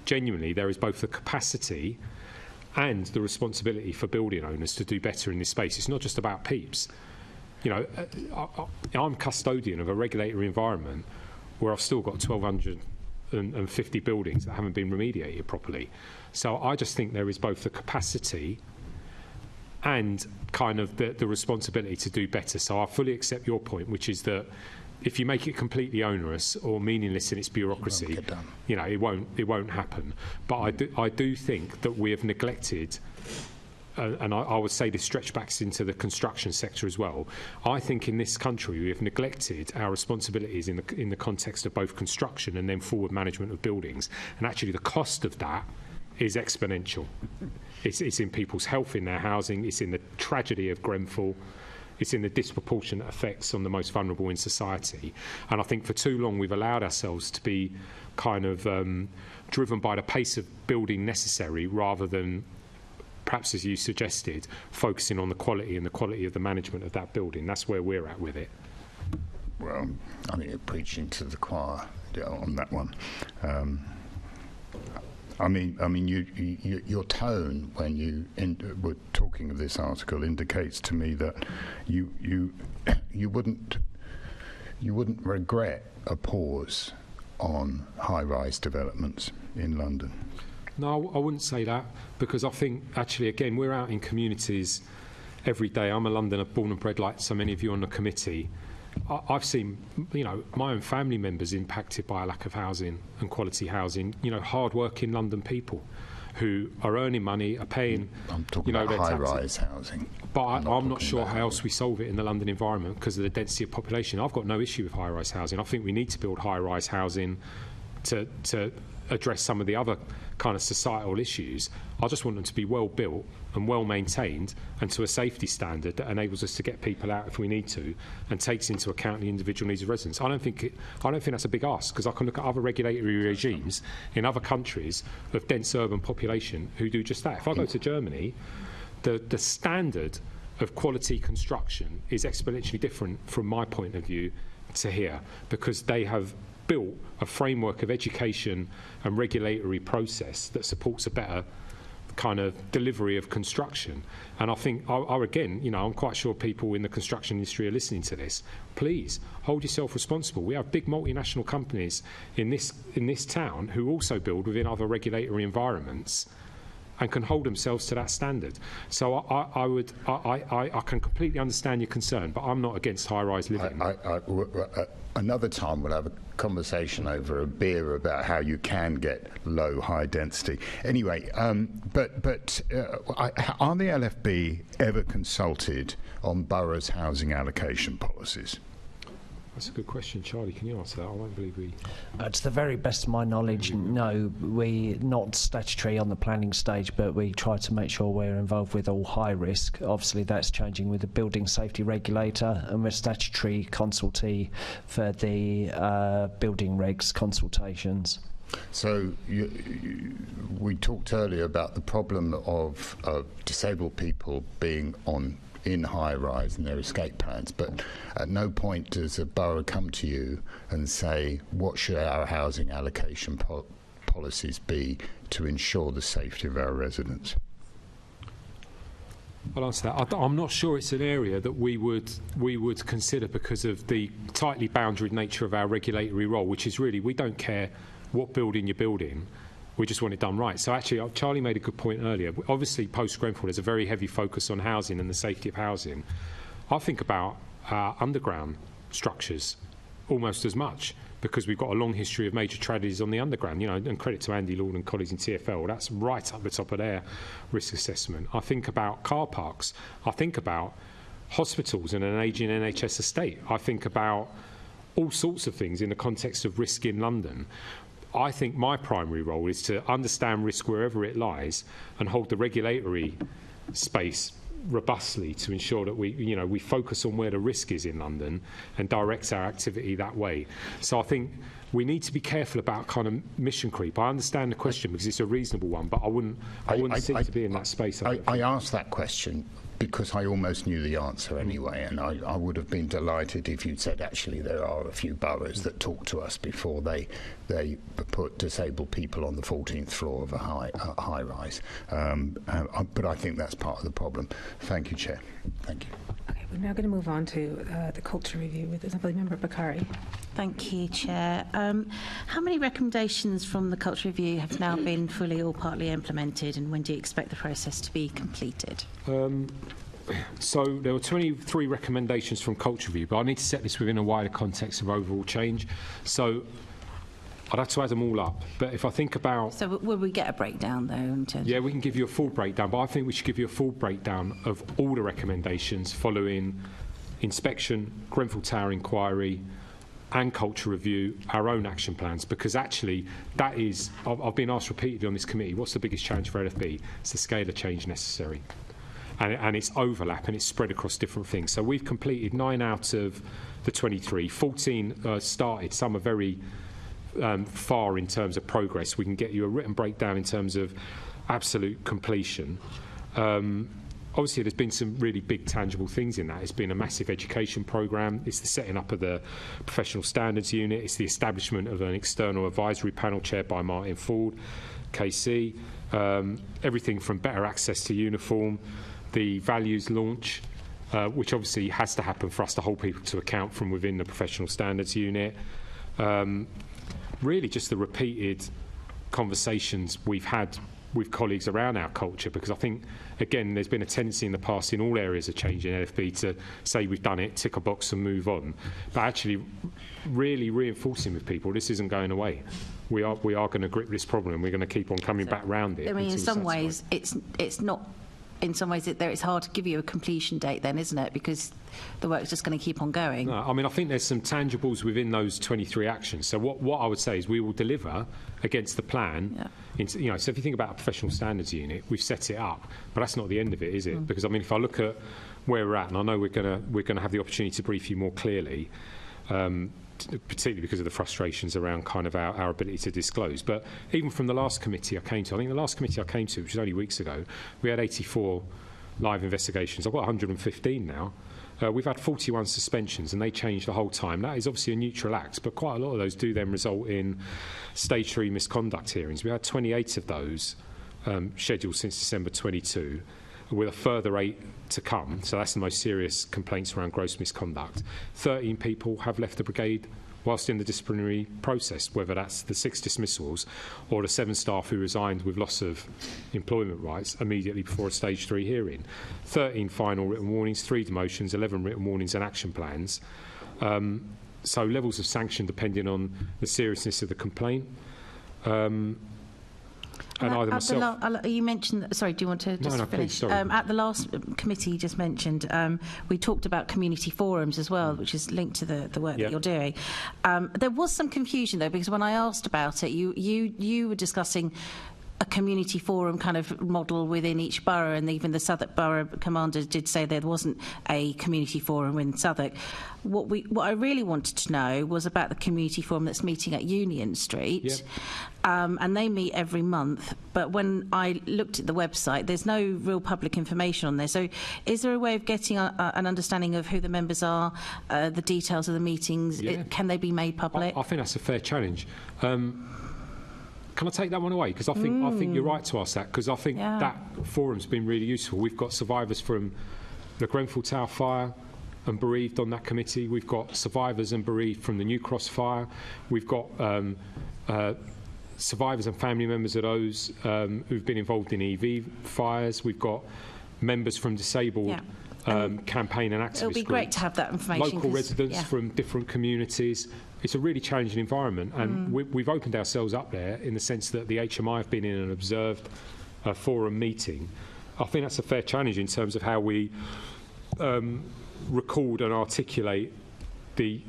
genuinely, there is both the capacity and the responsibility for building owners to do better in this space. It's not just about peeps. You know, I'm custodian of a regulatory environment where I've still got 1,250 buildings that haven't been remediated properly. So I just think there is both the capacity and kind of the responsibility to do better. So I fully accept your point, which is that if you make it completely onerous or meaningless in its bureaucracy, you know, it won't happen. But I do think that we have neglected, and I would say this stretch backs into the construction sector as well. I think in this country we have neglected our responsibilities in the context of both construction and then forward management of buildings. And actually the cost of that is exponential. It's in people's health, in their housing, it's in the tragedy of Grenfell, it's in the disproportionate effects on the most vulnerable in society. And I think for too long we've allowed ourselves to be kind of driven by the pace of building necessary rather than, perhaps as you suggested, focusing on the quality and the quality of the management of that building. That's where we're at with it. Well, I think you're preaching to the choir on that one. I mean, your tone when you were talking of this article indicates to me that you wouldn't regret a pause on high-rise developments in London. No, I wouldn't say that, because I think actually, again, we're out in communities every day. I'm a Londoner, born and bred, like so many of you on the committee. I've seen, you know, my own family members impacted by a lack of housing and quality housing. You know, hard-working London people who are earning money, are paying. I'm talking about high-rise housing. But I'm not sure how else we solve it in the London environment because of the density of population. I've got no issue with high-rise housing. I think we need to build high-rise housing to address some of the other kind of societal issues. I just want them to be well built and well maintained and to a safety standard that enables us to get people out if we need to and takes into account the individual needs of residents. I don't think that's a big ask, because I can look at other regulatory regimes in other countries of dense urban population who do just that. If I go to Germany, the standard of quality construction is exponentially different from my point of view to here, because they have built a framework of education and regulatory process that supports a better kind of delivery of construction. And I think, again, you know, I'm quite sure people in the construction industry are listening to this. Please hold yourself responsible. We have big multinational companies in this town who also build within other regulatory environments and can hold themselves to that standard. So I can completely understand your concern, but I'm not against high-rise living. Another time we'll have a conversation over a beer about how you can get low, high density. Anyway, are the LFB ever consulted on boroughs' housing allocation policies? That's a good question. Charlie, can you answer that? I won't believe we... To the very best of my knowledge, no. We're not statutory on the planning stage, but we try to make sure we're involved with all high risk. Obviously, that's changing with the building safety regulator, and we're statutory consultee for the building regs consultations. So we talked earlier about the problem of disabled people being in high-rise and their escape plans, but at no point does a borough come to you and say, what should our housing allocation policies be to ensure the safety of our residents? I'll answer that. I'm not sure it's an area that we would consider because of the tightly boundaried nature of our regulatory role, which is really, we don't care what building you're building. We just want it done right. So actually, Charlie made a good point earlier. Obviously, post-Grenfell, there's a very heavy focus on housing and the safety of housing. I think about underground structures almost as much because we've got a long history of major tragedies on the underground, you know, and credit to Andy Lord and colleagues in TfL. That's right up the top of their risk assessment. I think about car parks. I think about hospitals and an ageing NHS estate. I think about all sorts of things in the context of risk in London. I think my primary role is to understand risk wherever it lies and hold the regulatory space robustly to ensure that we focus on where the risk is in London and direct our activity that way. So I think we need to be careful about kind of mission creep. I understand the question because it's a reasonable one, but I wouldn't seek to be in that space. I asked that question because I almost knew the answer anyway, and I would have been delighted if you'd said actually there are a few boroughs that talk to us before they put disabled people on the 14th floor of a high rise. But I think that's part of the problem. Thank you, Chair. Thank you. Okay, we're now going to move on to the culture review with Assembly Member Bakari. Thank you, Chair. How many recommendations from the culture review have now been fully or partly implemented, and when do you expect the process to be completed? So there were 23 recommendations from culture review, but I need to set this within a wider context of overall change. So I'd have to add them all up. But if I think about... So will we get a breakdown, though? In terms yeah, we can give you a full breakdown, but I think we should give you a full breakdown of all the recommendations following inspection, Grenfell Tower inquiry, and culture review, our own action plans, because actually that is... I've been asked repeatedly on this committee, what's the biggest challenge for LFB? It's the scale of change necessary. And it's overlap and it's spread across different things. So we've completed 9 out of the 23. 14 started. Some are very far in terms of progress. We can get you a written breakdown in terms of absolute completion. Obviously, there's been some really big tangible things in that. It's been a massive education programme. It's the setting up of the Professional Standards Unit. It's the establishment of an external advisory panel chaired by Martin Ford, KC. Everything from better access to uniform, the values launch, which obviously has to happen for us to hold people to account from within the Professional Standards Unit. Really just the repeated conversations we've had with colleagues around our culture, because I think, again, there's been a tendency in the past in all areas of change in LFB to say we've done it, tick a box and move on. But actually really reinforcing with people, this isn't going away. We are going to grip this problem and we're going to keep on coming back round it. I mean, in some ways, it's not... In some ways, it's hard to give you a completion date then, isn't it? Because the work's just going to keep on going. No, I mean, I think there's some tangibles within those 23 actions. So what I would say is we will deliver against the plan. Yeah. So if you think about a Professional Standards Unit, we've set it up, but that's not the end of it, is it? Because, I mean, if I look at where we're at, and I know we're going to have the opportunity to brief you more clearly, particularly because of the frustrations around kind of our ability to disclose. But even from the last committee I came to, which was only weeks ago, we had 84 live investigations. I've got 115 now. We've had 41 suspensions and they changed the whole time. That is obviously a neutral act, but quite a lot of those do then result in stage 3 misconduct hearings. We had 28 of those scheduled since December 22, with a further 8 to come. So that's the most serious complaints around gross misconduct. 13 people have left the brigade whilst in the disciplinary process, whether that's the 6 dismissals or the 7 staff who resigned with loss of employment rights immediately before a stage 3 hearing. 13 final written warnings, 3 demotions, 11 written warnings and action plans. So levels of sanction depending on the seriousness of the complaint. And either myself... you mentioned... Sorry, do you want to just finish? Please, sorry. At the last committee you just mentioned, we talked about community forums as well, which is linked to the work that you're doing. There was some confusion, though, because when I asked about it, you were discussing a community forum kind of model within each borough, and even the Southwark Borough Commander did say there wasn't a community forum in Southwark. What I really wanted to know was about the community forum that's meeting at Union Street, and they meet every month. But when I looked at the website, there's no real public information on there. So is there a way of getting an understanding of who the members are, the details of the meetings? Can they be made public? I think that's a fair challenge. Can I take that one away? Because I think you're right to ask that, because I think that forum's been really useful. We've got survivors from the Grenfell Tower fire and bereaved on that committee. We've got survivors and bereaved from the New Cross fire. We've got survivors and family members of those who've been involved in EV fires. We've got members from disabled campaign and activist It'll be great to have that information. Local residents from different communities. It's a really challenging environment, and we've opened ourselves up there in the sense that the HMI have been in and observed a forum meeting. I think that's a fair challenge in terms of how we record and articulate the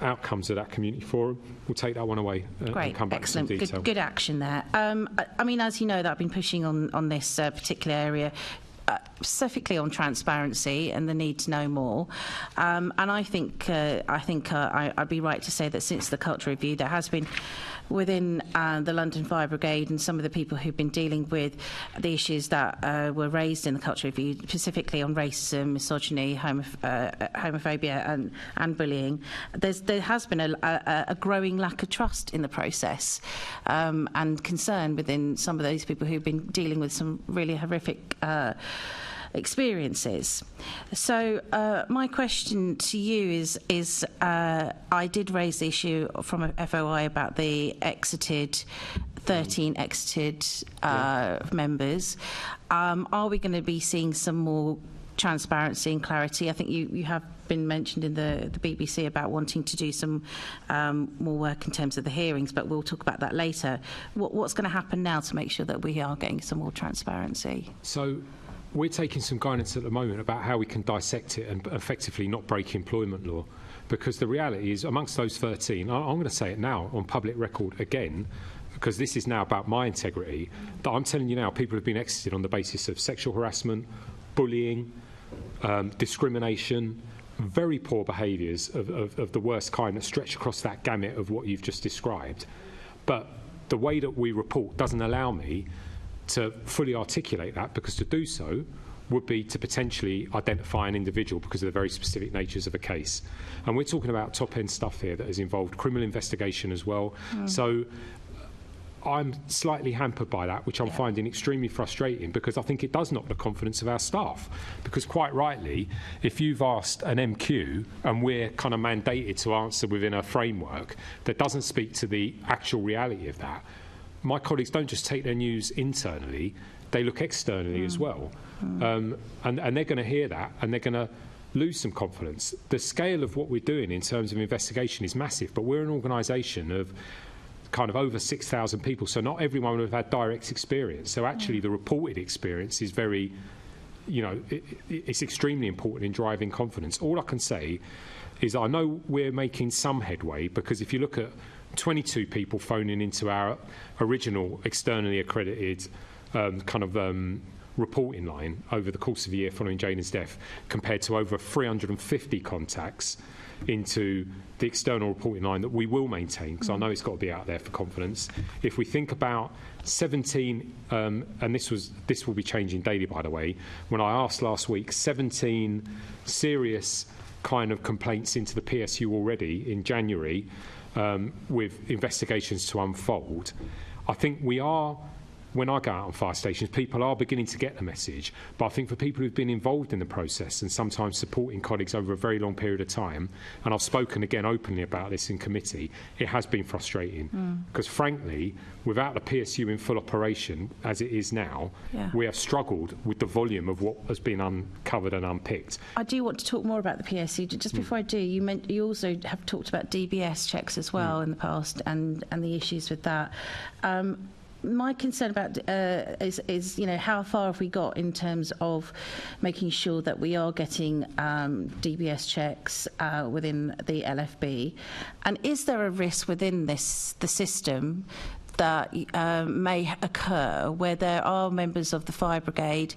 outcomes of that community forum. We'll take that one away and come back to some detail. Good action there. I mean, as you know, that I've been pushing on this particular area, specifically on transparency and the need to know more. And I think I'd be right to say that since the culture review, there has been within the London Fire Brigade and some of the people who've been dealing with the issues that were raised in the culture review, specifically on racism, misogyny, homophobia and bullying, there has been a growing lack of trust in the process and concern within some of those people who've been dealing with some really horrific experiences. So my question to you is I did raise the issue from a FOI about the 13 exited members. Are we going to be seeing some more transparency and clarity? I think you have been mentioned in the BBC about wanting to do some more work in terms of the hearings, but we'll talk about that later. What's going to happen now to make sure that we are getting some more transparency? So we're taking some guidance at the moment about how we can dissect it and effectively not break employment law, because the reality is amongst those 13, I'm going to say it now on public record again, because this is now about my integrity, that I'm telling you now people have been exited on the basis of sexual harassment, bullying, discrimination, very poor behaviours of the worst kind that stretch across that gamut of what you've just described. But the way that we report doesn't allow me to fully articulate that, because to do so would be to potentially identify an individual because of the very specific natures of a case. And we're talking about top-end stuff here that has involved criminal investigation as well. So I'm slightly hampered by that, which I'm finding extremely frustrating, because I think it does knock the confidence of our staff. Because quite rightly, if you've asked an MQ and we're kind of mandated to answer within a framework that doesn't speak to the actual reality of that, my colleagues don't just take their news internally, they look externally as well. And they're going to hear that, and they're going to lose some confidence. The scale of what we're doing in terms of investigation is massive, but we're an organisation of kind of over 6,000 people, so not everyone would have had direct experience. So actually the reported experience is very, it's extremely important in driving confidence. All I can say is I know we're making some headway, because if you look at 22 people phoning into our original externally accredited reporting line over the course of a year following Jaden's death, compared to over 350 contacts into the external reporting line that we will maintain, because I know it's got to be out there for confidence. If we think about 17, and this will be changing daily, by the way, when I asked last week, 17 serious kind of complaints into the PSU already in January, with investigations to unfold. I think we are when I go out on fire stations, people are beginning to get the message. But I think for people who've been involved in the process and sometimes supporting colleagues over a very long period of time, and I've spoken again openly about this in committee, it has been frustrating. Because frankly, without the PSU in full operation, as it is now, we have struggled with the volume of what has been uncovered and unpicked. I do want to talk more about the PSU. Just before I do, you also have talked about DBS checks as well in the past and the issues with that. My concern about is how far have we got in terms of making sure that we are getting DBS checks within the LFB, and is there a risk within the system that may occur where there are members of the fire brigade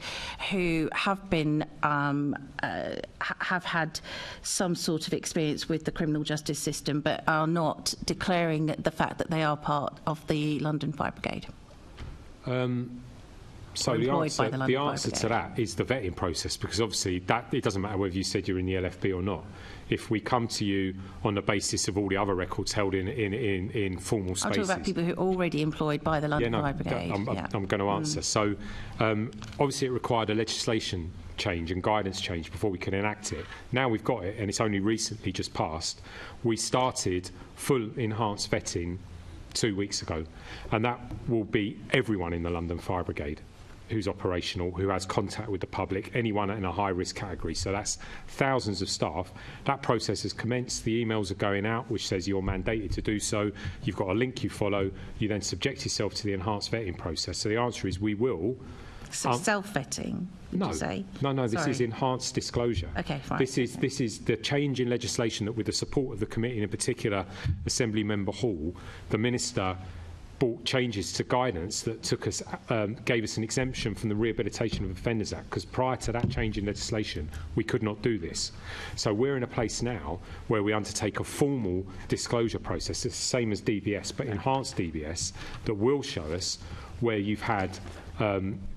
who have been have had some sort of experience with the criminal justice system but are not declaring the fact that they are part of the London Fire Brigade? So the answer to that is the vetting process, because obviously that it doesn't matter whether you said you're in the LFB or not. If we come to you on the basis of all the other records held in formal spaces. I'm talking about people who are already employed by the London Fire Brigade. I'm going to answer. So obviously it required a legislation change and guidance change before we can enact it. Now we've got it, and it's only recently just passed. We started full enhanced vetting 2 weeks ago, and that will be everyone in the London Fire Brigade who's operational, who has contact with the public, anyone in a high-risk category. So that's thousands of staff. That process has commenced. The emails are going out, which says you're mandated to do so. You've got a link you follow. You then subject yourself to the enhanced vetting process. So the answer is we will. Self-vetting, did you say? No, this is enhanced disclosure. Okay, fine. This is the change in legislation that, with the support of the committee, and in particular Assembly Member Hall, the Minister brought changes to guidance that gave us an exemption from the Rehabilitation of Offenders Act, because prior to that change in legislation, we could not do this. So we're in a place now where we undertake a formal disclosure process. It's the same as DBS, but enhanced DBS, that will show us where you've had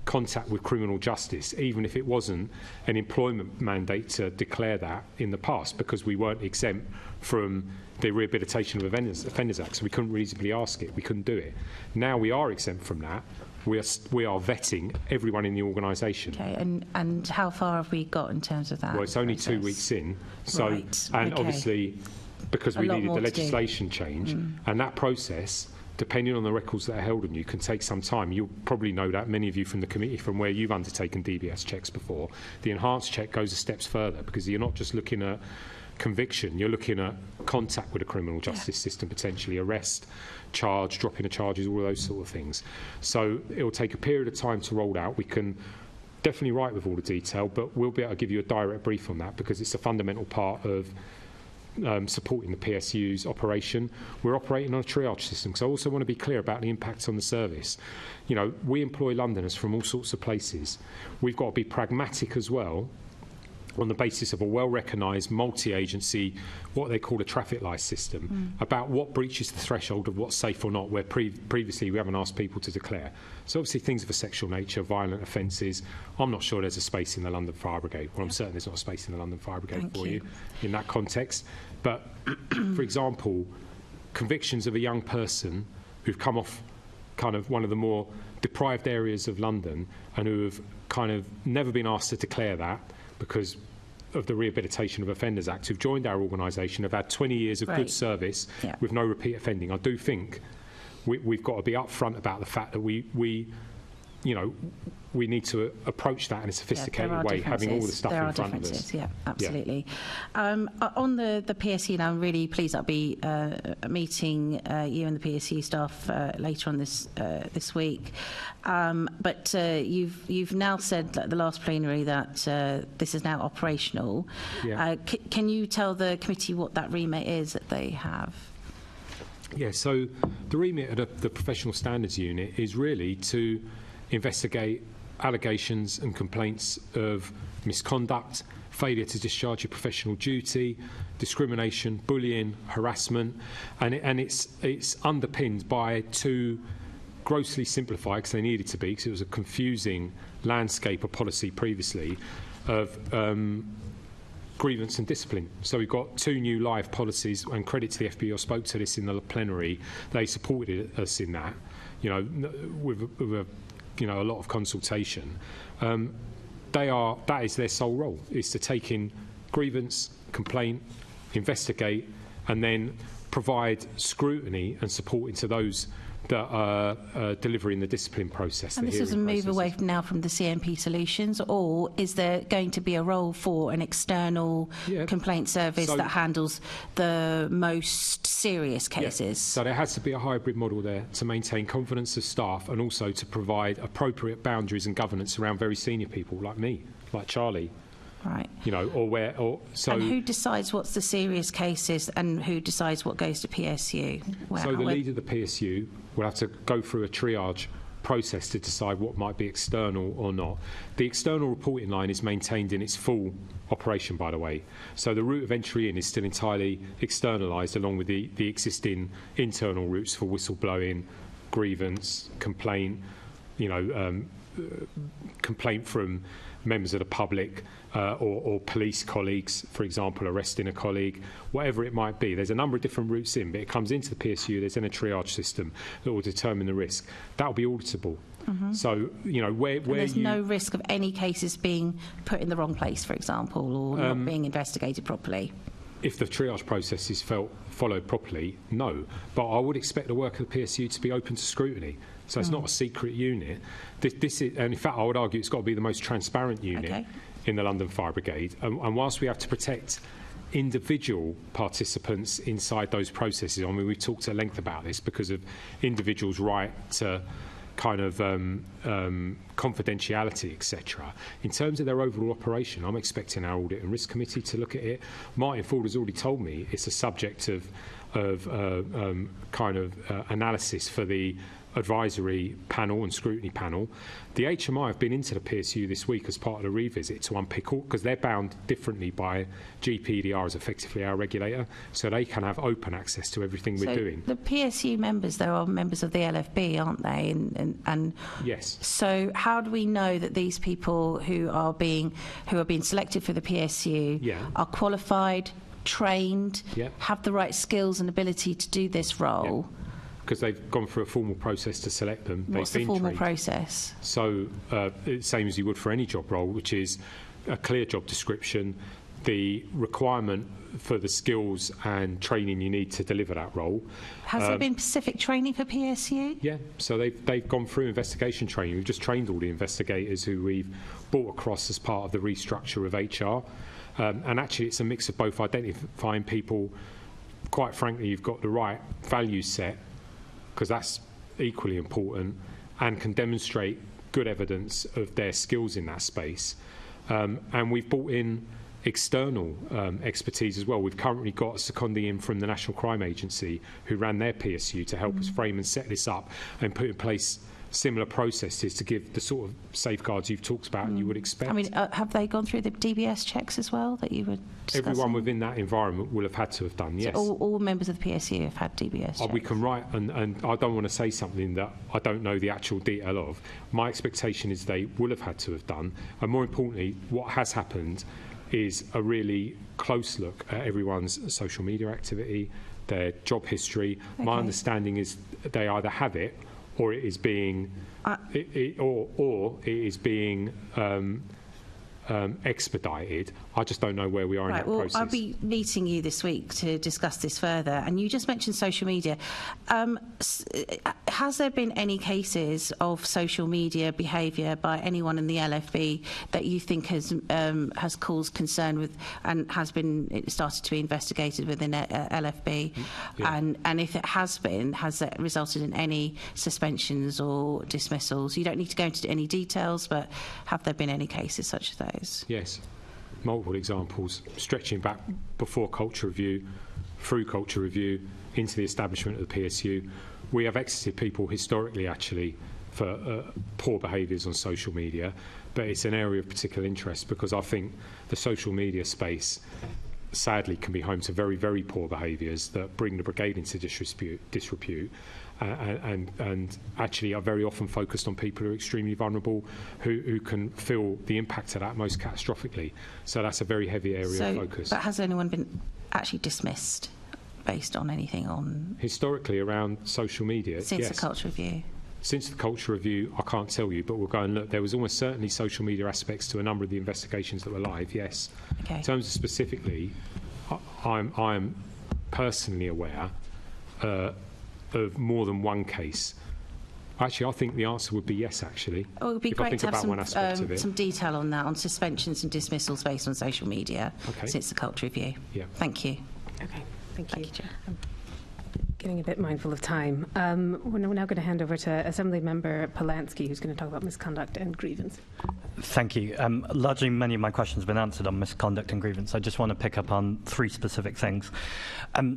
contact with criminal justice, even if it wasn't an employment mandate to declare that in the past, because we weren't exempt from the Rehabilitation of Offenders Act, so we couldn't reasonably ask it. We couldn't do it. Now we are exempt from that. We are vetting everyone in the organisation. Okay, and how far have we got in terms of that? Well, it's only 2 weeks in. So, obviously, because we needed the legislation change, and that process, depending on the records that are held on you, can take some time. You'll probably know that, many of you from the committee, from where you've undertaken DBS checks before. The enhanced check goes a step further, because you're not just looking at conviction, you're looking at contact with the criminal justice system, potentially arrest, charge, dropping of charges, all of those sort of things. So it will take a period of time to roll out. We can definitely write with all the detail, but we'll be able to give you a direct brief on that, because it's a fundamental part of supporting the PSU's operation. We're operating on a triage system, because I also want to be clear about the impacts on the service. You know, we employ Londoners from all sorts of places. We've got to be pragmatic as well, on the basis of a well-recognised multi-agency, what they call a traffic light system, about what breaches the threshold of what's safe or not, where previously we haven't asked people to declare. So obviously things of a sexual nature, violent offences, I'm not sure there's a space in the London Fire Brigade. Well, I'm certain there's not a space in the London Fire Brigade for you in that context. But, for example, convictions of a young person who've come off kind of one of the more deprived areas of London and who have kind of never been asked to declare that, because of the Rehabilitation of Offenders Act, who've joined our organisation, have had 20 years of good service with no repeat offending. I do think we've got to be upfront about the fact that we need to approach that in a sophisticated way, having all the stuff in front of us. Yeah, absolutely. On the PSU now, I'm really pleased I'll be meeting you and the PSU staff later on this week. But you've now said at the last plenary that this is now operational. Yeah. Can you tell the committee what that remit is that they have? Yeah, so the remit of the Professional Standards Unit is really to investigate allegations and complaints of misconduct, failure to discharge your professional duty, discrimination, bullying, harassment, and it's underpinned by two grossly simplified, because they needed to be, because it was a confusing landscape of policy previously, of grievance and discipline. So we've got 2 new live policies, and credit to the FBO, spoke to this in the plenary. They supported us in that, with a lot of consultation. That is their sole role, is to take in grievance, complaint, investigate, and then provide scrutiny and support into those that are delivering the discipline process. And this is a move away now from the CMP solutions, or is there going to be a role for an external complaint service that handles the most serious cases? Yeah. So there has to be a hybrid model there to maintain confidence of staff and also to provide appropriate boundaries and governance around very senior people like me, like Charlie. Right. And who decides what's the serious cases and who decides what goes to PSU? The leader of the PSU will have to go through a triage process to decide what might be external or not. The external reporting line is maintained in its full operation, by the way. So the route of entry in is still entirely externalised, along with the existing internal routes for whistleblowing, grievance, complaint, complaint from members of the public or police colleagues, for example, arresting a colleague, whatever it might be. There's a number of different routes in, but it comes into the PSU. There's then a triage system that will determine the risk. That will be auditable. So, where there's no risk of any cases being put in the wrong place, for example, or not being investigated properly. If the triage process is followed properly, no. But I would expect the work of the PSU to be open to scrutiny. So it's not a secret unit. This is, and in fact, I would argue it's got to be the most transparent unit in the London Fire Brigade. And whilst we have to protect individual participants inside those processes, I mean, we've talked at length about this because of individuals' right to kind of confidentiality, etc. In terms of their overall operation, I'm expecting our Audit and Risk Committee to look at it. Martin Ford has already told me it's a subject of analysis for the advisory panel and scrutiny panel. The HMI have been into the PSU this week as part of the revisit to unpick all, because they're bound differently by GPDR as effectively our regulator, so they can have open access to everything we're doing. The PSU members, they are members of the LFB, aren't they? And yes. So how do we know that these people who are being selected for the PSU are qualified, trained, have the right skills and ability to do this role? Because they've gone through a formal process to select them. What's the formal process? So, same as you would for any job role, which is a clear job description, the requirement for the skills and training you need to deliver that role. Has there been specific training for PSU? Yeah, so they've gone through investigation training. We've just trained all the investigators who we've brought across as part of the restructure of HR. And actually, it's a mix of both identifying people, quite frankly, you've got the right value set, because that's equally important, and can demonstrate good evidence of their skills in that space. And we've brought in external expertise as well. We've currently got a secondee in from the National Crime Agency who ran their PSU to help us frame and set this up and put in place similar processes to give the sort of safeguards you've talked about and you would expect. I mean, have they gone through the DBS checks as well that you were discussing? Everyone within that environment will have had to have done, yes. So all members of the PSU have had DBS checks? We can write, and I don't want to say something that I don't know the actual detail of. My expectation is they will have had to have done, and more importantly, what has happened is a really close look at everyone's social media activity, their job history. My understanding is they either have it or it is being expedited. I just don't know where we are in that process. I'll be meeting you this week to discuss this further. And you just mentioned social media. Has there been any cases of social media behaviour by anyone in the LFB that you think has caused concern with and it started to be investigated within LFB? Yeah. And if it has been, has it resulted in any suspensions or dismissals? You don't need to go into any details, but have there been any cases such as those? Yes. Multiple examples, stretching back before culture review, through culture review, into the establishment of the PSU. We have exited people historically, actually, for poor behaviours on social media, but it's an area of particular interest because I think the social media space sadly can be home to very, very poor behaviours that bring the brigade into disrepute and actually are very often focused on people who are extremely vulnerable, who can feel the impact of that most catastrophically. So that's a very heavy area of focus. But has anyone been actually dismissed based on anything on... Historically, around social media, Since yes. the culture review? Since the culture review, I can't tell you, but we'll go and look. There was almost certainly social media aspects to a number of the investigations that were live, yes. Okay. In terms of specifically, I'm personally aware of more than one case. Actually, I think the answer would be yes, actually. Oh, it would be if great I think to have about some detail on that, on suspensions and dismissals based on social media since the culture review. Yeah. Thank you. Okay, thank you. Chair. Getting a bit mindful of time. We're now going to hand over to Assembly Member Polanski, who's going to talk about misconduct and grievance. Thank you. Largely, many of my questions have been answered on misconduct and grievance. I just want to pick up on three specific things.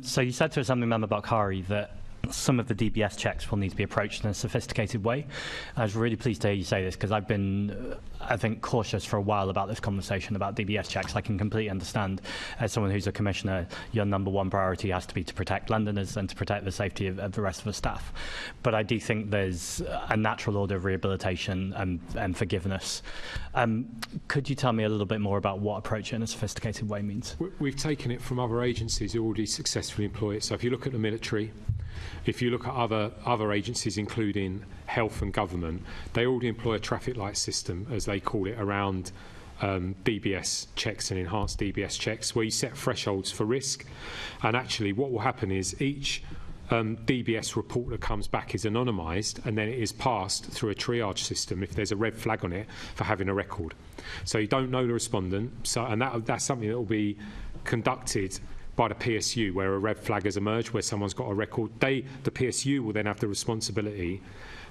So you said to Assembly Member Bakhari that some of the DBS checks will need to be approached in a sophisticated way. I was really pleased to hear you say this, because I've been, I think, cautious for a while about this conversation about DBS checks. I can completely understand, as someone who's a commissioner, your number one priority has to be to protect Londoners and to protect the safety of the rest of the staff. But I do think there's a natural order of rehabilitation and forgiveness. Could you tell me a little bit more about what approach it in a sophisticated way means? We've taken it from other agencies who already successfully employ it. So if you look at the military, if you look at other agencies, including health and government, they already employ a traffic light system, as they call it, around DBS checks and enhanced DBS checks, where you set thresholds for risk. And actually what will happen is each DBS report that comes back is anonymised, and then it is passed through a triage system if there's a red flag on it for having a record. So you don't know the respondent, and that's something that will be conducted by the PSU, where a red flag has emerged, where someone's got a record. The PSU will then have the responsibility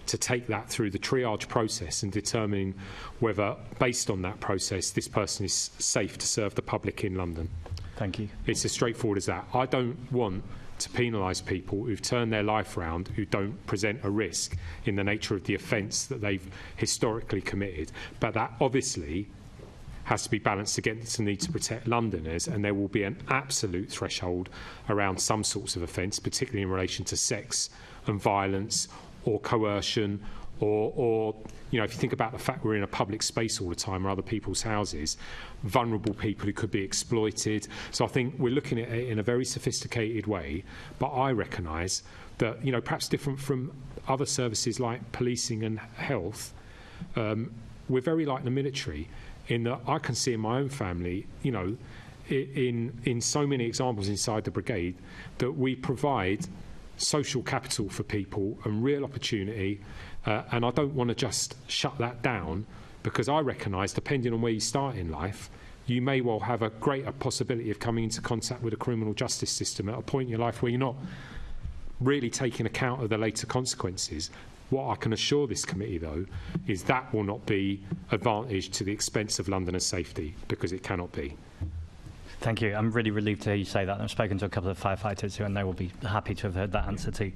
to take that through the triage process and determine whether, based on that process, this person is safe to serve the public in London. Thank you. It's as straightforward as that. I don't want to penalise people who've turned their life around, who don't present a risk in the nature of the offence that they've historically committed. But that obviously has to be balanced against the need to protect Londoners, and there will be an absolute threshold around some sorts of offence, particularly in relation to sex and violence or coercion, or you know, if you think about the fact we're in a public space all the time or other people's houses, vulnerable people who could be exploited. So I think we're looking at it in a very sophisticated way, but I recognise that, you know, perhaps different from other services like policing and health, we're very like the military, in that I can see in my own family, you know, in so many examples inside the brigade, that we provide social capital for people and real opportunity, and I don't want to just shut that down, because I recognise, depending on where you start in life, you may well have a greater possibility of coming into contact with the criminal justice system at a point in your life where you're not really taking account of the later consequences. What I can assure this committee, though, is that will not be advantage to the expense of Londoners' safety, because it cannot be. Thank you. I'm really relieved to hear you say that. I've spoken to a couple of firefighters who I know will be happy to have heard that answer too.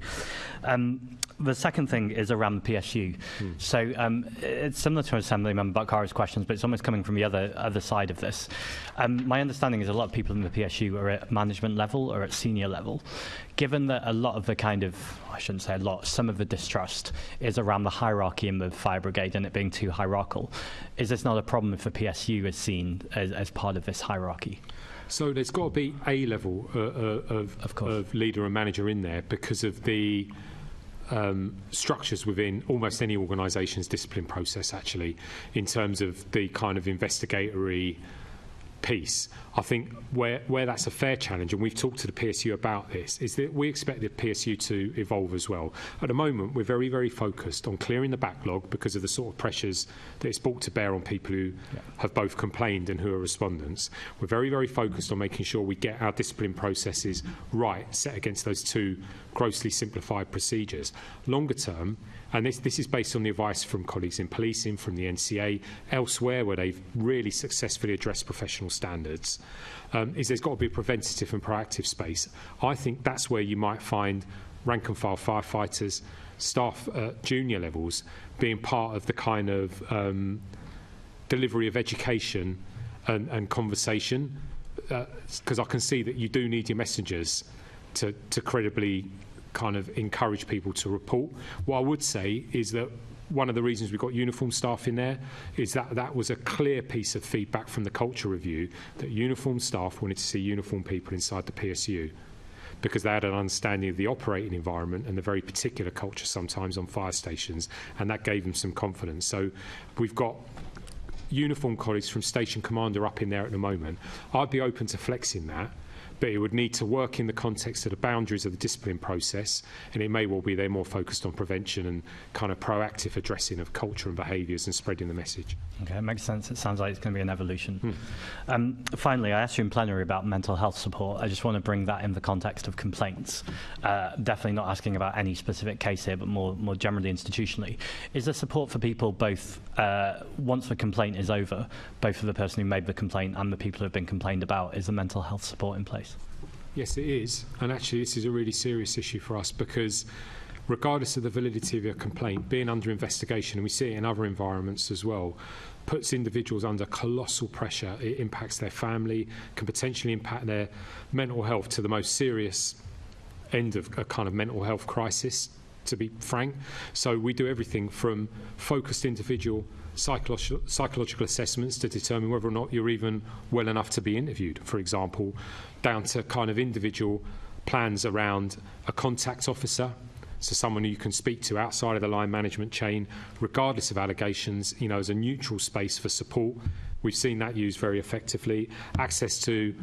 The second thing is around the PSU. So it's similar to Assembly Member Bakhari's questions, but it's almost coming from the other side of this. My understanding is a lot of people in the PSU are at management level or at senior level. Given that a lot of the kind of, I shouldn't say a lot, some of the distrust is around the hierarchy in the fire brigade and it being too hierarchical, is this not a problem if the PSU is seen as part of this hierarchy? So there's got to be a level of leader and manager in there, because of the structures within almost any organisation's discipline process, actually, in terms of the kind of investigatory piece. I think where that's a fair challenge, and we've talked to the PSU about this, is that we expect the PSU to evolve as well. At the moment, we're very, very focused on clearing the backlog because of the sort of pressures that it's brought to bear on people who have both complained and who are respondents. We're very, very focused on making sure we get our discipline processes right, set against those two grossly simplified procedures. Longer term, and this is based on the advice from colleagues in policing, from the NCA, elsewhere where they've really successfully addressed professional standards, is there's got to be a preventative and proactive space. I think that's where you might find rank and file firefighters, staff at junior levels, being part of the kind of delivery of education and conversation because I can see that you do need your messengers to credibly kind of encourage people to report. What I would say is that one of the reasons we got uniform staff in there is that was a clear piece of feedback from the culture review, that uniform staff wanted to see uniform people inside the PSU because they had an understanding of the operating environment and the very particular culture sometimes on fire stations, and that gave them some confidence. So we've got uniform colleagues from station commander up in there at the moment. I'd be open to flexing that, but it would need to work in the context of the boundaries of the discipline process, and it may well be they're more focused on prevention and kind of proactive addressing of culture and behaviours and spreading the message. Okay, it makes sense. It sounds like it's going to be an evolution. Finally, I asked you in plenary about mental health support. I just want to bring that in the context of complaints. Definitely not asking about any specific case here, but more generally institutionally. Is there support for people both once the complaint is over, both for the person who made the complaint and the people who have been complained about? Is the mental health support in place? Yes, it is. And actually, this is a really serious issue for us because regardless of the validity of your complaint, being under investigation, and we see it in other environments as well, puts individuals under colossal pressure. It impacts their family, can potentially impact their mental health to the most serious end of a kind of mental health crisis, to be frank. So we do everything from focused individual psychological assessments to determine whether or not you're even well enough to be interviewed, for example, down to kind of individual plans around a contact officer, so someone who you can speak to outside of the line management chain, regardless of allegations, you know, as a neutral space for support. We've seen that used very effectively. Access to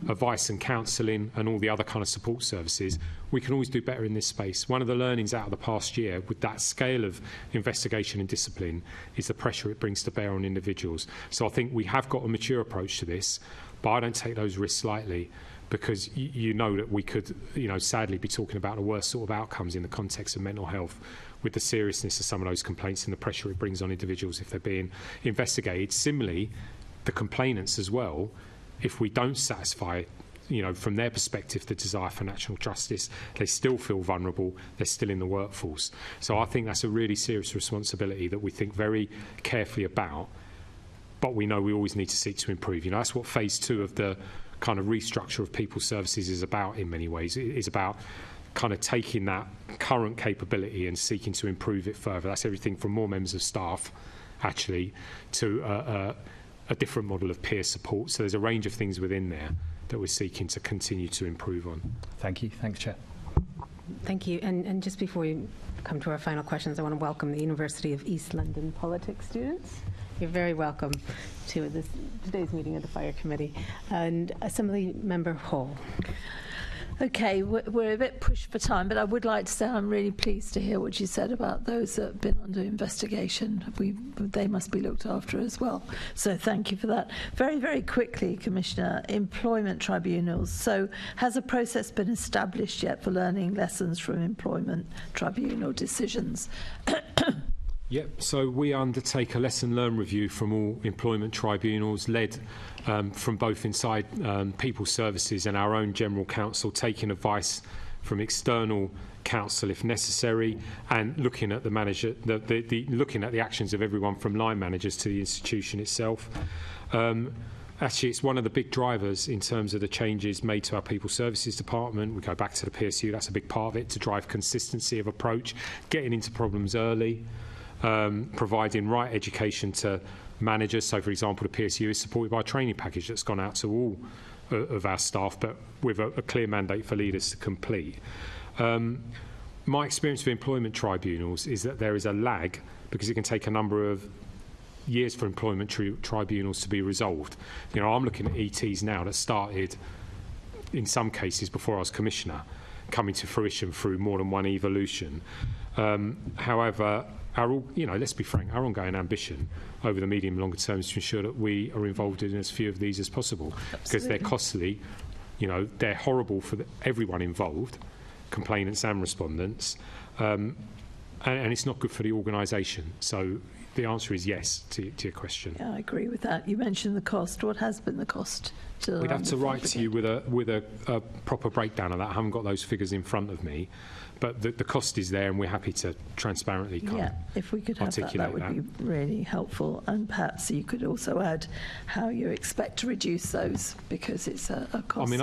advice and counselling and all the other kind of support services. We can always do better in this space. One of the learnings out of the past year with that scale of investigation and discipline is the pressure it brings to bear on individuals. So I think we have got a mature approach to this, but I don't take those risks lightly, because you know that we could, you know, sadly be talking about the worst sort of outcomes in the context of mental health with the seriousness of some of those complaints and the pressure it brings on individuals if they're being investigated. Similarly, the complainants as well, if we don't satisfy, you know, from their perspective, the desire for natural justice, they still feel vulnerable, they're still in the workforce. So I think that's a really serious responsibility that we think very carefully about, but we know we always need to seek to improve. You know, that's what phase 2 of the kind of restructure of people services is about in many ways. It is about kind of taking that current capability and seeking to improve it further. That's everything from more members of staff, actually, to a different model of peer support. So there's a range of things within there that we're seeking to continue to improve on. Thank you. Thanks, Chair. Thank you. And just before we come to our final questions, I want to welcome the University of East London politics students. You're very welcome to today's meeting of the Fire Committee. And Assembly Member Hall. Okay, we're a bit pushed for time, but I would like to say I'm really pleased to hear what you said about those that have been under investigation. They must be looked after as well. So thank you for that. Very, very quickly, Commissioner, employment tribunals. So has a process been established yet for learning lessons from employment tribunal decisions? Yep, so we undertake a lesson learn review from all employment tribunals, led from both inside People Services and our own General Counsel, taking advice from external counsel if necessary, and looking at the manager, looking at the actions of everyone from line managers to the institution itself. Actually, it's one of the big drivers in terms of the changes made to our People Services Department. We go back to the PSU, that's a big part of it, to drive consistency of approach, getting into problems early. Providing right education to managers. So, for example, the PSU is supported by a training package that's gone out to all of our staff, but with a clear mandate for leaders to complete. My experience with employment tribunals is that there is a lag, because it can take a number of years for employment tribunals to be resolved. You know, I'm looking at ETs now that started, in some cases, before I was Commissioner, coming to fruition through more than one evolution. However, let's be frank, our ongoing ambition over the medium and longer term is to ensure that we are involved in as few of these as possible. Absolutely. Because they're costly, you know, they're horrible for everyone involved, complainants and respondents, and it's not good for the organisation. So the answer is yes to your question. Yeah, I agree with that. You mentioned the cost. What has been the cost still We'd have under to Fire write to you with a proper breakdown of that. I haven't got those figures in front of me, but the cost is there, and we're happy to transparently if we could have that would be really helpful. And perhaps you could also add how you expect to reduce those, because it's a cost. I mean,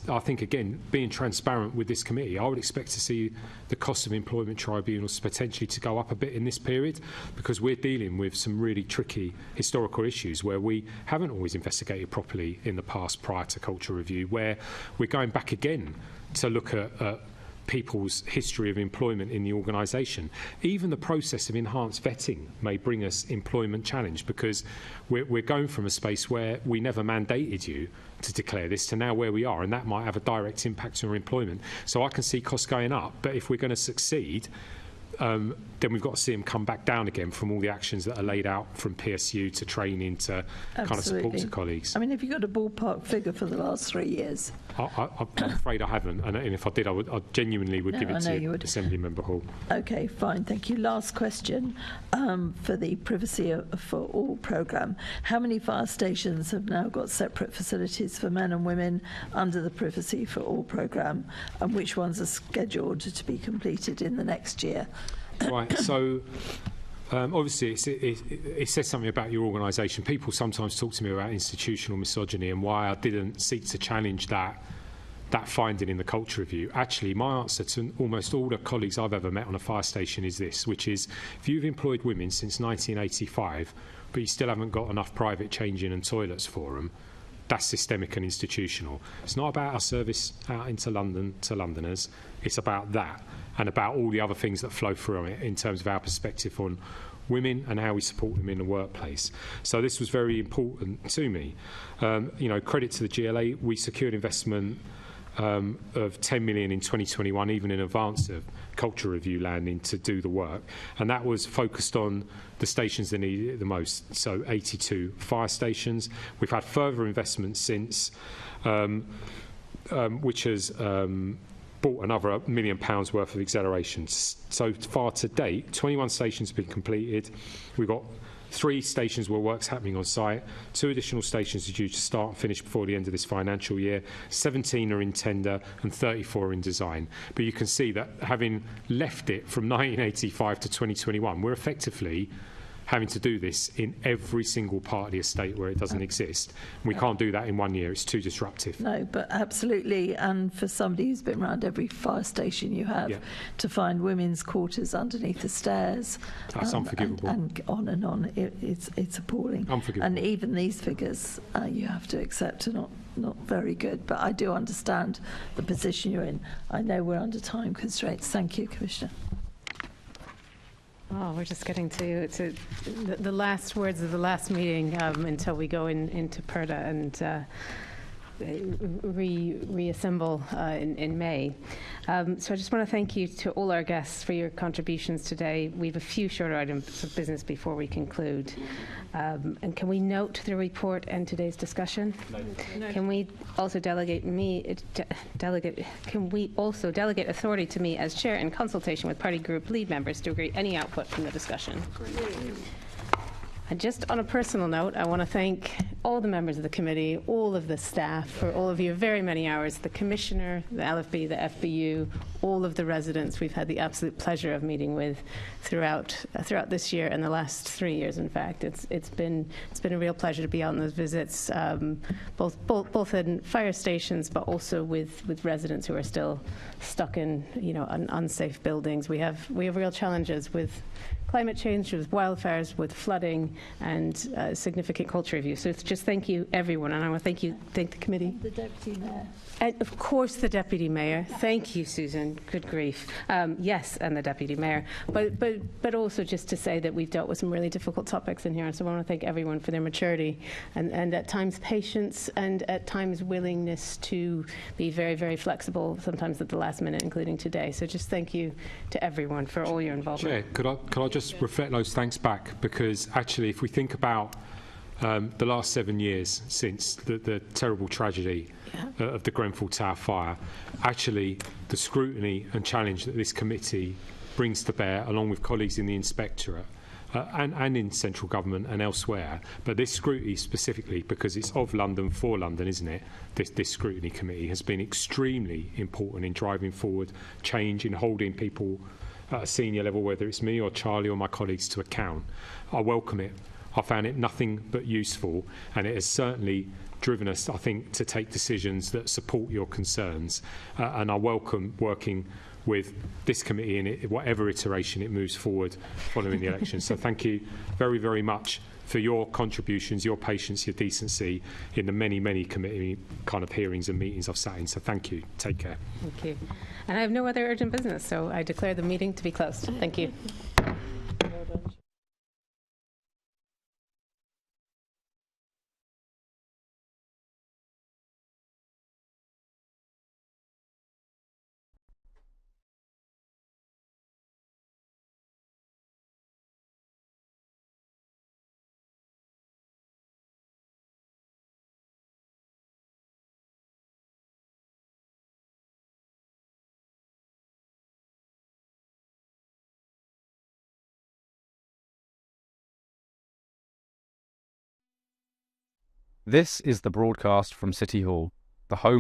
I think again, being transparent with this committee, I would expect to see the cost of employment tribunals potentially to go up a bit in this period, because we're dealing with some really tricky historical issues where we haven't always investigated properly in the past prior to culture review, where we're going back again to look at people's history of employment in the organisation. Even the process of enhanced vetting may bring us employment challenge, because we're going from a space where we never mandated you to declare this to now where we are, and that might have a direct impact on our employment. So I can see costs going up, but if we're going to succeed, then we've got to see them come back down again from all the actions that are laid out, from PSU to training to kind of support to colleagues. I mean, have you got a ballpark figure for the last 3 years? I'm afraid I haven't, and if I did, I genuinely would give it to Assembly Member Hall. Okay, fine, thank you. Last question for the Privacy for All programme. How many fire stations have now got separate facilities for men and women under the Privacy for All programme, and which ones are scheduled to be completed in the next year? Right, so obviously it says something about your organisation. People sometimes talk to me about institutional misogyny and why I didn't seek to challenge that finding in the culture review. Actually, my answer to almost all the colleagues I've ever met on a fire station is this, which is, if you've employed women since 1985 but you still haven't got enough private changing and toilets for them, that's systemic and institutional. It's not about our service out into London to Londoners, it's about that, and about all the other things that flow through it in terms of our perspective on women and how we support them in the workplace. So this was very important to me. Credit to the GLA, we secured investment of 10 million in 2021, even in advance of culture review landing, to do the work, and that was focused on the stations that needed it the most, so 82 fire stations. We've had further investment since, which has bought another £1 million worth of accelerations. So far to date, 21 stations have been completed. We've got 3 stations where work's happening on site. 2 additional stations are due to start and finish before the end of this financial year. 17 are in tender and 34 are in design. But you can see that, having left it from 1985 to 2021, we're effectively having to do this in every single part of the estate where it doesn't exist. We can't do that in 1 year. It's too disruptive. No, but absolutely. And for somebody who's been around every fire station you have, to find women's quarters underneath the stairs, that's unforgivable. And on and on, it's appalling. Unforgivable. And even these figures, you have to accept, are not very good. But I do understand the position you're in. I know we're under time constraints. Thank you, Commissioner. Oh, we're just getting to the last words of the last meeting until we go into PERDA and reassemble in May. So I just want to thank you to all our guests for your contributions today. We have a few shorter items of business before we conclude. And can we note the report and today's discussion? No. Can we also delegate authority to me as chair in consultation with party group lead members to agree any output from the discussion? And just on a personal note, I want to thank all the members of the committee, all of the staff for all of your very many hours, the Commissioner, the LFB, the FBU, all of the residents we've had the absolute pleasure of meeting with throughout this year and the last 3 years. In fact, it's been a real pleasure to be on those visits, both in fire stations, but also with residents who are still stuck in unsafe buildings. We have real challenges with climate change, with wildfires, with flooding, and significant culture review. So just thank you, everyone, and I want to thank the committee. The Deputy Mayor. And of course, the Deputy Mayor. Thank you, Susan. Good grief. Yes, and the Deputy Mayor. But also just to say that we've dealt with some really difficult topics in here, and so I want to thank everyone for their maturity and at times patience and at times willingness to be very, very flexible, sometimes at the last minute, including today. So just thank you to everyone for all your involvement. Chair, could I just reflect those thanks back? Because actually, if we think about the last 7 years since the terrible tragedy of the Grenfell Tower fire, actually the scrutiny and challenge that this committee brings to bear, along with colleagues in the Inspectorate, and in central government and elsewhere. But this scrutiny specifically, because it's of London for London, isn't it? This scrutiny committee has been extremely important in driving forward change, in holding people at a senior level, whether it's me or Charlie or my colleagues, to account. I welcome it. I found it nothing but useful, and it has certainly driven us, I think, to take decisions that support your concerns. And I welcome working with this committee in whatever iteration it moves forward following the election. So thank you very, very much for your contributions, your patience, your decency in the many, many committee kind of hearings and meetings I've sat in. So thank you. Take care. Thank you. And I have no other urgent business, so I declare the meeting to be closed. Thank you. This is the broadcast from City Hall, the home